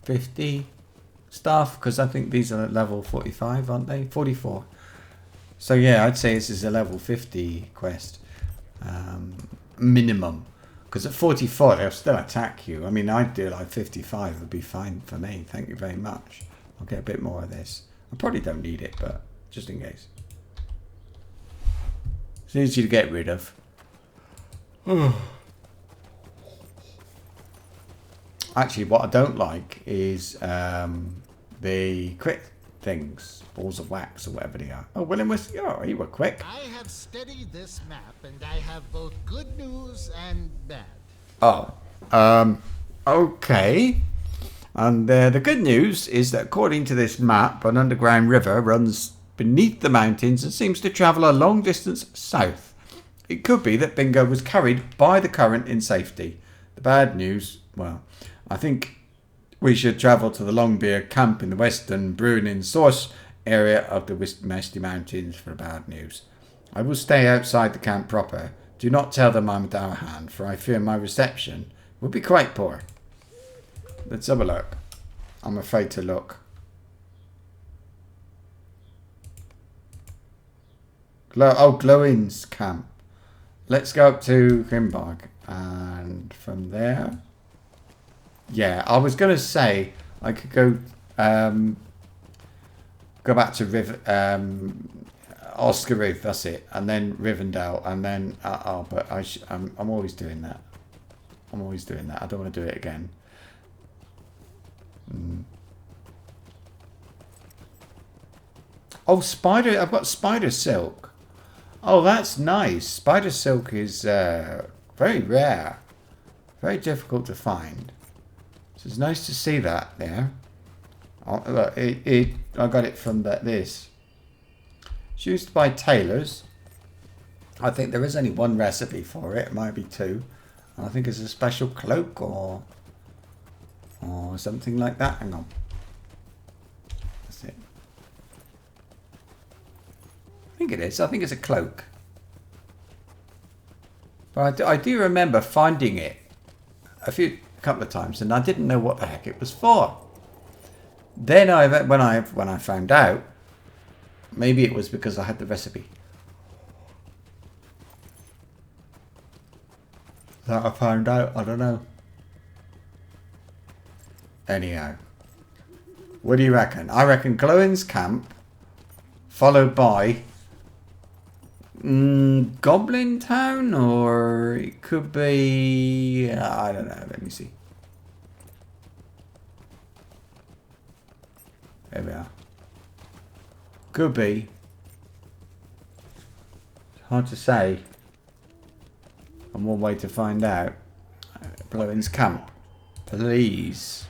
50 stuff, because I think these are at level 45, aren't they? 44. So yeah, I'd say this is a level 50 quest minimum, because at 44 they'll still attack you. I mean, I'd do like 55 would be fine for me. Thank you very much. I'll get a bit more of this. I probably don't need it, but just in case. It's easy to get rid of. Actually, what I don't like is the quick things, balls of wax or whatever they are. Oh, William was, oh, you were quick. I have studied this map, and I have both good news and bad. Oh, okay. And the good news is that according to this map, an underground river runs beneath the mountains and seems to travel a long distance south. It could be that Bingo was carried by the current in safety. The bad news, well, I think we should travel to the Longbeard camp in the western Brunin source area of the Misty Mountains for bad news. I will stay outside the camp proper. Do not tell them I'm Dowerhand, for I fear my reception will be quite poor. Let's have a look. I'm afraid to look. Glowin's camp. Let's go up to Grimbarg. And from there... Yeah, I was going to say I could go back to Oscarooth, that's it. And then Rivendell. And then... but I'm always doing that. I'm always doing that. I don't want to do it again. Oh, spider! I've got spider silk. Oh, that's nice. Spider silk is very rare, very difficult to find. So it's nice to see that there. Oh, look, I got it from this. It's used by tailors. I think there is only one recipe for it. It might be two. I think it's a special cloak or something like that. Hang on. That's it. I think it is. I think it's a cloak. But I do remember finding it a couple of times, and I didn't know what the heck it was for. Then when I found out, maybe it was because I had the recipe. That I found out. I don't know. Anyhow, what do you reckon? I reckon Glowin's camp, followed by Goblin Town, or it could be... I don't know. Let me see. There we are. Could be. It's hard to say. And one way to find out. Glowin's camp. Please.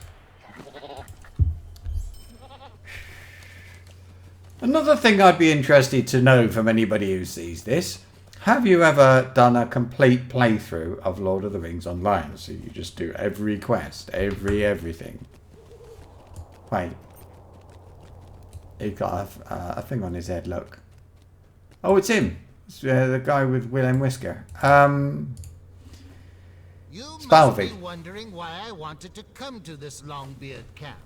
Another thing I'd be interested to know from anybody who sees this. Have you ever done a complete playthrough of Lord of the Rings online? So you just do every quest, everything. Wait. He's got a thing on his head, look. Oh, it's him. It's the guy with Will and Whisker. You must Spalvey. be wondering why I wanted to come to this Longbeard camp.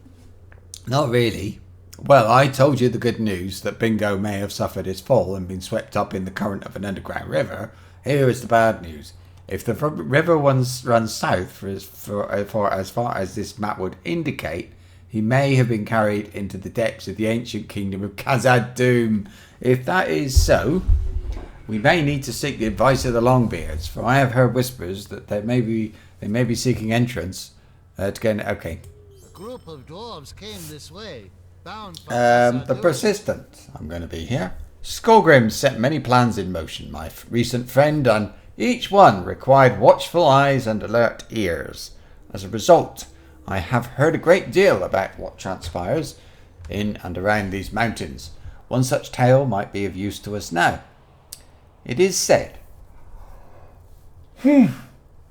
Not really. Well, I told you the good news that Bingo may have suffered his fall and been swept up in the current of an underground river. Here is the bad news. If the river runs south for as far as this map would indicate, he may have been carried into the depths of the ancient kingdom of Khazad-dûm. If that is so, we may need to seek the advice of the Longbeards, for I have heard whispers that they may be seeking entrance to get... Okay. A group of dwarves came this way, bound for The Khazad-dûm. Persistent. I'm going to be here. Skullgrim set many plans in motion, my recent friend, and each one required watchful eyes and alert ears. As a result, I have heard a great deal about what transpires in and around these mountains. One such tale might be of use to us now. It is said, a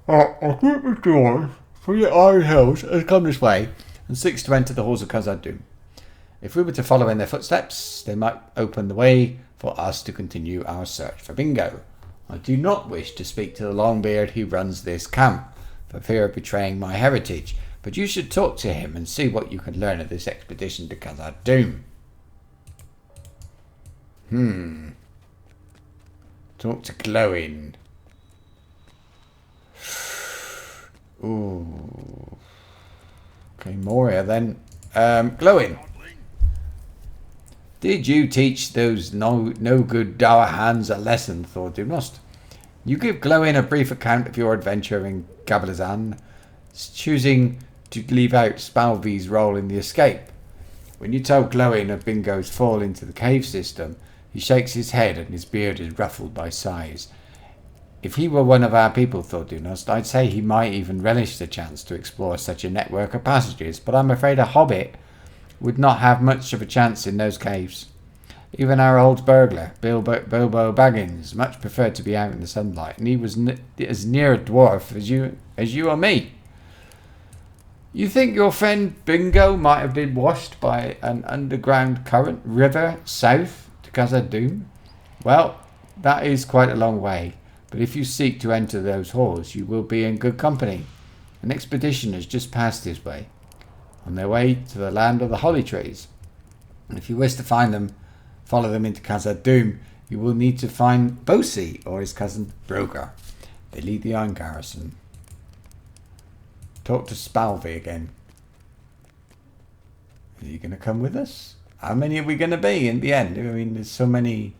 group of dwarves from the Iron Hills has come this way and seeks to enter the halls of Khazad-dûm. If we were to follow in their footsteps, they might open the way for us to continue our search for Bingo. I do not wish to speak to the Longbeard who runs this camp, for fear of betraying my heritage, but you should talk to him and see what you can learn of this expedition to Khazad-dûm. Talk to Glowin. Ooh. Okay, Moria then. Glowin. Did you teach those no good Dowerhands a lesson, Thordumnost? You give Glowin a brief account of your adventure in Gablazan, choosing to leave out Spalvy's role in the escape. When you tell Glowin of Bingo's fall into the cave system, he shakes his head and his beard is ruffled by sighs. If he were one of our people, thought Dunost, I'd say he might even relish the chance to explore such a network of passages, but I'm afraid a hobbit would not have much of a chance in those caves. Even our old burglar, Bilbo Baggins, much preferred to be out in the sunlight, and he was as near a dwarf as you or me. You think your friend Bingo might have been washed by an underground current river south to Khazad-dûm? Well, that is quite a long way, but if you seek to enter those halls, you will be in good company. An expedition has just passed this way, on their way to the land of the holly trees. And if you wish to find them, follow them into Khazad-dûm, you will need to find Bosi or his cousin Brogar. They lead the Iron Garrison. Talk to Spalvey again. Are you going to come with us? How many are we going to be in the end? I mean, there's so many.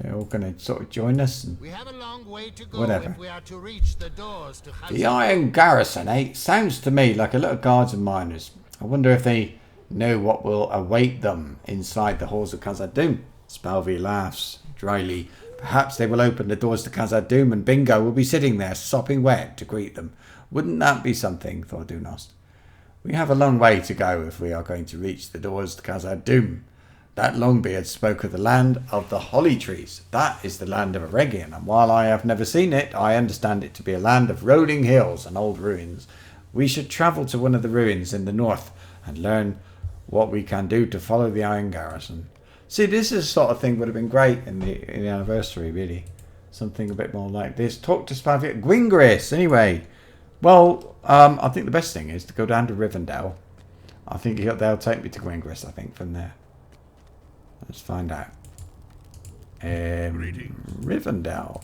They're all going to sort of join us. And We have a long way to go whatever. if we are to reach the doors to The Iron Garrison, eh? Sounds to me like a lot of guards and miners. I wonder if they know what will await them inside the halls of Khazad-dûm. Spalvey laughs dryly. Perhaps they will open the doors to Khazad-dûm and Bingo will be sitting there sopping wet to greet them. Wouldn't that be something, thought Dunost. We have a long way to go if we are going to reach the doors to Khazad-dûm. That Longbeard spoke of the land of the holly trees. That is the land of Eregion, and while I have never seen it, I understand it to be a land of rolling hills and old ruins. We should travel to one of the ruins in the north and learn what we can do to follow the Iron Garrison. See, this is the sort of thing would have been great in the anniversary, really. Something a bit more like this. Talk to Spavia. Gwingris, anyway. Well, I think the best thing is to go down to Rivendell. I think they'll take me to Gwingris, I think, from there. Let's find out. Rivendell.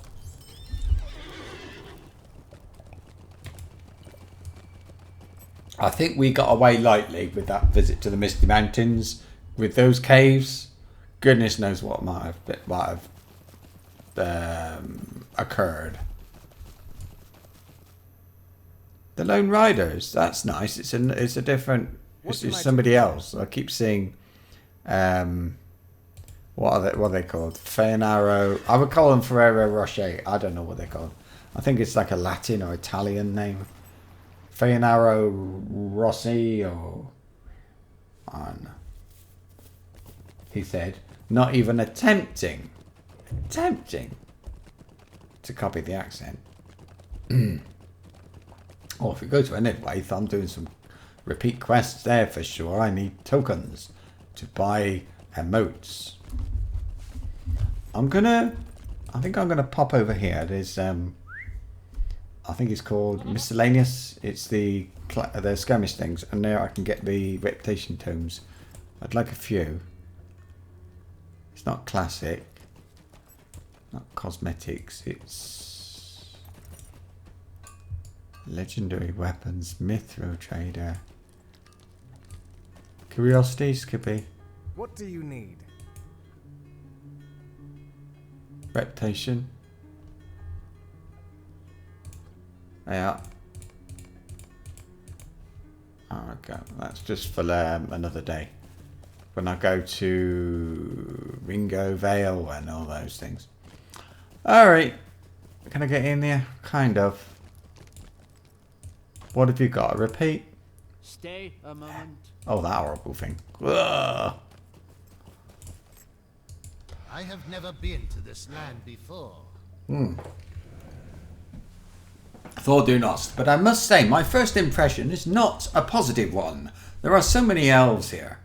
I think we got away lightly with that visit to the Misty Mountains, with those caves. Goodness knows what might have occurred. The Lone Riders. That's nice. It's a different. It's somebody else. I keep seeing. What are they called? Feanaro. I would call them Ferrero Rocher. I don't know what they're called. I think it's like a Latin or Italian name. Feanaro Rossi or... I don't know. He said, not even attempting to copy the accent. Oh, if we go to Enidwaith, I'm doing some repeat quests there for sure. I need tokens to buy emotes. I think I'm gonna pop over here. There's I think it's called miscellaneous. It's the skirmish things, and there I can get the reputation tomes. I'd like a few. It's not classic, not cosmetics. It's legendary weapons, Mithril trader, curiosities could be. What do you need? Reputation. Yeah. Okay, that's just for another day. When I go to Ringo Vale and all those things. Alright. Can I get in there? Kind of. What have you got? A repeat? Stay a moment. Oh, that horrible thing. Ugh. I have never been to this land before. Thor do not. But I must say, my first impression is not a positive one. There are so many elves here.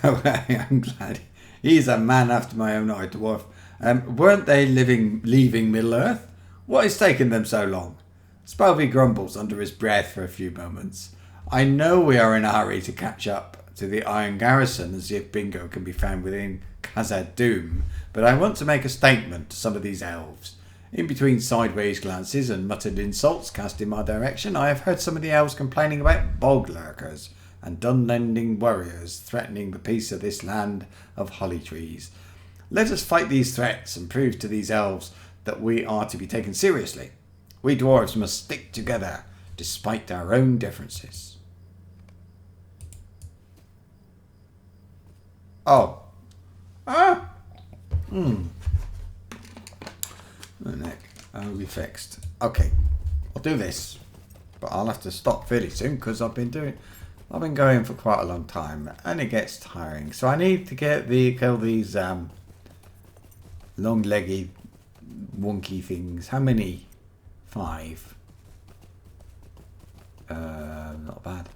I'm glad. He's a man after my own heart, dwarf. Weren't they leaving Middle-earth? What is taking them so long? Spalvey grumbles under his breath for a few moments. I know we are in a hurry to catch up to the Iron Garrison, as if Bingo can be found within Khazad-dûm, but I want to make a statement to some of these elves. In between sideways glances and muttered insults cast in my direction, I have heard some of the elves complaining about bog lurkers and dunlending warriors threatening the peace of this land of holly trees. Let us fight these threats and prove to these elves that we are to be taken seriously. We dwarves must stick together despite our own differences. Oh. Ah. The neck. That'll be fixed. Okay, I'll do this, but I'll have to stop fairly soon because I've been going for quite a long time, and it gets tiring. So I need to kill these long-legged, wonky things. How many? 5. Not bad.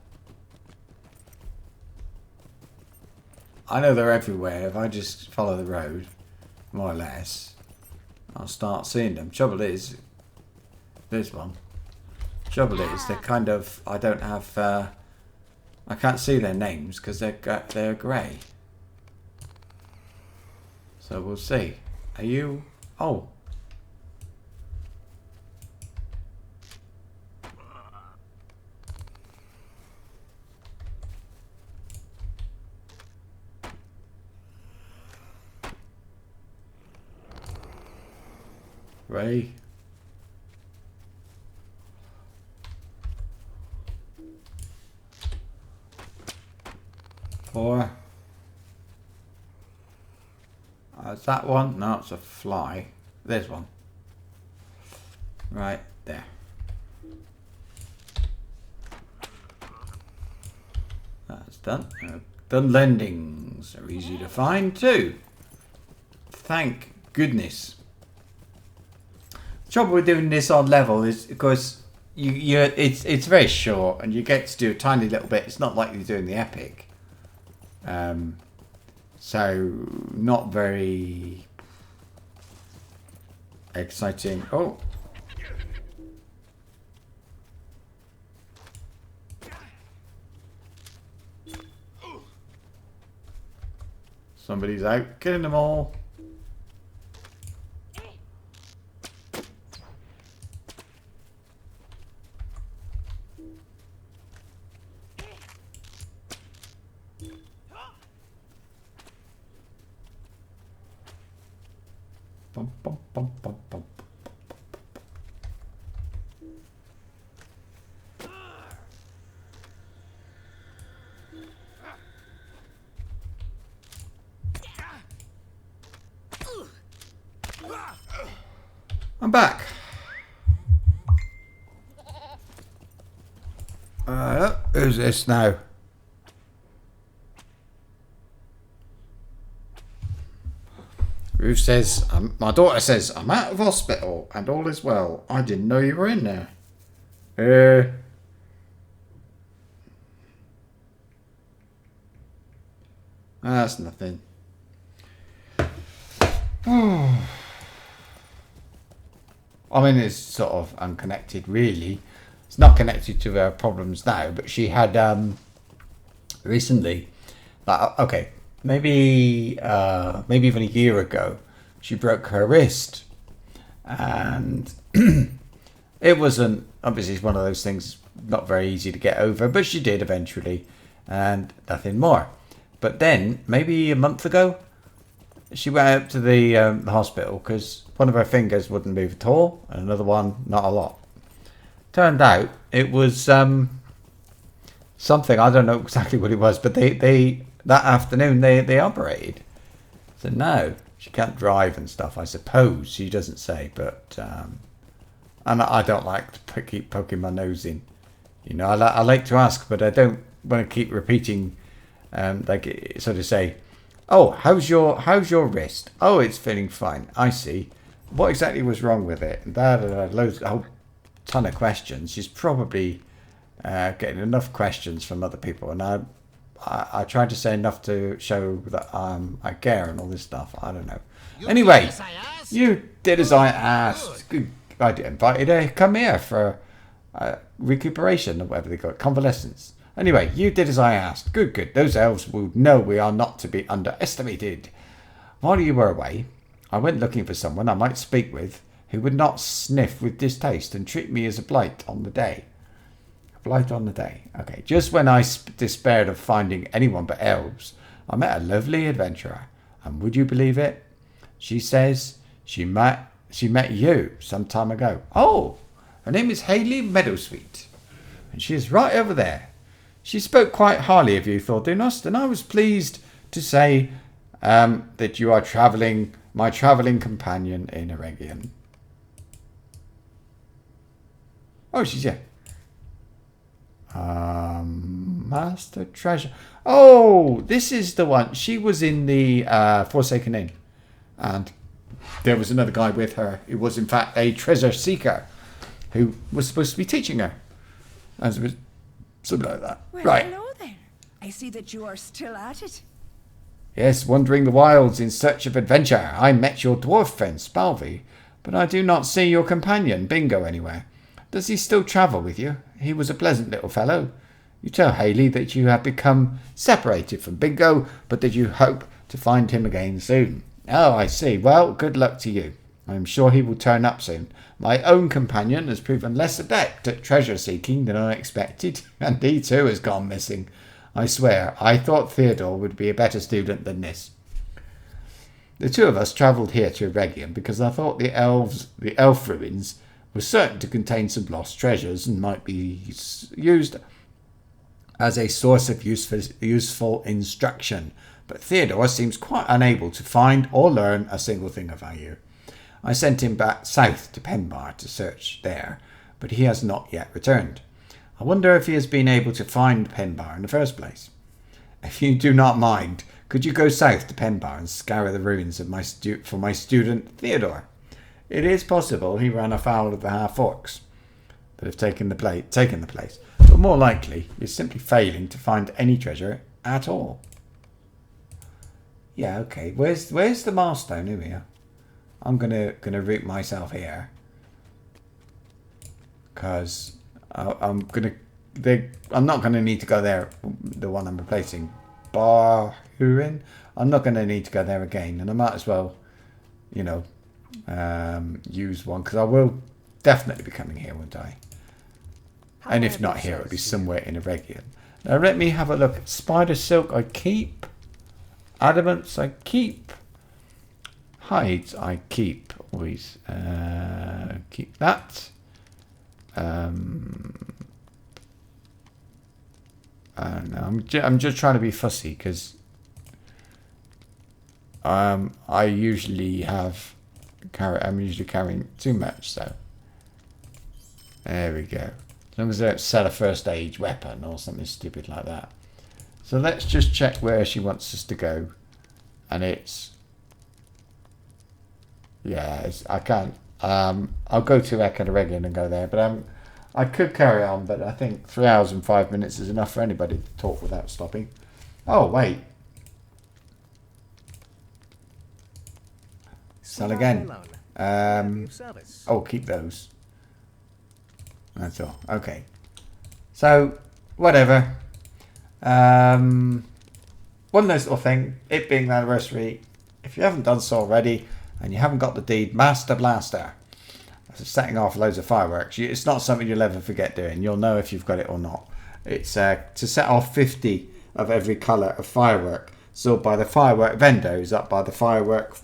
I know they're everywhere. If I just follow the road, more or less, I'll start seeing them. Trouble is, there's one. Trouble is, they're kind of, I don't have, I can't see their names because they're grey. So we'll see. Are you? Oh. Ray. Four. Is that one? No, it's a fly. There's one. Right there. That's done. Done lendings are easy to find too. Thank goodness. The trouble with doing this on level is because it's very short and you get to do a tiny little bit. It's not like you're doing the epic. So not very exciting. Oh. Somebody's out killing them all. Bum, bum, bum, bum, bum. I'm back. Who's this now? Ruth says, my daughter says, I'm out of hospital and all is well. I didn't know you were in there. That's nothing. I mean, it's sort of unconnected, really. It's not connected to her problems now, but she had recently, okay, maybe even a year ago, she broke her wrist, and it wasn't, obviously it's one of those things not very easy to get over, but she did eventually, and nothing more. But then maybe a month ago, she went up to the hospital because one of her fingers wouldn't move at all, and another one not a lot. Turned out it was something, I don't know exactly what it was, but they that afternoon they operated. So now she can't drive and stuff, I suppose. She doesn't say, but and I don't like to keep poking my nose in. You know, I like to ask, but I don't want to keep repeating. Like sort of say, oh, how's your wrist? Oh, it's feeling fine. I see. What exactly was wrong with it? Loads, a whole ton of questions. She's probably getting enough questions from other people, and I tried to say enough to show that I care and all this stuff. I don't know. Anyway, you did as I asked. I invited her to come here for recuperation or whatever they call it, convalescence. Anyway, you did as I asked. Good. Those elves will know we are not to be underestimated. While you were away, I went looking for someone I might speak with who would not sniff with distaste and treat me as a blight on the day. A blight on the day. Okay, just when I despaired of finding anyone but elves, I met a lovely adventurer. And would you believe it? She says she met you some time ago. Oh, her name is Hayley Meadowsweet, and she is right over there. She spoke quite highly of you, Thordunost, and I was pleased to say that you are my travelling companion in Eregion. Oh, she's here. Master Treasure. Oh, this is the one. She was in the Forsaken Inn. And there was another guy with her who was in fact a treasure seeker who was supposed to be teaching her. As it was something like that. Well, Right. hello there. I see that you are still at it. Yes, wandering the wilds in search of adventure. I met your dwarf friend, Spalvey, but I do not see your companion, Bingo, anywhere. Does he still travel with you? He was a pleasant little fellow. You tell Haley that you have become separated from Bingo, but that you hope to find him again soon. Oh, I see. Well, good luck to you. I am sure he will turn up soon. My own companion has proven less adept at treasure seeking than I expected, and he too has gone missing. I swear, I thought Theodore would be a better student than this. The two of us travelled here to Eregion because I thought the elf ruins were certain to contain some lost treasures and might be used as a source of useful instruction. But Theodore seems quite unable to find or learn a single thing of value. I sent him back south to Penbar to search there, but he has not yet returned. I wonder if he has been able to find Penbar in the first place. If you do not mind, could you go south to Penbar and scour the ruins of for my student Theodore? It is possible he ran afoul of the half-orcs that have taken the place, but more likely he's simply failing to find any treasure at all. Yeah, okay. Where's the milestone? Here we are. I'm gonna root myself here because I'm not gonna need to go there. The one I'm replacing, Barhurin. I'm not gonna need to go there again, and I might as well, use one because I will definitely be coming here, won't I? And if not here, it'll be somewhere in Eregion. Now let me have a look. Spider silk I keep. Adamants I keep. Hides I keep. Always keep that. I don't know. I'm just trying to be fussy because I usually I'm usually carrying too much, so there we go. As long as they don't sell a first aid weapon or something stupid like that. So let's just check where she wants us to go, and it's I can't. I'll go to Eregion and go there, but I could carry on, but I think 3 hours and 5 minutes is enough for anybody to talk without stopping. Oh wait, sell again. Oh, keep those. That's all. Okay. So whatever. One nice little thing. It being the anniversary. If you haven't done so already, and you haven't got the deed, Master Blaster. Setting off loads of fireworks. It's not something you'll ever forget doing. You'll know if you've got it or not. It's to set off 50 of every colour of firework. So by the firework vendor who's up by the firework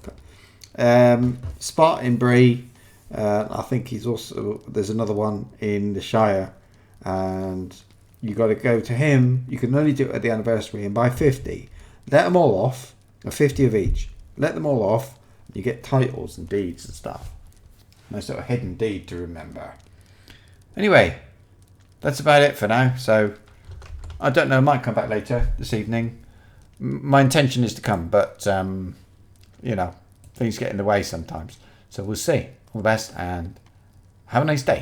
spot in Bree. I think there's another one in the Shire. And you got to go to him. You can only do it at the anniversary and buy 50. Let them all off. 50 of each. Let them all off. You get titles and deeds and stuff. Nice little hidden deed to remember. Anyway, that's about it for now. So, I don't know. I might come back later this evening. My intention is to come, but, things get in the way sometimes. So, we'll see. All the best and have a nice day.